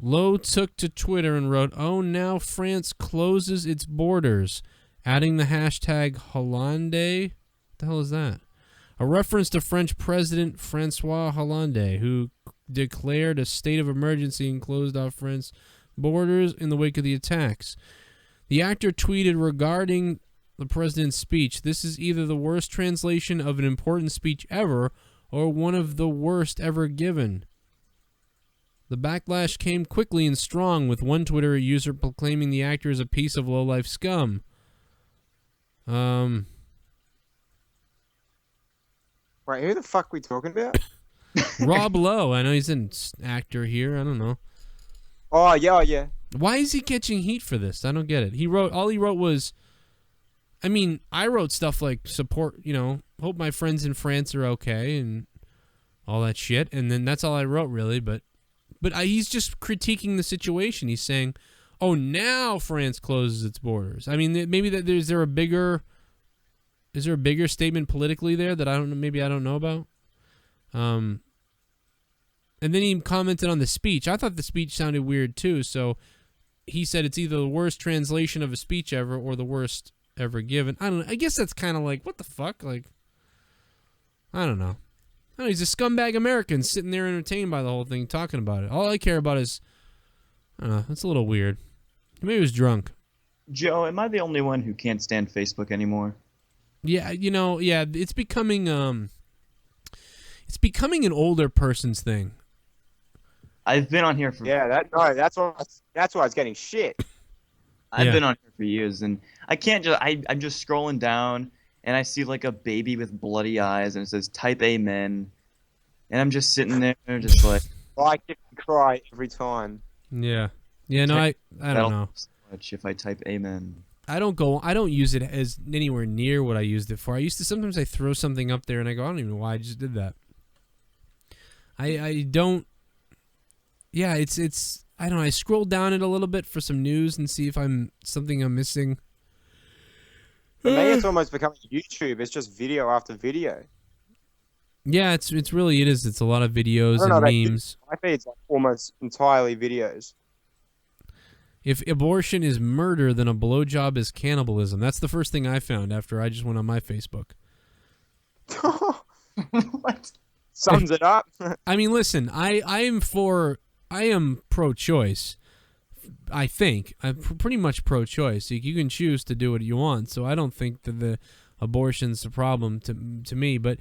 Lowe took to Twitter and wrote, "Oh, now France closes its borders," adding the hashtag Hollande. What the hell is that? A reference to French President Francois Hollande, who declared a state of emergency and closed off France's borders in the wake of the attacks. The actor tweeted regarding the president's speech, "This is either the worst translation of an important speech ever or one of the worst ever given." The backlash came quickly and strong, with one Twitter user proclaiming the actor as a piece of low-life scum. Wait, who the fuck are we talking about? Rob Lowe. I know he's an actor here. I don't know. Oh, yeah. Why is he catching heat for this? I don't get it. All he wrote was... I mean, I wrote stuff like support, hope my friends in France are okay and all that shit. And then that's all I wrote, really. But he's just critiquing the situation. He's saying, oh, now France closes its borders. I mean, maybe is there a bigger statement politically there that I don't know about? And then he commented on the speech. I thought the speech sounded weird, too. So he said it's either the worst translation of a speech ever or the worst ever given. I don't know. I guess that's kind of like, what the fuck? Like, I don't know. He's a scumbag American sitting there entertained by the whole thing, talking about it. All I care about is, I don't know, that's a little weird. Maybe he was drunk. Joe, am I the only one who can't stand Facebook anymore? Yeah, it's becoming an older person's thing. I've been on here for... Yeah, that's why I was getting shit. I've been on here for years, and I can't just... I'm just scrolling down, and I see like a baby with bloody eyes, and it says, type amen. And I'm just sitting there, just like... I get to cry every time. Yeah. Yeah, no, I don't know. So much if I type amen. I don't use it as anywhere near what I used it for. Sometimes I throw something up there, and I go, I don't even know why I just did that. I don't... Yeah, it's... I don't know, I scroll down it a little bit for some news and see if something I'm missing. For me, it's almost becoming YouTube. It's just video after video. Yeah, it's really it is. It's a lot of videos I don't and know, memes. my feed's like almost entirely videos. If abortion is murder, then a blowjob is cannibalism. That's the first thing I found after I just went on my Facebook. What? Sums it up. I mean, listen, I am pro-choice. I think I'm pretty much pro-choice. You can choose to do what you want, so I don't think that the abortion's a problem to me. But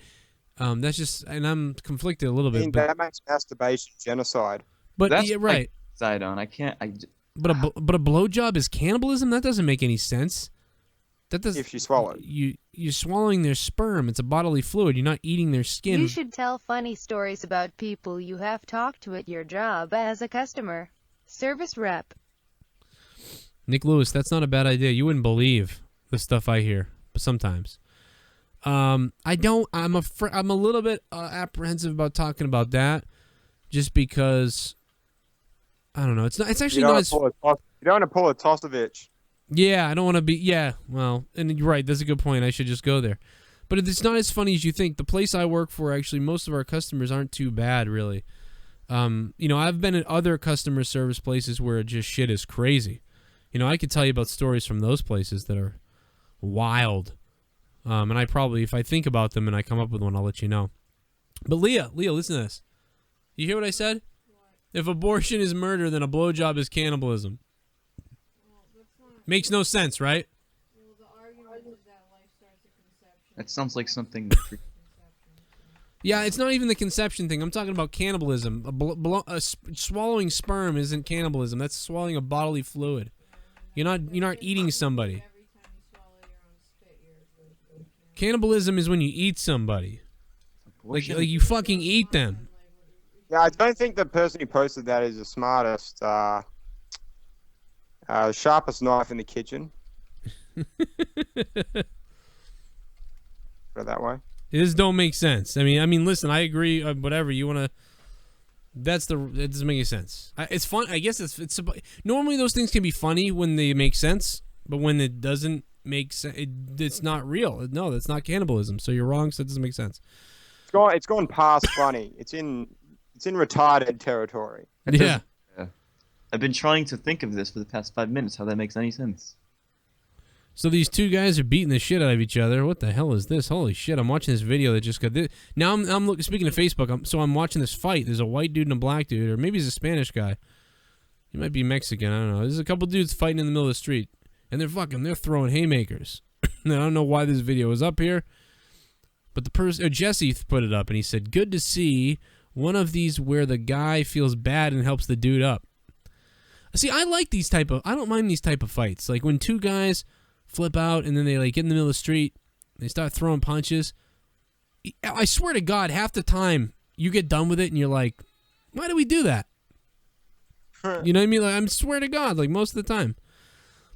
that's just, and I'm conflicted a little bit. But that makes masturbation genocide. But That's yeah, right. Side on. I can't. But a blowjob is cannibalism? That doesn't make any sense. That does. If you swallow it. You're swallowing their sperm. It's a bodily fluid. You're not eating their skin. You should tell funny stories about people you have talked to at your job as a customer service rep. Nick Lewis, that's not a bad idea. You wouldn't believe the stuff I hear, but sometimes. I don't. I'm a little bit apprehensive about talking about that, just because. I don't know. It's not. It's actually not as. You don't want to pull a Tosovich. Yeah, I don't want to be. Yeah, well, and you're right. That's a good point. I should just go there. But it's not as funny as you think. The place I work for, actually, most of our customers aren't too bad, really. I've been at other customer service places where just shit is crazy. I could tell you about stories from those places that are wild. And I probably, if I think about them and I come up with one, I'll let you know. But Leah, listen to this. You hear what I said? If abortion is murder, then a blowjob is cannibalism. Makes no sense, right? That sounds like something. Yeah, it's not even the conception thing. I'm talking about cannibalism. Swallowing sperm isn't cannibalism. That's swallowing a bodily fluid. You're not eating somebody. Cannibalism is when you eat somebody. Like you fucking eat them. Yeah, I don't think the person who posted that is the smartest, sharpest knife in the kitchen. Put it that way. It just don't make sense. I mean, listen, I agree. Whatever you want to. It doesn't make any sense. It's fun. I guess it's normally those things can be funny when they make sense, but when it doesn't make sense, it's not real. No, that's not cannibalism. So you're wrong. So it doesn't make sense. It's gone past funny. It's in retarded territory. Yeah. I've been trying to think of this for the past 5 minutes. How that makes any sense? So these two guys are beating the shit out of each other. What the hell is this? Holy shit! I'm watching this video that just got this. Now I'm looking. Speaking of Facebook, I'm watching this fight. There's a white dude and a black dude, or maybe he's a Spanish guy. He might be Mexican. I don't know. There's a couple dudes fighting in the middle of the street, and they're throwing haymakers. And I don't know why this video is up here, but the person Jesse put it up, and he said, "Good to see one of these where the guy feels bad and helps the dude up." See, I like these I don't mind these type of fights. Like when two guys flip out and then they get in the middle of the street, they start throwing punches. I swear to God, half the time you get done with it and you're like, why do we do that? You know what I mean? Like, I swear to God, like most of the time.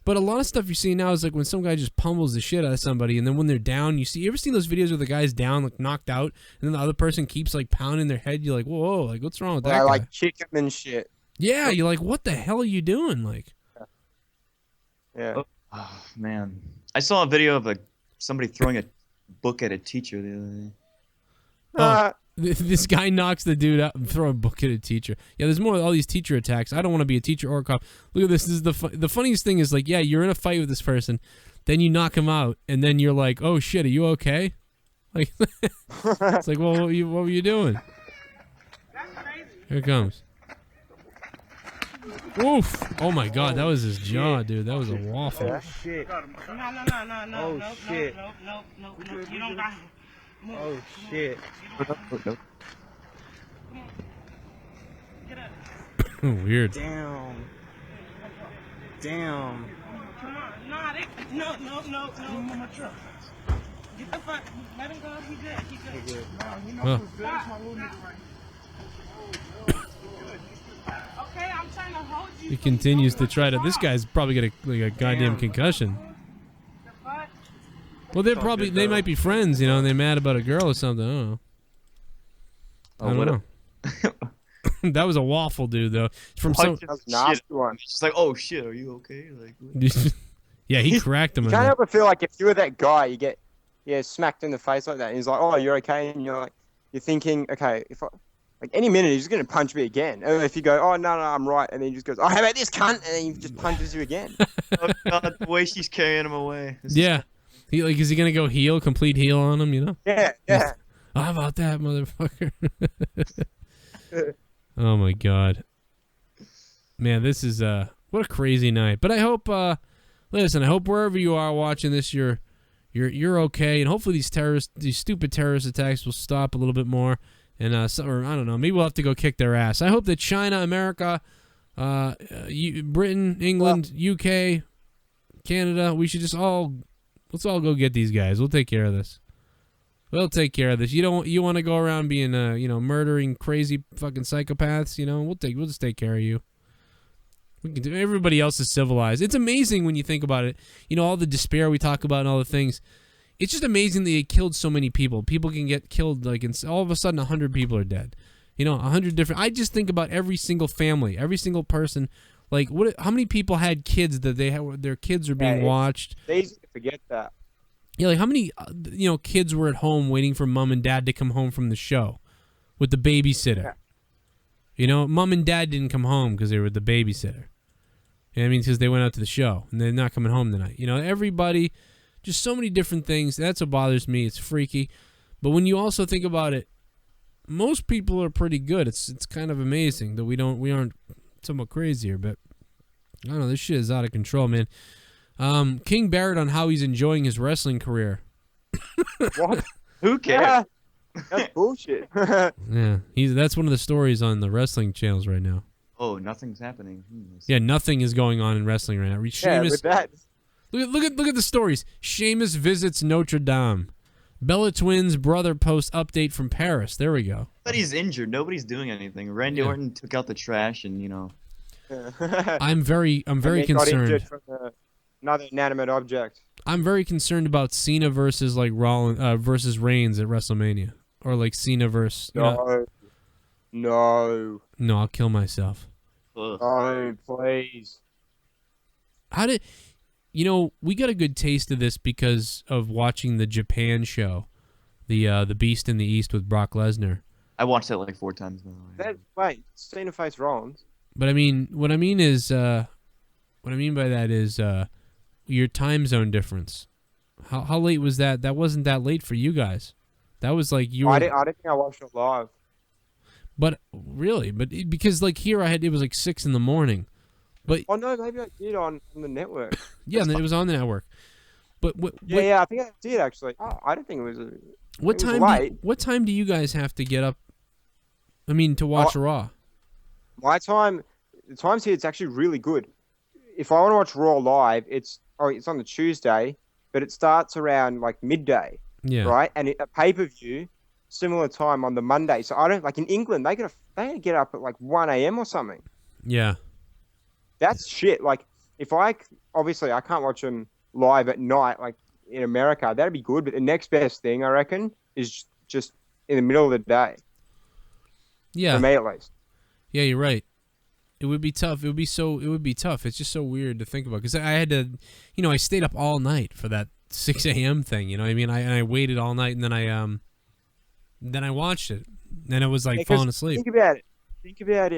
But a lot of stuff you see now is like when some guy just pummels the shit out of somebody, and then when they're down, you ever seen those videos where the guy's down, like knocked out, and then the other person keeps like pounding their head? You're like, whoa, like what's wrong with that guy? Like kick him and shit. Yeah, you're like, what the hell are you doing? Like, yeah. Oh man, I saw a video of somebody throwing a book at a teacher the other day. This guy knocks the dude out and throw a book at a teacher. Yeah, there's more of all these teacher attacks. I don't want to be a teacher or a cop. Look at this. This is the funniest thing is like, yeah, you're in a fight with this person, then you knock him out, and then you're like, oh shit, are you okay? Like, it's like, well, what were you doing? Here it comes. Oof! Oh my God, that was his jaw, dude. That was a waffle. Oh shit! No. Oh shit! No. You don't got him. Oh shit! Weird. Damn. Come on, no. Get the fuck. Let him go. He good. No, who's good? It's my little nigga right here. Okay, I'm trying to hold you. He continues to try to. This guy's probably got a goddamn concussion. Well, they might be friends, and they're mad about a girl or something. I don't know. I don't know. That was a waffle, dude. Though from some nasty one. She's like, oh shit, are you okay? Like, Yeah, he cracked him. You In can't there. help but feel like if you were that guy, you get smacked in the face like that. And he's like, "Oh, you're okay," and you're thinking, "Okay, if I, like any minute he's gonna punch me again." And if you go, "Oh no, I'm right," and then he just goes, "Oh, how about this cunt?" and then he just punches you again. Oh God, the way she's carrying him away. Yeah, is he gonna go complete heel on him? You know? Yeah, yeah. Oh, how about that, motherfucker? Oh my God, man, this is what a crazy night. But I hope, listen, I hope wherever you are watching this, you're okay, and hopefully these stupid terrorist attacks will stop a little bit more. And or I don't know, maybe we'll have to go kick their ass. I hope that China, America, Britain, England, UK, Canada, we should let's all go get these guys. We'll take care of this. We'll take care of this. You want to go around being murdering crazy fucking psychopaths, we'll just take care of you. We can do. Everybody else is civilized. It's amazing when you think about it. All the despair we talk about and all the things. It's just amazing that they killed so many people. People can get killed all of a sudden 100 people are dead. 100 different. I just think about every single family, every single person. Like how many people had kids that their kids are being watched? It's easy to forget that. Yeah, like how many kids were at home waiting for mom and dad to come home from the show with the babysitter. Yeah. Mom and dad didn't come home because they were the babysitter. Because they went out to the show and they're not coming home tonight. Everybody, just so many different things. That's what bothers me. It's freaky. But when you also think about it, most people are pretty good. It's kind of amazing that we aren't somewhat crazier. But I don't know. This shit is out of control, man. King Barrett on how he's enjoying his wrestling career. What? Who cares? That's bullshit. Yeah, that's one of the stories on the wrestling channels right now. Oh, nothing's happening. Yeah, nothing is going on in wrestling right now. Sheamus, with that. Look at the stories. Sheamus visits Notre Dame. Bella Twins' brother posts update from Paris. There we go. Nobody's injured. Nobody's doing anything. Randy Orton took out the trash, and I'm very concerned. Got injured from another inanimate object. I'm very concerned about Cena versus versus Reigns at WrestleMania, or Cena versus. No, I'll kill myself. Oh, please. How did we got a good taste of this because of watching the Japan show, the Beast in the East with Brock Lesnar. I watched that 4 times now. Wait, Cena face Rollins. But what I mean by that is your time zone difference. How late was that? That wasn't that late for you guys. That was you were. I didn't think I watched it live. But really, because here it was 6 in the morning. But oh no, maybe I did on the network. Yeah, and it was on the network. But I think I did actually. Oh, I don't think it was. What time do you guys have to get up? To watch Raw. My time, the times here, it's actually really good. If I want to watch Raw live, it's on the Tuesday, but it starts around midday. Yeah. Right, and a pay-per-view, similar time on the Monday. So I don't in England they gotta get up at 1 a.m. or something. Yeah. That's shit. If I can't watch them live at night, in America, that'd be good. But the next best thing, I reckon, is just in the middle of the day. Yeah. For me, at least. Yeah, you're right. It would be tough. It would be tough. It's just so weird to think about because I had to, I stayed up all night for that 6 a.m. thing. I waited all night and then I watched it. Then it was falling asleep. Think about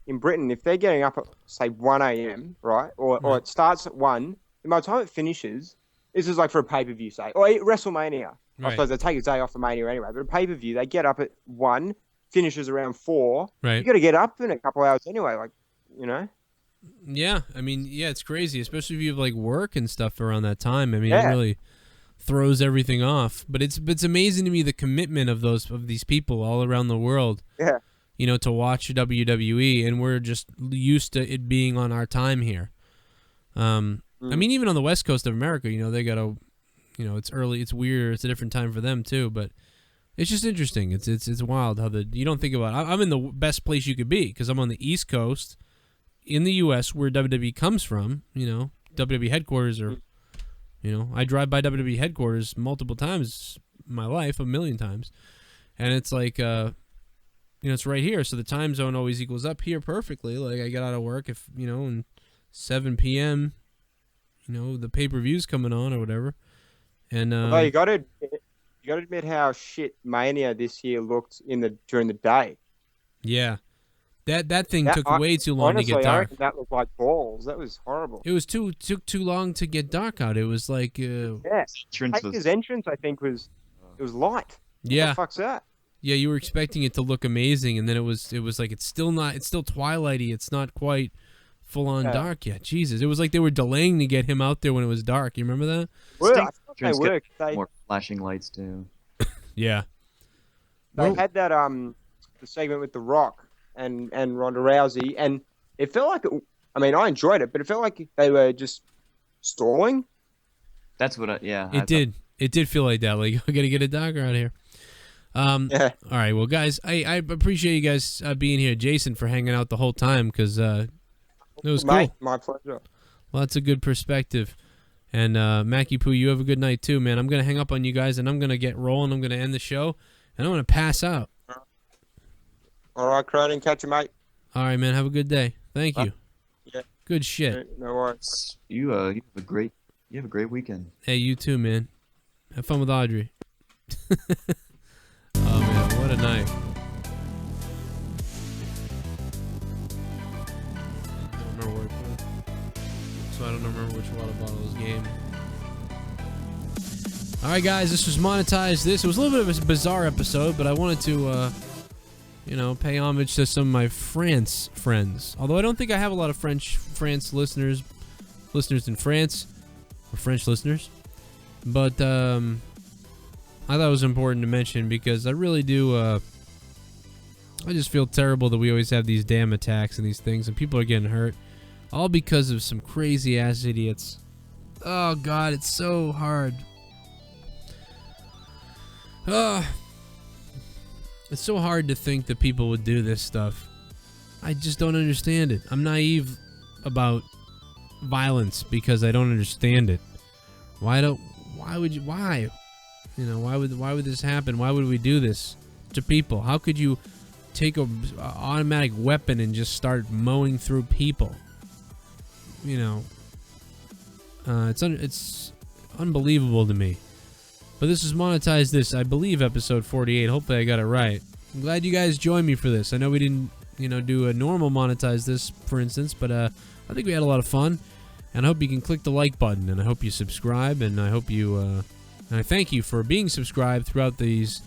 in Britain, if they're getting up at say 1 a.m. right, or it starts at 1, by the time it finishes, this is for a pay-per-view, say, or WrestleMania. Right. I suppose they take a day off for Mania anyway, but a pay-per-view, they get up at 1, finishes around 4. Right. You got to get up in a couple hours anyway, Yeah, it's crazy, especially if you have work and stuff around that time. It Yeah. really throws everything off. But it's amazing to me the commitment of these people all around the world. Yeah. To watch WWE, and we're just used to it being on our time here. Even on the West Coast of America, they got to, it's early, it's weird, it's a different time for them too. But it's just interesting. It's wild how you don't think about it. I'm in the best place you could be because I'm on the East Coast in the U.S. where WWE comes from. WWE headquarters are, I drive by WWE headquarters multiple times in my life, 1 million times, and it's it's right here, so the time zone always equals up here perfectly. I get out of work and 7 p.m., the pay-per-view's coming on or whatever. And Although you got to admit how shit Mania this year looked during the day. yeah, that thing took way too long to get honestly, I dark. reckon that looked like balls. That was horrible. It was took too long to get dark out. It was like Yeah, Taker's entrance, I think, was light. Yeah. What the fuck's that? Yeah, you were expecting it to look amazing, and then it was like it's still twilighty. It's not quite full on dark yet. Jesus, it was like they were delaying to get him out there when it was dark. You remember that? Well, I thought they worked. More flashing lights too. Yeah. They had that the segment with The Rock and Ronda Rousey, and it felt like I enjoyed it, but it felt like they were just stalling. That's what It did feel like that. Like, I gotta get it darker out here. Yeah. All right, well, guys, I appreciate you guys being here, Jason, for hanging out the whole time because it was cool. My pleasure. Lots of good perspective. And Mackie Poo, you have a good night too, man. I'm gonna hang up on you guys, and I'm gonna get rolling. I'm gonna end the show, and I'm gonna pass out. All right, Cronin, catch you, mate. All right, man. Have a good day. Thank you. Yeah. Good shit. No worries. You have a great weekend. Hey, you too, man. Have fun with Audrey. Oh man, what a night. I don't remember where it was. So I don't remember which water bottle was game. Alright guys, this was Monetize. It was a little bit of a bizarre episode, but I wanted to pay homage to some of my France friends. Although I don't think I have a lot of France listeners in France, or French listeners. But I thought it was important to mention because I really do, I just feel terrible that we always have these damn attacks and these things and people are getting hurt. All because of some crazy ass idiots. Oh God, it's so hard. It's so hard to think that people would do this stuff. I just don't understand it. I'm naive about violence because I don't understand it. Why? You know, why would this happen? Why would we do this to people? How could you take a automatic weapon and just start mowing through people? You know, it's unbelievable to me. But this is Monetize This, I believe, episode 48. Hopefully I got it right. I'm glad you guys joined me for this. I know we didn't, do a normal Monetize This, for instance, but I think we had a lot of fun. And I hope you can click the like button, and I hope you subscribe, and I hope you, and I thank you for being subscribed throughout these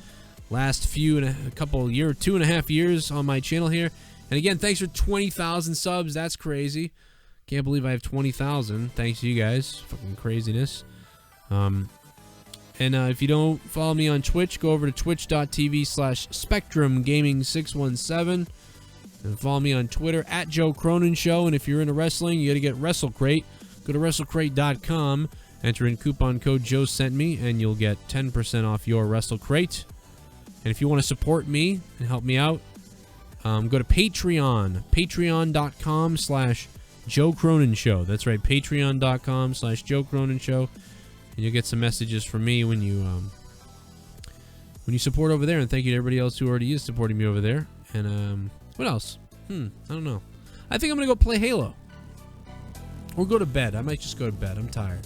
last 2.5 years on my channel here. And again, thanks for 20,000 subs. That's crazy. Can't believe I have 20,000. Thanks to you guys. Fucking craziness. And if you don't follow me on Twitch, go over to twitch.tv/SpectrumGaming617 and follow me on Twitter @Joe Cronin Show. And if you're into wrestling, you got to get WrestleCrate. Go to WrestleCrate.com, enter in coupon code Joe Sent Me, and you'll get 10% off your WrestleCrate. And if you want to support me and help me out, go to Patreon, patreon.com/Joe Cronin Show. That's right, patreon.com/Joe Cronin Show. And you'll get some messages from me when you support over there. And thank you to everybody else who already is supporting me over there. And what else? I don't know. I think I'm gonna go play Halo. Or go to bed. I might just go to bed. I'm tired.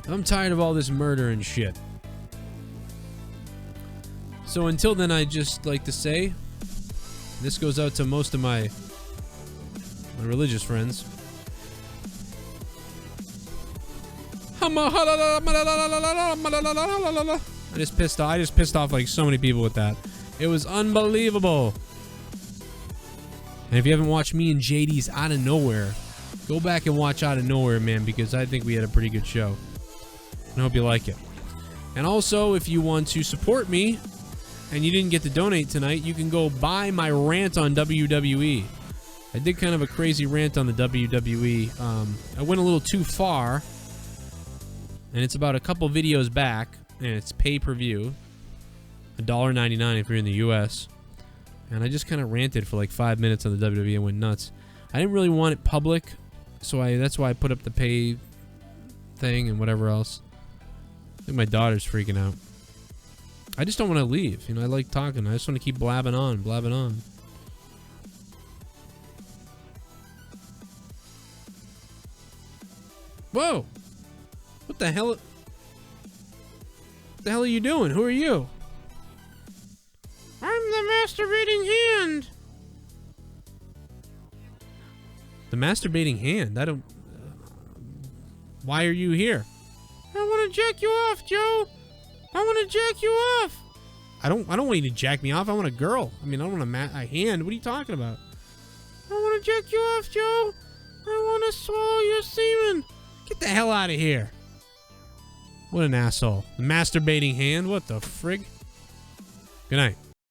I'm tired of all this murder and shit. So until then, I just like to say, this goes out to most of my religious friends. I just pissed off like so many people with that. It was unbelievable. And if you haven't watched me and JD's Out of Nowhere, go back and watch Out of Nowhere, man, because I think we had a pretty good show. And I hope you like it. And also, if you want to support me and you didn't get to donate tonight, you can go buy my rant on WWE. I did kind of a crazy rant on the WWE. I went a little too far. And it's about a couple videos back, and it's pay-per-view, $1.99 if you're in the U.S. And I just kind of ranted for like 5 minutes on the WWE and went nuts. I didn't really want it public, so that's why I put up the pay thing and whatever else. I think my daughter's freaking out. I just don't want to leave. I like talking. I just want to keep blabbing on. Whoa! What the hell? What the hell are you doing? Who are you? I'm the masturbating hand. The masturbating hand? I don't... why are you here? I want to jack you off, Joe. I want to jack you off. I don't want you to jack me off. I want a girl. I mean, I don't want a hand. What are you talking about? I want to jack you off, Joe. I want to swallow your semen. Get the hell out of here. What an asshole. The masturbating hand. What the frig? Good night.